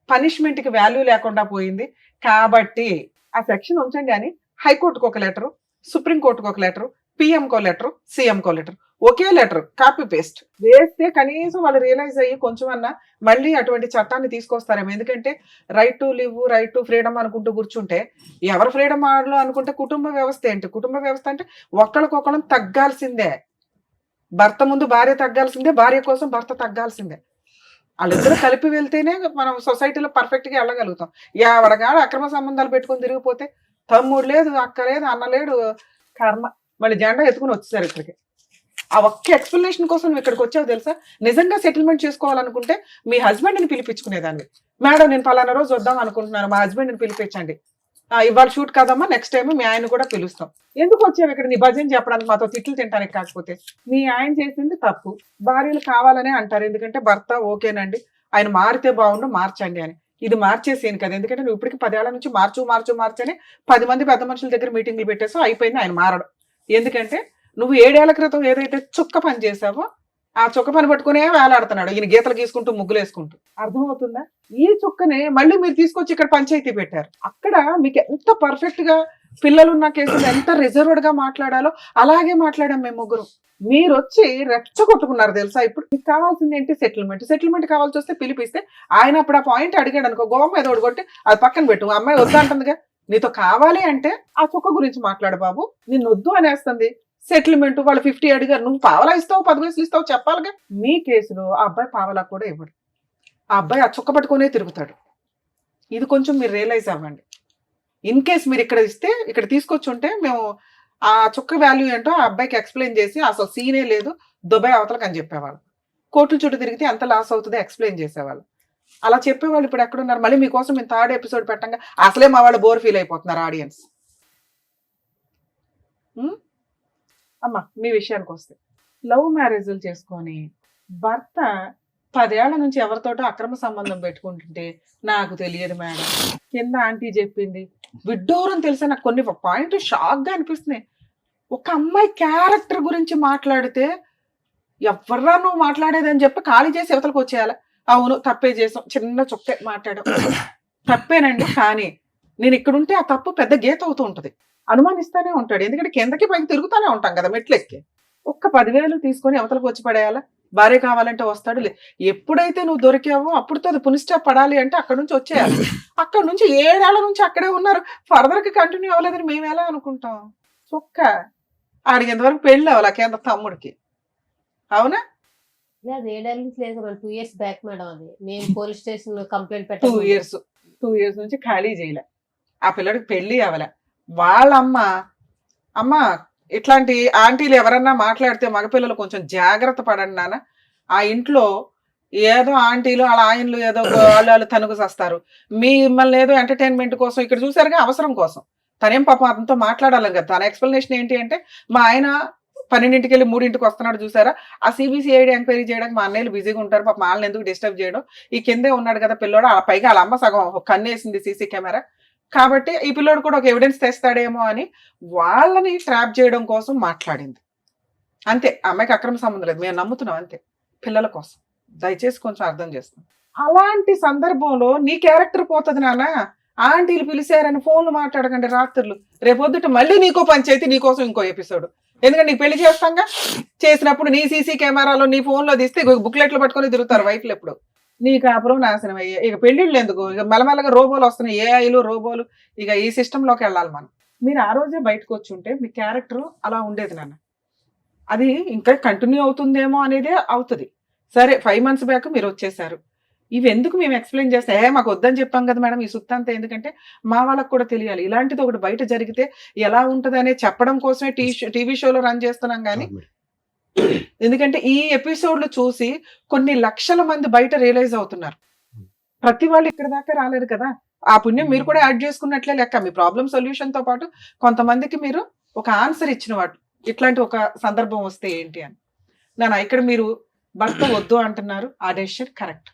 S3: పనిష్మెంట్కి వాల్యూ లేకుండా పోయింది, కాబట్టి ఆ సెక్షన్ ఉంచండి అని హైకోర్టుకు ఒక లెటరు, సుప్రీంకోర్టుకు ఒక లెటరు, పిఎంకో లెటరు, సీఎంకో లెటర్, ఒకే లెటర్ కాపీ పేస్ట్ వేస్తే కనీసం వాళ్ళు రియలైజ్ అయ్యి కొంచెం అన్నా మళ్ళీ అటువంటి చట్టాన్ని తీసుకొస్తారేమో. ఎందుకంటే right to live, right to freedom అనుకుంటూ కూర్చుంటే ఎవరు ఫ్రీడమ్ ఆడలో అనుకుంటే కుటుంబ వ్యవస్థ ఏంటి? కుటుంబ వ్యవస్థ అంటే ఒకళ్ళకొకళ్ళం తగ్గాల్సిందే. భర్త ముందు భార్య తగ్గాల్సిందే, భార్య కోసం భర్త తగ్గాల్సిందే. వాళ్ళిద్దరు కలిపి వెళ్తేనే మనం సొసైటీలో పర్ఫెక్ట్ గా వెళ్ళగలుగుతాం. ఎవడగాడు అక్రమ సంబంధాలు పెట్టుకొని తిరిగిపోతే తమ్ముడు లేదు, అక్క లేదు, అన్న లేడు, కర్మ. మళ్ళీ జెండా ఎత్తుకుని వచ్చేసారు ఇక్కడికి. ఆ ఒక్క ఎక్స్ప్లెనేషన్ కోసం నువ్వు ఇక్కడికి వచ్చావు తెలుసా? నిజంగా సెటిల్మెంట్ చేసుకోవాలనుకుంటే మీ హస్బెండ్ని పిలిపించుకునేదాన్ని. మేడం నేను పలానా రోజు వద్దాం అనుకుంటున్నాను, మా హస్బెండ్ని పిలిపించండి. ఇవాళ షూట్ కాదమ్మా, నెక్స్ట్ టైం మీ ఆయన కూడా పిలుస్తాం. ఎందుకు వచ్చావు ఇక్కడ నీ భజన చెప్పడానికి, మాతో తిట్లు తింటానికి కాకపోతే? మీ ఆయన చేసింది తప్పు. భార్యలు కావాలనే అంటారు, ఎందుకంటే భర్త ఓకేనండి ఆయన మారితే బాగుండు మార్చండి అని. ఇది మార్చేసేను కదా, ఎందుకంటే నువ్వు ఇప్పటికి 10 ఏళ్ల నుంచి మార్చని 10 మంది పెద్ద మనుషుల దగ్గర మీటింగ్లు పెట్టేసావు, అయిపోయింది ఆయన మారడం. ఎందుకంటే నువ్వు 7 ఏళ్ల క్రితం ఏదైతే చుక్క పని చేసావో ఆ చుక్క పని పట్టుకునే వేలాడుతున్నాడు ఈయన, గీతలు గీసుకుంటూ ముగ్గులు వేసుకుంటూ. అర్థమవుతుందా? ఈ చుక్కనే మళ్ళీ మీరు తీసుకొచ్చి ఇక్కడ పంచాయతీ పెట్టారు. అక్కడ మీకు ఎంత పర్ఫెక్ట్ గా పిల్లలున్న కేసులు ఎంత రిజర్వ్డ్ గా మాట్లాడాలో అలాగే మాట్లాడాం మేము ముగ్గురు. మీరు వచ్చి రెచ్చగొట్టుకున్నారు తెలుసా? ఇప్పుడు మీకు కావాల్సింది ఏంటి? సెటిల్మెంట్ కావాల్సి వస్తే పిలిపిస్తే ఆయన అప్పుడు ఆ పాయింట్ అడిగాడు అనుకో, గోవం ఏదో కొట్టి అది పక్కన పెట్టు, అమ్మాయి వద్దంటుందిగా. నీతో కావాలి అంటే ఆ చుక్క గురించి మాట్లాడు బాబు, నిన్ను వద్దు అనేస్తుంది. సెటిల్మెంట్ వాళ్ళు 50 అడిగారు, నువ్వు పావలా ఇస్తావు 10 పైసలు ఇస్తావు చెప్పాలిగా. మీ కేసులో ఆ అబ్బాయి పావలా కూడా ఇవ్వడు, ఆ అబ్బాయి ఆ చుక్క పట్టుకునే తిరుగుతాడు. ఇది కొంచెం మీరు రియలైజ్ అవ్వండి. ఇన్ కేస్ మీరు ఇక్కడ ఇస్తే, ఇక్కడ తీసుకొచ్చి ఉంటే మేము ఆ చుక్క వాల్యూ ఏంటో ఆ అబ్బాయికి ఎక్స్ప్లెయిన్ చేసి అసలు సీనే లేదు దుబాయ్ అవతలకు అని చెప్పేవాళ్ళు. కోర్టుల చుట్టూ తిరిగితే ఎంత లాస్ అవుతుందో ఎక్స్ప్లెయిన్ చేసేవాళ్ళు. అలా చెప్పేవాళ్ళు ఇప్పుడు ఎక్కడున్నారు? మళ్ళీ మీకోసం మేము 3rd ఎపిసోడ్ పెట్టంగా అసలే మా వాళ్ళు బోర్ ఫీల్ అయిపోతున్నారు ఆడియన్స్. అమ్మా మీ విషయానికి వస్తే, లవ్ మ్యారేజ్లు చేసుకొని భర్త 10 ఏళ్ల నుంచి ఎవరితోటో అక్రమ సంబంధం పెట్టుకుంటుంటే నాకు తెలియదు మేడం, కింద ఆంటీ చెప్పింది, విడ్డూరం తెలుసా. నాకు కొన్ని పాయింట్ షాక్ గా అనిపిస్తున్నాయి. ఒక అమ్మాయి క్యారెక్టర్ గురించి మాట్లాడితే ఎవర్రా నువ్వు మాట్లాడేదని చెప్పి ఖాళీ చేసి యువతలకు వచ్చేయాలి. అవును తప్పే చేసాం, చిన్న చుక్కే మాట్లాడాం, తప్పేనండి, కానీ నేను ఇక్కడుంటే ఆ తప్పు పెద్ద గీత అవుతూ ఉంటుంది. అనుమానిస్తానే ఉంటాడు, ఎందుకంటే కిందకి పైకి తిరుగుతానే ఉంటాం కదా మెట్లెక్కి. ఒక్క 10,000 తీసుకొని అవతలకు వచ్చి పడేయాలా? భార్య కావాలంటే వస్తాడు. ఎప్పుడైతే నువ్వు దొరికావో అప్పుడుతో అది పునిస్టాప్ పడాలి అంటే అక్కడ నుంచి వచ్చేయాలి. అక్కడ నుంచి 7 ఏళ్ల నుంచి అక్కడే ఉన్నారు, ఫర్దర్ కి కంటిన్యూ అవ్వలేదని మేము ఎలా అనుకుంటాం? చుక్క ఆడికి ఎంతవరకు పెళ్ళి అవ్వాలి కేంద్ర తమ్ముడికి, అవునా?
S2: 7 ఏళ్ళ నుంచి లేదు మేడం, 2 years బ్యాక్ మేడం. అది మేము పోలీస్ స్టేషన్ కంప్లైంట్
S3: 2 years నుంచి ఖాళీ చేయలే. ఆ పిల్లడికి పెళ్లి అవ్వలే. వాళ్ళ అమ్మ ఇట్లాంటి ఆంటీలు ఎవరన్నా మాట్లాడితే మగపిల్లలు కొంచెం జాగ్రత్త పడండి నాన్న. ఆ ఇంట్లో ఏదో ఆంటీలు వాళ్ళ ఆయనలు ఏదో వాళ్ళు తనుగు చేస్తారు, మిమ్మల్ని ఏదో ఎంటర్టైన్మెంట్ కోసం ఇక్కడ చూసారుగా, అవసరం కోసం. తనేం పాపం అతనితో మాట్లాడాలి కదా. తన ఎక్స్ప్లెనేషన్ ఏంటి అంటే, మా ఆయన 12ంటికి వెళ్ళి 3ంటికి వస్తున్నాడు చూసారా, ఆ CBCID ఎంక్వైరీ చేయడానికి మా అన్నయ్యలు బిజీగా ఉంటారు, పాపం వాళ్ళని ఎందుకు డిస్టర్బ్ చేయడం, ఈ కిందే ఉన్నాడు కదా పిల్లోడు, ఆ పైగా వాళ్ళ అమ్మ సగం కన్నేసింది CC కెమెరా, కాబట్టి ఈ పిల్లోడు కూడా ఒక ఎవిడెన్స్ తెస్తాడేమో అని వాళ్ళని ట్రాప్ చేయడం కోసం మాట్లాడింది అంతే. అమ్మాయికి అక్రమ సంబంధం లేదు, మేము నమ్ముతున్నాం అంతే, పిల్లల కోసం. దయచేసి కొంచెం అర్థం చేస్తాం. అలాంటి సందర్భంలో నీ క్యారెక్టర్ పోతుంది నాన్న. ఆంటీలు పిలిచారని ఫోన్లు మాట్లాడకండి రాత్రులు, రేపొద్దుట మళ్ళీ నీకో పంచాయతీ, నీకోసం ఇంకో ఎపిసోడ్. ఎందుకంటే నీకు పెళ్లి చేస్తాంగా, చేసినప్పుడు నీ CC కెమెరాలో నీ ఫోన్లో తీస్తే బుక్లెట్లు పట్టుకొని తిరుగుతారు వైఫ్లు. ఎప్పుడు నీ కాపురం నాశనం అయ్యే. ఇక పెళ్ళిళ్ళు ఎందుకు, ఇక మెల్లమెల్లగా రోబోలు వస్తున్నాయి, AIలు రోబోలు, ఇక ఈ సిస్టంలోకి వెళ్ళాలి మనం. మీరు ఆ రోజే బయటకు వచ్చి ఉంటే మీ క్యారెక్టర్ అలా ఉండేది నాన్న. అది ఇంకా కంటిన్యూ అవుతుందేమో అనేదే అవుతుంది. సరే 5 months బ్యాక్ మీరు వచ్చేసారు, ఇవి ఎందుకు మేము ఎక్స్ప్లెయిన్ చేస్తే, మాకు వద్దని చెప్పాం కదా మేడం ఈ సుత్తంతా, ఎందుకంటే మా వాళ్ళకు కూడా తెలియాలి ఇలాంటిది ఒకటి బయట జరిగితే ఎలా ఉంటుంది అనేది చెప్పడం కోసమే టీవీ షోలో రన్ చేస్తున్నాం. కానీ ఎందుకంటే ఈ ఎపిసోడ్లు చూసి కొన్ని లక్షల మంది బయట రియలైజ్ అవుతున్నారు. ప్రతి వాళ్ళు ఇక్కడ దాకా రాలేరు కదా, ఆ పుణ్యం మీరు కూడా యాడ్ చేసుకున్నట్లే లెక్క. మీ ప్రాబ్లం సొల్యూషన్ తో పాటు కొంతమందికి మీరు ఒక ఆన్సర్ ఇచ్చిన వాడు, ఇట్లాంటి ఒక సందర్భం వస్తే ఏంటి అని. నాన్న ఇక్కడ మీరు భర్త వద్దు అంటున్నారు, ఆ డెసిషన్ కరెక్ట్.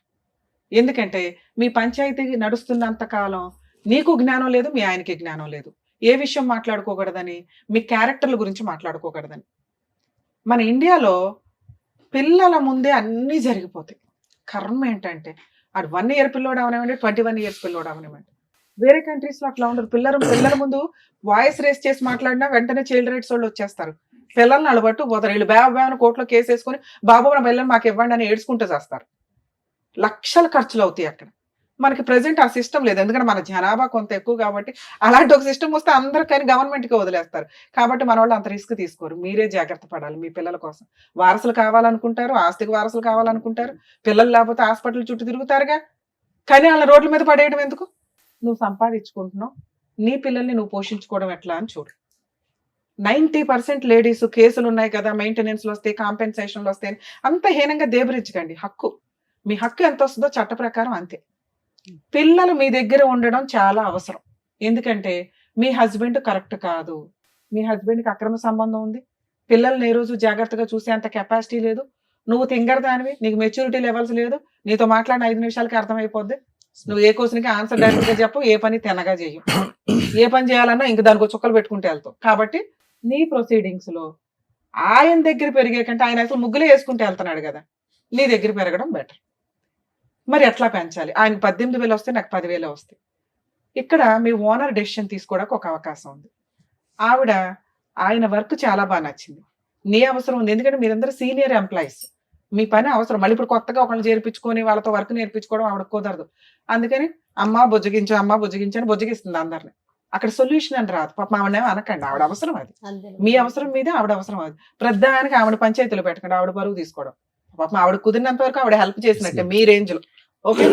S3: ఎందుకంటే మీ పంచాయతీ నడుస్తున్నంత కాలం నీకు జ్ఞానం లేదు, మీ ఆయనకి జ్ఞానం లేదు. ఏ విషయం మాట్లాడుకోకూడదని, మీ క్యారెక్టర్ల గురించి మాట్లాడుకోకూడదని. మన ఇండియాలో పిల్లల ముందే అన్నీ జరిగిపోతాయి. కర్మ ఏంటంటే అటు 1 year పిల్లోడు అవనివ్వండి, 21 years పిల్లోడు అవనివ్వండి. వేరే కంట్రీస్ లో అట్లా ఉండదు. పిల్లల ముందు వాయిస్ రేస్ చేసి మాట్లాడినా వెంటనే చైల్డ్ రైట్స్ వాళ్ళు వచ్చేస్తారు, పిల్లల్ని అలబట్టు పోతారు. వీళ్ళు బేవని కోర్టులో కేసు వేసుకొని బాబు నా పిల్లల్ని మాకు ఇవ్వండి అని ఏడ్చుకుంటూ చేస్తారు. లక్షల ఖర్చులు అవుతాయి అక్కడ. మనకి ప్రెసెంట్ ఆ సిస్టమ్ లేదు, ఎందుకంటే మన జనాభా కొంత ఎక్కువ కాబట్టి. అలాంటి ఒక సిస్టమ్ వస్తే అందరూ కానీ గవర్నమెంట్కి వదిలేస్తారు. కాబట్టి మన వాళ్ళు అంత రిస్క్ తీసుకోరు. మీరే జాగ్రత్త పడాలి మీ పిల్లల కోసం. వారసులు కావాలనుకుంటారు, ఆస్తికి వారసులు కావాలనుకుంటారు, పిల్లలు లేకపోతే హాస్పిటల్ చుట్టూ తిరుగుతారుగా. కానీ వాళ్ళ రోడ్ల మీద పడేయడం ఎందుకు? నువ్వు సంపాదించుకుంటున్నావు, నీ పిల్లల్ని నువ్వు పోషించుకోవడం ఎట్లా అని చూడు. 90% లేడీస్ కేసులు ఉన్నాయి కదా, మెయింటెనెన్స్లు వస్తాయి, కాంపెన్సేషన్లు వస్తాయి, అంత హీనంగా దేబరించకండి. హక్కు, మీ హక్కు ఎంత వస్తుందో చట్ట ప్రకారం అంతే. పిల్లలు మీ దగ్గర ఉండడం చాలా అవసరం. ఎందుకంటే మీ హస్బెండ్ కరెక్ట్ కాదు, మీ హస్బెండ్కి అక్రమ సంబంధం ఉంది, పిల్లల్ని ఏ రోజు జాగ్రత్తగా చూసే అంత కెపాసిటీ లేదు, నువ్వు తింగరదానివి, నీకు మెచ్యూరిటీ లెవెల్స్ లేదు, నీతో మాట్లాడిన 5 నిమిషాలకి అర్థమైపోద్ది, నువ్వు ఏ క్వశ్చన్కి ఆన్సర్ డైరెక్ట్గా చెప్పు, ఏ పని తినగా చేయు, ఏ పని చేయాలన్నా ఇంక దానికి చుక్కలు పెట్టుకుంటే వెళ్తావు. కాబట్టి నీ ప్రొసీడింగ్స్ లో ఆయన దగ్గర పెరిగే కంటే, ఆయన అసలు ముగ్గులే వేసుకుంటే వెళ్తున్నాడు కదా, నీ దగ్గర పెరగడం బెటర్. మరి ఎట్లా పెంచాలి? ఆయనకు 18,000 వస్తే నాకు 10,000 వస్తాయి. ఇక్కడ మీ ఓనర్ డెసిషన్ తీసుకోవడానికి ఒక అవకాశం ఉంది. ఆవిడ ఆయన వర్క్ చాలా బాగా నచ్చింది, నీ అవసరం ఉంది, ఎందుకంటే మీరందరూ సీనియర్ ఎంప్లాయీస్, మీ పని అవసరం. మళ్ళీ ఇప్పుడు కొత్తగా ఒకళ్ళు చేర్పించుకొని వాళ్ళతో వర్క్ నేర్పించుకోవడం ఆవిడ కుదరదు. అందుకని అమ్మ బుజ్జగించు, అమ్మ బుజ్జగించు అని బుజ్జగిస్తుంది అందరిని. అక్కడ సొల్యూషన్ అని రాదు. పాప ఆవిడేమో అనకండి, ఆవిడ అవసరం అది, మీ అవసరం మీదే ఆవిడ అవసరం అది. ప్రధానికి ఆవిడ పంచాయతీలు పెట్టకండి, ఆవిడ బరువు తీసుకోవడం. పాపం ఆవిడ కుదిరినంత వరకు ఆవిడ హెల్ప్ చేసినట్టే మీ రేంజ్ లో. ఓకే,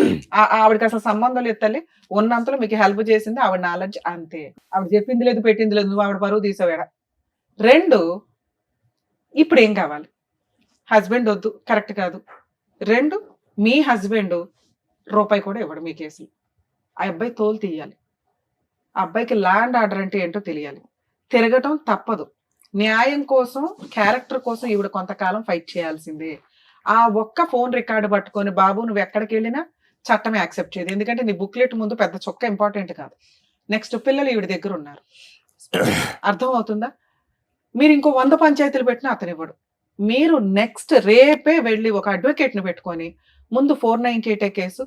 S3: ఆవిడకి అసలు సంబంధం లేదు తల్లి, ఉన్నంతలో మీకు హెల్ప్ చేసింది ఆవిడ నాలెడ్జ్ అంతే. ఆవిడ చెప్పింది లేదు, పెట్టింది లేదు, నువ్వు ఆవిడ బరువు తీసావేడ. 2, ఇప్పుడు ఏం కావాలి? హస్బెండ్ వద్దు, కరెక్ట్ కాదు. 2, మీ హస్బెండ్ రూపాయి కూడా ఇవ్వడు మీ కేసులు. ఆ అబ్బాయి తోలు తీయాలి, ఆ అబ్బాయికి ల్యాండ్ ఆర్డర్ అంటే ఏంటో తెలియాలి. తిరగటం తప్పదు. న్యాయం కోసం, క్యారెక్టర్ కోసం ఈవిడ కొంతకాలం ఫైట్ చేయాల్సిందే. ఆ ఒక్క ఫోన్ రికార్డు పట్టుకొని బాబు నువ్వు ఎక్కడికి వెళ్ళినా చట్టమే యాక్సెప్ట్ చేయదు. ఎందుకంటే నీ బుక్లెట్ ముందు పెద్ద చొక్క ఇంపార్టెంట్ కాదు. నెక్స్ట్ పిల్లలు ఈవిడ దగ్గర ఉన్నారు, అర్థం అవుతుందా? మీరు ఇంకో 100 పంచాయతీలు పెట్టినా అతను ఇవ్వడు. మీరు నెక్స్ట్ రేపే వెళ్ళి ఒక అడ్వకేట్ని పెట్టుకొని ముందు 498 కేసు,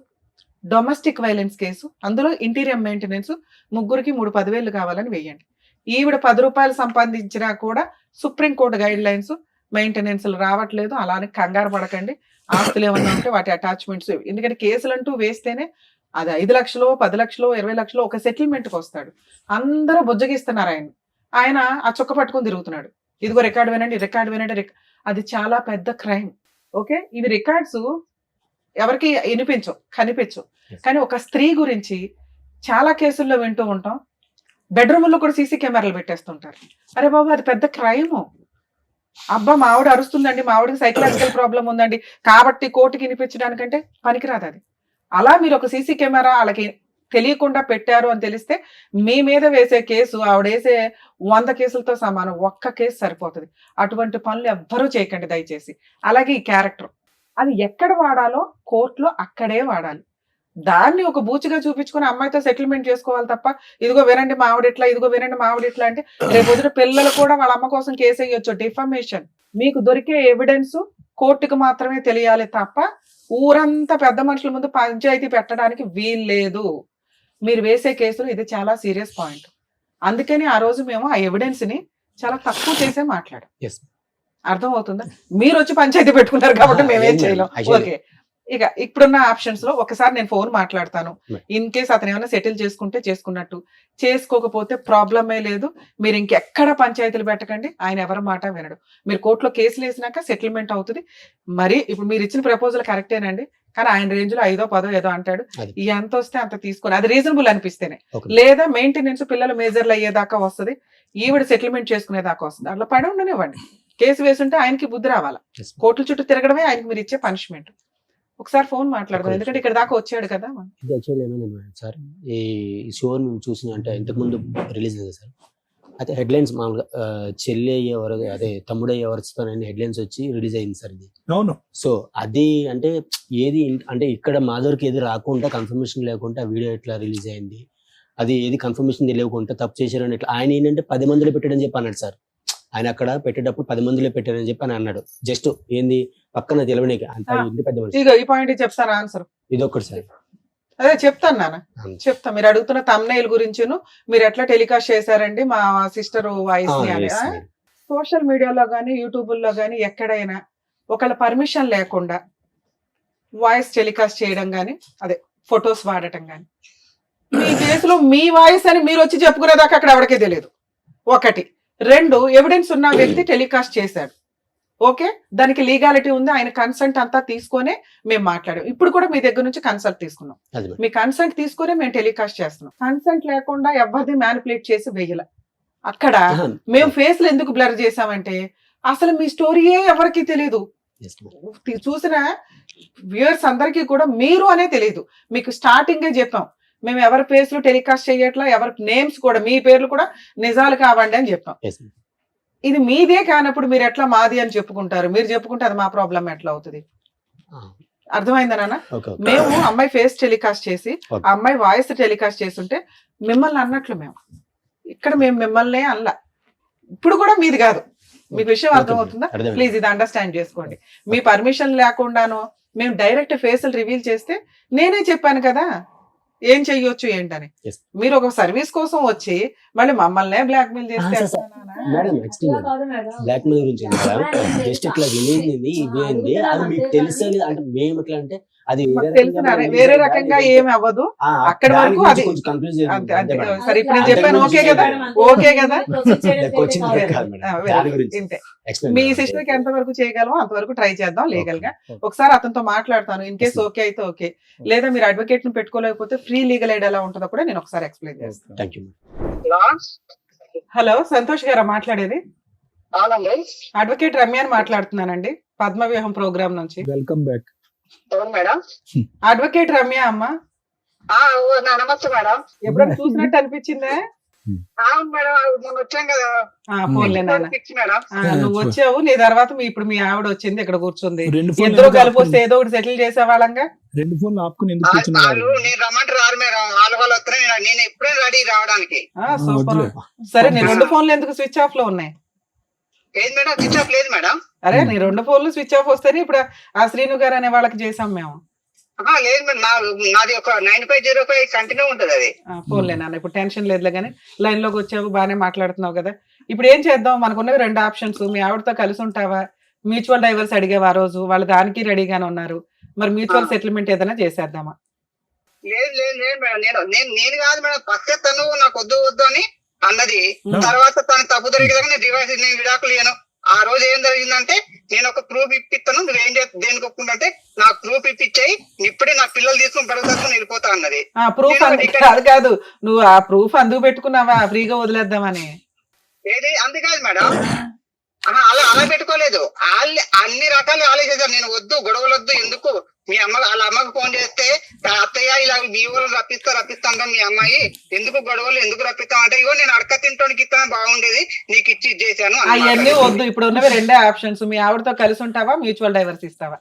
S3: డొమెస్టిక్ వైలెన్స్ కేసు, అందులో ఇంటీరియర్ మెయింటెనెన్స్, ముగ్గురికి 3 10,000 కావాలని వేయండి. ఈవిడ 10 రూపాయలు సంపాదించినా కూడా సుప్రీంకోర్టు గైడ్ లైన్స్, మెయింటెనెన్స్ రావట్లేదు, అలానే కంగారు పడకండి. ఆస్తులు ఏమన్నా ఉంటే వాటి అటాచ్మెంట్స్, ఎందుకంటే కేసులు అంటూ వేస్తేనే అది 5 లక్షలు, 10 లక్షలు, 20 లక్షలు ఒక సెటిల్మెంట్కి వస్తాడు. అందరూ బుజ్జగిస్తున్నారు ఆయన ఆ చుక్క పట్టుకొని తిరుగుతున్నాడు. ఇదిగో రికార్డు వినండి, రికార్డు వినండి. అది చాలా పెద్ద క్రైమ్. ఓకే, ఇవి రికార్డ్స్ ఎవరికి వినిపించవు, కనిపించవు. కానీ ఒక స్త్రీ గురించి చాలా కేసుల్లో వింటూ ఉంటాం. బెడ్రూమ్లో కూడా సీసీ కెమెరాలు పెట్టేస్తుంటారు. అరే బాబు, అది పెద్ద క్రైమ్. అబ్బా మా ఆవిడ అరుస్తుందండి, మా ఆవిడకి సైకలాజికల్ ప్రాబ్లం ఉందండి కాబట్టి కోర్టుకి వినిపించడానికంటే పనికిరాదు అది. అలా మీరు ఒక సీసీ కెమెరా వాళ్ళకి తెలియకుండా పెట్టారు అని తెలిస్తే మీ మీద వేసే కేసు ఆవిడ వేసే 100 కేసులతో సమానం. ఒక్క కేసు సరిపోతుంది. అటువంటి పనులు ఎవ్వరూ చేయకండి దయచేసి. అలాగే ఈ క్యారెక్టర్, అది ఎక్కడ వాడాలో కోర్టులో అక్కడే వాడాలి. దాన్ని ఒక బూచిగా చూపించుకుని అమ్మాయితో సెటిల్మెంట్ చేసుకోవాలి తప్ప, ఇదిగో వినండి మా ఆవిడ ఇట్లా, ఇదిగో వినండి మా ఆవిడ ఇట్లా అంటే రేపు పిల్లలు కూడా వాళ్ళ అమ్మ కోసం కేసు వేయొచ్చు. డిఫమేషన్. మీకు దొరికే ఎవిడెన్స్ కోర్టుకు మాత్రమే తెలియాలి తప్ప ఊరంతా పెద్ద మనుషుల ముందు పంచాయతీ పెట్టడానికి వీల్లేదు. మీరు వేసే కేసులు ఇది చాలా సీరియస్ పాయింట్. అందుకని ఆ రోజు మేము ఆ ఎవిడెన్స్ ని చాలా తక్కువ చేసే మాట్లాడాం. అర్థం అవుతుందా? మీరు వచ్చి పంచాయతీ పెట్టుకున్నారు కాబట్టి మేమేం చేయలేం. ఓకే, ఇక ఇప్పుడున్న ఆప్షన్స్ లో ఒకసారి నేను ఫోన్ మాట్లాడతాను. ఇన్ కేస్ అతను ఏమైనా సెటిల్ చేసుకుంటే చేసుకున్నట్టు, చేసుకోకపోతే ప్రాబ్లమే లేదు. మీరు ఇంకెక్కడ పంచాయతీలు పెట్టకండి. ఆయన ఎవరి మాట వినడు. మీరు కోర్టులో కేసులు వేసినాక సెటిల్మెంట్ అవుతుంది. మరి ఇప్పుడు మీరు ఇచ్చిన ప్రపోజల్ కరెక్టేనండి, కానీ ఆయన రేంజ్ లో 5ో 10ో ఏదో అంటాడు. ఎంత వస్తే అంత తీసుకొని, అది రీజనబుల్ అనిపిస్తేనే, లేదా మెయింటెనెన్స్ పిల్లలు మేజర్లు అయ్యేదాకా వస్తుంది, ఈవిడ సెటిల్మెంట్ చేసుకునేదాకా వస్తుంది. అట్లా పడి ఉండనివ్వండి. కేసు వేసుంటే ఆయనకి బుద్ధి రావాలా. కోర్టుల చుట్టూ తిరగడమే ఆయనకి మీరు ఇచ్చే పనిష్మెంట్. ఒకసారి ఫోన్ మాట్లాడదాం, ఎందుకంటే ఇక్కడ దాకా వచ్చాడు కదా.
S7: ఇది యాక్చువల్లీ ఏమైంది సార్, ఈ షో మేము చూసిన అంటే ఇంతకుముందు రిలీజ్ అయింది సార్. అయితే హెడ్లైన్స్ మామూలుగా చెల్లి అయ్యేవారు, అదే తమ్ముడు అయ్యేవారుస్తానని హెడ్లైన్స్ వచ్చి రిలీజ్ అయింది సార్ ఇది.
S4: అవును.
S7: సో అది అంటే ఏది అంటే ఇక్కడ మాధవర్కి ఏది రాకుండా, కన్ఫర్మేషన్ లేకుండా వీడియో ఎట్లా రిలీజ్ అయింది, అది ఏది కన్ఫర్మేషన్ తెలియకుండా తప్పు చేశారని ఎట్లా, ఆయన ఏంటంటే 10 మందిలో పెట్టాడని చెప్పి అన్నాడు సార్. ఆయన అక్కడ పెట్టేటప్పుడు 10 మందిలో పెట్టారని చెప్పి అని అన్నాడు. జస్ట్ ఏంది పక్కన తెలవడానికి అంత ఇంటి పెద్ద మనిషి.
S3: ఈ పాయింట్ చెప్తాను ఆన్సర్.
S7: ఇది ఒక్కటి సార్.
S3: అదే చెప్తాను నాన్న, చెప్తా. మీరు అడుగుతున్న thumbnail గురించిను మీరు ఎట్లా టెలికాస్ట్ చేశారండి మా సిస్టర్ వాయిస్ ని అని. సోషల్ మీడియాలో కానీ యూట్యూబ్లో కానీ ఎక్కడైనా ఒకళ్ళ పర్మిషన్ లేకుండా వాయిస్ టెలికాస్ట్ చేయడం కానీ, అదే ఫొటోస్ వాడటం కానీ. మీ కేసులో మీ వాయిస్ అని మీరు వచ్చి చెప్పుకునేదాకా అక్కడ ఎవరికే తెలియదు. 1 2 ఎవిడెన్స్ ఉన్న వ్యక్తి టెలికాస్ట్ చేశాడు. ఓకే, దానికి లీగాలిటీ ఉంది, ఆయన కన్సెంట్ అంతా తీసుకొనే మేము మాట్లాడాం. ఇప్పుడు కూడా మీ దగ్గర నుంచి కన్సల్ట్ తీసుకున్నాం. మీ కన్సెంట్ తీసుకునే మేము టెలికాస్ట్ చేస్తున్నాం. కన్సెంట్ లేకుండా ఎవరిది మ్యానిపులేట్ చేసి వెయ్యల. అక్కడ మేము ఫేస్లు ఎందుకు బ్లర్ చేసామంటే అసలు మీ స్టోరీయే ఎవరికి తెలియదు. చూసిన వ్యూయర్స్ అందరికీ కూడా మీరు అనే తెలియదు. మీకు స్టార్టింగే చెప్పాం, మేము ఎవరి ఫేస్లు టెలికాస్ట్ చేయట్లా, ఎవరి నేమ్స్ కూడా మీ పేర్లు కూడా నిజాలు కావండి అని చెప్పాం. ఇది మీదే కానప్పుడు మీరు ఎట్లా మాది అని చెప్పుకుంటారు? మీరు చెప్పుకుంటే అది మా ప్రాబ్లం ఎట్లా అవుతుంది? అర్థమైందా నాన్న? మేము అమ్మాయి ఫేస్ టెలికాస్ట్ చేసి ఆ అమ్మాయి వాయిస్ టెలికాస్ట్ చేస్తుంటే మిమ్మల్ని అన్నట్లు మేము ఇక్కడ మేము మిమ్మల్నే అనలా. ఇప్పుడు కూడా మీది కాదు. మీకు విషయం అర్థమవుతుందా? ప్లీజ్ ఇది అండర్స్టాండ్ చేసుకోండి. మీ పర్మిషన్ లేకుండాను మేము డైరెక్ట్ ఫేసులు రివీల్ చేస్తే నేనే చెప్పాను కదా ఏం చెయ్యొచ్చు ఏంటని. మీరు ఒక సర్వీస్ కోసం వచ్చి మళ్ళీ మమ్మల్నే బ్లాక్ మెయిల్ చేస్తే
S7: మేడం బ్లాక్ మెయిల్ గురించి జస్ట్ ఇట్లా వినేది ఇవేంది అది మీకు తెలుసు అంటే మేము ఎట్లా అంటే అది
S3: వేరే రకంగా ఏమి అవ్వదు. అక్కడి వరకు అది సరే ఇప్పుడు నేను చెప్పాను. ఓకే కదా? ఓకే కదా? మీ సిస్టర్ కి ఎంత వరకు చేయగలమో అంతవరకు ట్రై చేద్దాం లీగల్ గా. ఒకసారి అతనితో మాట్లాడతాను. ఇన్ కేసు ఓకే అయితే ఓకే, లేదా మీరు అడ్వకేట్ ని పెట్టుకోలేకపోతే ఫ్రీ లీగల్ ఎయిడ్ ఎలా ఉంటుందో కూడా నేను ఒకసారి ఎక్స్ప్లెయిన్ చేస్తాను. హలో, సంతోష్ గారా మాట్లాడేది? అడ్వకేట్ రమ్య అని మాట్లాడుతున్నానండి, పద్మవ్యూహం ప్రోగ్రామ్ నుంచి.
S4: Welcome back
S5: madam.
S3: Advocate Ramya అమ్మ.
S5: నమస్తే మేడం.
S3: ఎప్పుడైనా చూసినట్టు అనిపించిందే?
S5: అవును మేడం, మొన్న వచ్చాం కదా.
S3: ఫోన్లే నాన్న,
S5: మేడం
S3: నువ్వు వచ్చావు, నీ తర్వాత ఇప్పుడు మీ ఆవిడ వచ్చింది, ఇక్కడ కూర్చుంది. ఇద్దరు కలిపి వస్తే ఏదో ఒకటి సెటిల్ చేసేవాళ్ళంగా.
S4: 2 ఫోన్లు ఆపుకుని ఎందుకు
S5: వాళ్ళు నేను రమ్మంటే రారు మేడం. వాళ్ళు వస్తున్నాయి, నేను ఎప్పుడే రెడీ రావడానికి.
S3: సూపర్. సరే, నీ 2 ఫోన్లు ఎందుకు స్విచ్ ఆఫ్ లో ఉన్నాయి?
S5: ఏది మేడం? స్విచ్ ఆఫ్ లేదు మేడం.
S3: అరే, నీ 2 ఫోన్లు స్విచ్ ఆఫ్ వస్తేనే ఇప్పుడు ఆ శ్రీను గారు అనే వాళ్ళకి చేసాం మేము.
S5: లేదు మేడం, నాది ఒక 9505 కంటిన్యూ ఉంటది అది.
S3: ఫోన్లే నాన్న, ఇప్పుడు టెన్షన్ లేదులే కానీ లైన్ లోకి వచ్చావు, బాగానే మాట్లాడుతున్నావు కదా. ఇప్పుడు ఏం చేద్దాం? మనకున్నవి 2 ఆప్షన్స్. మీ ఆవిడతో కలిసి ఉంటావా? మ్యూచువల్ డైవర్స్ అడిగేవా ఆ రోజు? వాళ్ళు దానికి రెడీగానే ఉన్నారు. మరి మ్యూచువల్ సెటిల్మెంట్ ఏదైనా చేసేద్దామా?
S5: లేదు లేదు లేదు మేడం, నేను కాదు మేడం. ఫస్ట్ తను నాకు వద్దు అని అన్నది. తర్వాత తను తప్పు జరిగేదాకా నేను డివైస్ విడాకులు ఇయ్యను. ఆ రోజు ఏం జరిగిందంటే నేను ఒక ప్రూఫ్ ఇప్పిస్తాను, నువ్వేం దేనికి ఒప్పుకుంటే నాకు ప్రూఫ్ ఇప్పించాయి, ఇప్పుడే నా పిల్లలు తీసుకుని పడుకొని వెళ్ళిపోతా అన్నది.
S3: ప్రూఫ్ కాదు, నువ్వు ఆ ప్రూఫ్ అందుకు పెట్టుకున్నావా ఫ్రీగా వదిలేద్దామని?
S5: ఏది అందుకాదు మేడం, అలా పెట్టుకోలేదు. అన్ని రకాలు ఆలోచించారు. నేను వద్దు, గొడవలు వద్దు, ఎందుకు మీ వాళ్ళ అమ్మకు ఫోన్ చేస్తే అత్తయ్య ఇలా మీ ఊళ్ళు రప్పిస్తాను మీ అమ్మాయి, ఎందుకు గొడవలు ఎందుకు రప్పిస్తాం అంటే, ఇగో నేను అడక తింటానికి ఇస్తాను బాగుండేది, నీకు ఇచ్చి చేశాను.
S3: అవన్నీ వద్దు. ఇప్పుడు ఉన్నవి 2 ఆప్షన్స్. మీ ఆవిడతో కలిసి ఉంటావా, మ్యూచువల్ డైవర్స్ ఇస్తావా?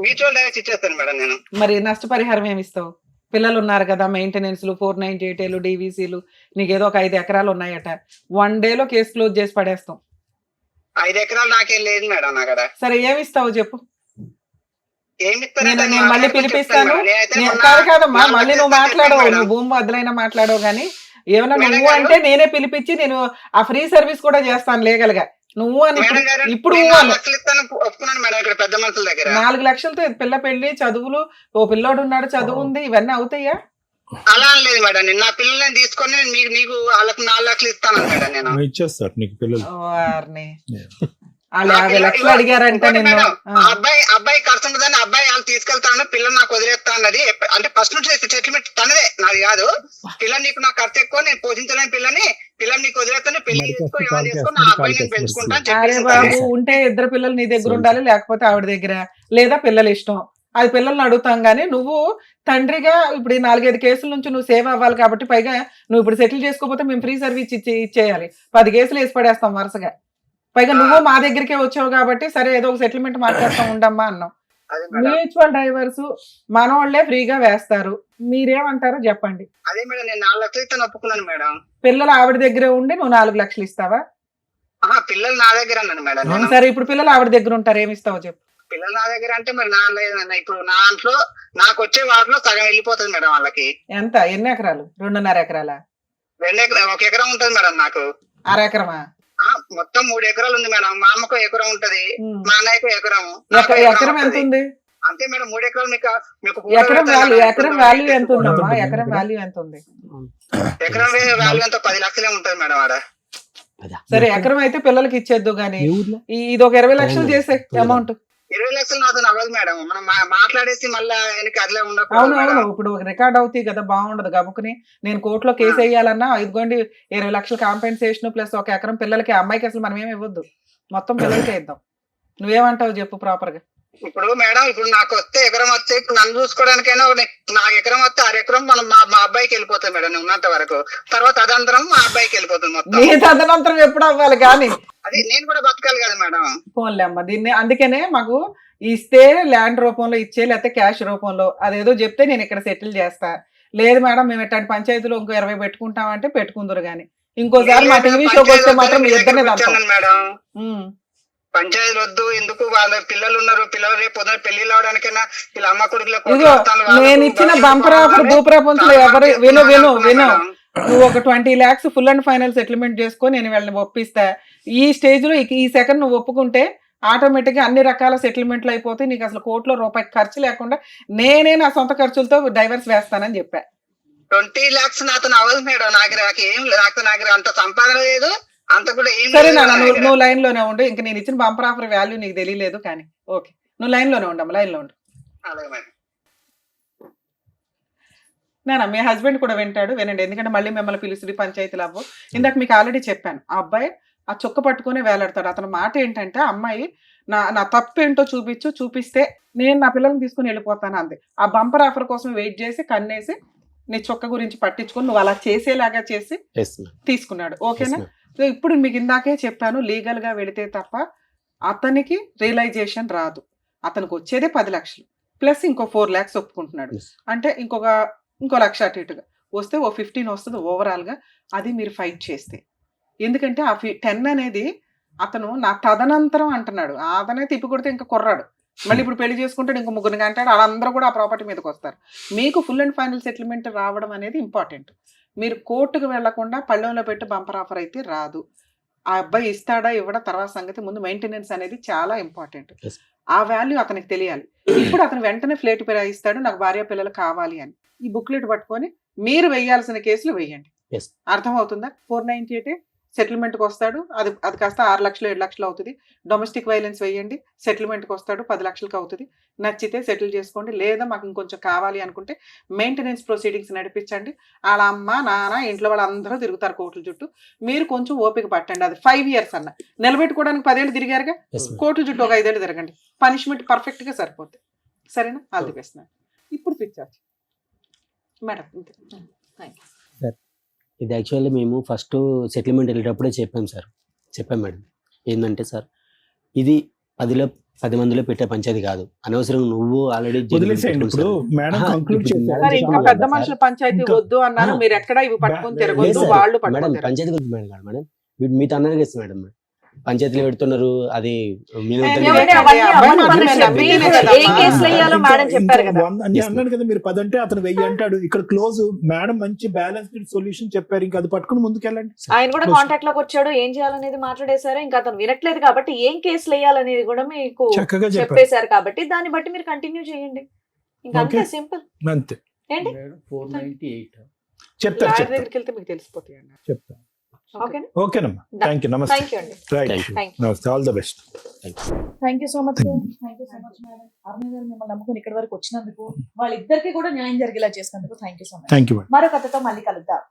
S5: మ్యూచువల్ డైవర్స్ ఇచ్చేస్తాను మేడం నేను.
S3: మరి నష్టపరిహారం ఏమి ఇస్తావు? పిల్లలు ఉన్నారు కదా, మెయింటెనెన్స్లు, 498 DVCలు, నీకేదో ఒక 5 ఎకరాలు ఉన్నాయట. 1 డేలో కేసు క్లోజ్ చేసి పడేస్తాం.
S5: 5 ఎకరాలు నాకేం లేదు మేడం నా కదా.
S3: సరే, ఏమి ఇస్తావు చెప్పు?
S5: నేను
S3: మళ్ళీ పిలిపిస్తాను. కాదమ్మా, మళ్ళీ నువ్వు మాట్లాడవు, నువ్వు భూమి బదులైనా మాట్లాడవు కానీ ఏమన్నా నువ్వు అంటే నేనే పిలిపించి నేను ఆ ఫ్రీ సర్వీస్ కూడా చేస్తాను లీగల్ గా. నువ్వు అని ఇప్పుడు 4 లక్షలతో పిల్ల పెళ్లి, చదువులు, ఓ పిల్లోడు ఉన్నాడు, చదువు ఉంది, ఇవన్నీ అవుతాయా?
S5: అలా లేదు మేడం, నేను నా పిల్లల్ని తీసుకొని మీకు వాళ్ళకి 4 లక్షలు ఇస్తాను మేడం. నేను
S4: ఇచ్చేస్తారు నీకు పిల్లలు.
S3: వాళ్ళు 50 లక్షలు అడిగారంటే నేను
S5: అబ్బాయి ఖర్చు ఉంటుందని అబ్బాయి వాళ్ళు తీసుకెళ్తాను, పిల్లలు నాకు వదిలేస్తా అన్నది. అంటే ఫస్ట్ నుంచి సెటిల్మెంట్ తనదే, నాది కాదు. పిల్లలు నీకు నాకు ఖర్చు ఎక్కువ, నేను పోషించలేని పిల్లలు నీకు వదిలేస్తాను, పెళ్లి చేసుకొని నా అబ్బాయి నేను పెంచుకుంటాను.
S3: అరే బాబు, ఉంటే 2 పిల్లలు నీ దగ్గర ఉండాలి, లేకపోతే ఆవిడ దగ్గర, లేదా పిల్లలు ఇష్టం, అది పిల్లల్ని అడుగుతాం. గానీ నువ్వు తండ్రిగా ఇప్పుడు 4-5 కేసుల నుంచి నువ్వు సేవ్ అవ్వాలి కాబట్టి, పైగా నువ్వు ఇప్పుడు సెటిల్ చేసుకోకపోతే మేము ఫ్రీ సర్వీస్ ఇచ్చేయాలి. 10 కేసులు వేసి పడేస్తాం వరుసగా. పైగా నువ్వు మా దగ్గరికే వచ్చావు కాబట్టి సరే ఏదో ఒక సెటిల్మెంట్ మాట్లాడుతూ ఉండమ్మా అన్నాం. మ్యూచువల్ డైవర్స్ మనోళ్లే ఫ్రీగా వేస్తారు, మీరేమంటారో చెప్పండి.
S5: అదే మేడం, నేను 4 లక్షలు ఇస్తాను ఒప్పుకున్నాను మేడం.
S3: పిల్లలు ఆవిడ దగ్గరే ఉండి నువ్వు 4 లక్షలు ఇస్తావా?
S5: పిల్లలు నా దగ్గర అన్నాను మేడం.
S3: సరే, ఇప్పుడు పిల్లలు ఆవిడ దగ్గర ఉంటారు, ఏమి ఇస్తావో చెప్పు.
S5: పిల్లలు నా దగ్గర అంటే మరి నా లేదన్న, ఇప్పుడు నా దాంట్లో నాకు వచ్చే వాటిలో సగం వెళ్ళిపోతుంది మేడం వాళ్ళకి.
S3: ఎంత? ఎన్ని ఎకరాలు? 2.5 ఎకరాలా?
S5: 2 ఎకరాలు, 1 ఎకరం ఉంటుంది మేడం నాకు.
S3: 1/2 ఎకరమా?
S5: మొత్తం 3 ఎకరాలు ఉంది మేడం. మా అమ్మకు ఎకరం ఉంటది, మా అన్నయ్యకు ఎకరం.
S3: ఎకరం ఎంత ఉంది?
S5: అంతే మేడం 3 ఎకరాలు మీకు
S3: ఎకరం వాల్యూ ఎంత ఉందమ్మా? ఎకరం వాల్యూ ఎంత ఉంది?
S5: ఎకరం వాల్యూ ఎంత 10 లక్షలే ఉంటుంది మేడం ఆడ.
S3: సరే ఎకరం అయితే పిల్లలకి ఇచ్చేద్దు గానీ ఇది ఒక 20 లక్షలు చేసే అమౌంట్.
S5: 20 లక్షలు నాతో అవ్వదు మేడం. మనం మాట్లాడేసి మళ్ళీ అదిలే ఉండదు.
S3: అవును ఇప్పుడు రికార్డ్ అవుతాయి కదా, బాగుండదు. గబుకుని నేను కోర్టులో కేసు వేయాలన్నా ఇదిగోండి 20 లక్షలు కాంపెన్సేషన్ ప్లస్ ఒక ఎకరం పిల్లలకి. అమ్మాయికి అసలు మనం ఏమి ఇవ్వద్దు, మొత్తం పిల్లలకి ఇద్దాం. నువ్వేమంటావు చెప్పు ప్రాపర్ గా.
S5: ఇప్పుడు మేడం ఇప్పుడు నాకు వస్తే ఎకరం వస్తే ఇప్పుడు నన్ను చూసుకోవడానికైనా నాకు ఎకరం వస్తే 6 ఎకరం మనం మా అబ్బాయికి వెళ్ళిపోతాయి మేడం. నేను ఉన్నంత వరకు తర్వాత అదంతరం మా అబ్బాయికి వెళ్ళిపోతుంది మొత్తం.
S3: నీ తదనంతరం ఎప్పుడు అవ్వాలి కానీ
S5: అది నేను కూడా బతకాలి కదా మేడం.
S3: ఫోన్లే అమ్మ దీన్ని. అందుకనే మాకు ఇస్తే ల్యాండ్ రూపంలో ఇచ్చే, లేకపోతే క్యాష్ రూపంలో అదేదో చెప్తే నేను ఇక్కడ సెటిల్ చేస్తా. లేదు మేడం మేము ఎట్లాంటి పంచాయతీలో ఇంకో 20 పెట్టుకుంటామంటే పెట్టుకుందరు గానీ ఇంకోసారి మా టీవీ షోకి వస్తే మాత్రం మీ ఇద్దరినే
S5: మేడం. పంచాయతీలు వద్దు, ఎందుకు వాళ్ళ పిల్లలు ఉన్నారు, పిల్లలు రేపు పొద్దున పెళ్లిళ్ళు అవడానికైనా వీళ్ళ అమ్మ కొడుకులకు.
S3: నేను ఇచ్చిన బంపర్ ఆఫర్ భూప్రపంచంలో ఎవరు విను నువ్వు ఒక 20 lakhs full and final settlement చేసుకో, నేను వీళ్ళని ఒప్పిస్తా. ఈ స్టేజ్ లో ఈ సెకండ్ నువ్వు ఒప్పుకుంటే ఆటోమేటిక్ గా అన్ని రకాల సెటిల్మెంట్లు అయిపోతాయి. నీకు అసలు కోర్టులో రూపాయి ఖర్చు లేకుండా నేనే నా సొంత ఖర్చులతో డైవర్స్ వేస్తానని చెప్పా.
S5: 20 lakhs నాతో అవ్వదు మేడం. నాకు అంత సంపాదన లేదు, అంత కూడా ఏం.
S3: సరే నాన్న నువ్వు లైన్ లోనే ఉండు. ఇంకా నేను ఇచ్చిన బంపర్ ఆఫర్ వాల్యూ నీకు తెలియలేదు కానీ ఓకే, నువ్వు లైన్ లోనే ఉండమ్మా, లైన్ లో ఉండు.
S5: అలాగే మేడం.
S3: నాన్న మీ హస్బెండ్ కూడా వినండి, ఎందుకంటే మళ్ళీ మిమ్మల్ని పిలుస్తుంది పంచాయతీలు అవ్వు. ఇందాక మీకు ఆల్రెడీ చెప్పాను, ఆ అబ్బాయి ఆ చొక్క పట్టుకుని వేలాడతాడు. అతని మాట ఏంటంటే అమ్మాయి నా తప్పు ఏంటో చూపిస్తే నేను నా పిల్లల్ని తీసుకుని వెళ్ళిపోతాను అంది. ఆ బంపర్ ఆఫర్ కోసం వెయిట్ చేసి కన్నేసి నీ చొక్క గురించి పట్టించుకుని నువ్వు అలా చేసేలాగా చేసి తీసుకున్నాడు. ఓకేనా? సో ఇప్పుడు మీకు ఇందాకే చెప్పాను, లీగల్ గా వెళితే తప్ప అతనికి రియలైజేషన్ రాదు. అతనికి వచ్చేదే 10 లక్షలు ప్లస్ ఇంకో 4 lakhs ఒప్పుకుంటున్నాడు. అంటే ఇంకో లక్ష అటు ఇటుగా వస్తే ఓ 15 వస్తుంది ఓవరాల్ గా. అది మీరు ఫైట్ చేస్తే, ఎందుకంటే ఆ 10 అనేది అతను నా తదనంతరం అంటున్నాడు. అతనే తిప్పి కొడితే ఇంకా కుర్రాడు, మళ్ళీ ఇప్పుడు పెళ్లి చేసుకుంటాడు, ఇంకో 3 అంటాడు. వాళ్ళందరూ కూడా ఆ ప్రాపర్టీ మీదకి వస్తారు. మీకు ఫుల్ అండ్ ఫైనల్ సెటిల్మెంట్ రావడం అనేది ఇంపార్టెంట్. మీరు కోర్టుకు వెళ్లకుండా పళ్ళెంలో పెట్టి బంపర్ ఆఫర్ అయితే రాదు. ఆ అబ్బాయి ఇస్తాడా ఇవ్వడా తర్వాత సంగతి, ముందు మెయింటెనెన్స్ అనేది చాలా ఇంపార్టెంట్. ఆ వాల్యూ అతనికి తెలియాలి. ఇప్పుడు అతను వెంటనే ఫ్లేట్ ఇస్తాడు, నాకు భార్య పిల్లలు కావాలి అని. ఈ బుక్లెట్ పట్టుకొని మీరు వేయాల్సిన కేసులు వేయండి. అర్థమవుతుందా? 498 సెటిల్మెంట్కి వస్తాడు, అది కాస్త 6 లక్షలు 7 లక్షలు అవుతుంది. డొమెస్టిక్ వైలెన్స్ వేయండి, సెటిల్మెంట్కి వస్తాడు 10 లక్షలకు అవుతుంది. నచ్చితే సెటిల్ చేసుకోండి, లేదా మాకు ఇంకొంచెం కావాలి అనుకుంటే మెయింటెనెన్స్ ప్రొసీడింగ్స్ నడిపించండి. వాళ్ళ అమ్మ నాన్న ఇంట్లో వాళ్ళందరూ తిరుగుతారు కోర్టుల చుట్టూ. మీరు కొంచెం ఓపిక పట్టండి. అది 5 years అన్న నిలబెట్టుకోవడానికి 10 ఏళ్ళు తిరిగారుగా, కోర్టుల చుట్టూ ఒక 5 ఏళ్ళు తిరగండి, పనిష్మెంట్ పర్ఫెక్ట్ గా సరిపోతుంది. సరేనా? All the best. ఇప్పుడు పిచ్చారు మేడం.
S7: ఇది యాక్చువల్లీ మేము ఫస్ట్ సెటిల్మెంట్ వెళ్ళేటప్పుడే చెప్పాం మేడం. ఏంటంటే సార్, ఇది 10 మందిలో పెట్టే పంచాయతీ కాదు. అనవసరం నువ్వు ఆల్రెడీ
S3: పెద్ద మనుషుల పంచాయతీ వద్దు అన్నారు. మీరు ఎక్కడ ఇవి పట్టుకొని తిరగొద్దు, వాళ్ళు
S7: మేడం పంచాయతీ గురించి మేడం మీతో అన్నారు కదా మేడం, పంచాయతీలు పెడుతున్నారు. అది
S4: అన్నాడు కదా మీరు 10 అంటే అతను 1000 అంటాడు. ఇక్కడ క్లోజ్ మేడం మంచి బ్యాలెన్స్డ్ సొల్యూషన్ చెప్పారు. ఇంకా అది పట్టుకుని ముందుకెళ్ళండి.
S6: ఆయన కూడా కాంటాక్ట్ లోకి వచ్చాడు, ఏం చేయాలనేది మాట్లాడేశారు. ఇంకా అతను వినట్లేదు కాబట్టి ఏం కేసులు వేయాలనేది కూడా మీకు
S4: చక్కగా
S6: చెప్పేశారు. కాబట్టి దాన్ని బట్టి మీరు కంటిన్యూ చేయండి. ఇంకా అంతే, సింపుల్.
S4: అంతే.
S6: ఏంటి
S8: 498
S4: చెప్తారు,
S3: దగ్గరికి వెళ్తే మీకు తెలిసిపోతాయి అన్న.
S4: చెప్తాను. ఓకేనమ్మా, థ్యాంక్ యూ. నమస్తే. నమస్తే, all the best.
S1: Thank you so much. Thank you so much madam. Aruna garu మిమ్మల్ని నమ్ముకుని ఇక్కడి వరకు వచ్చినందుకు, వాళ్ళిద్దరికి కూడా న్యాయం జరిగేలా చేసినందుకు thank you so much.
S4: Thank you.
S1: మరో కథతో మళ్ళీ కలుద్దాం.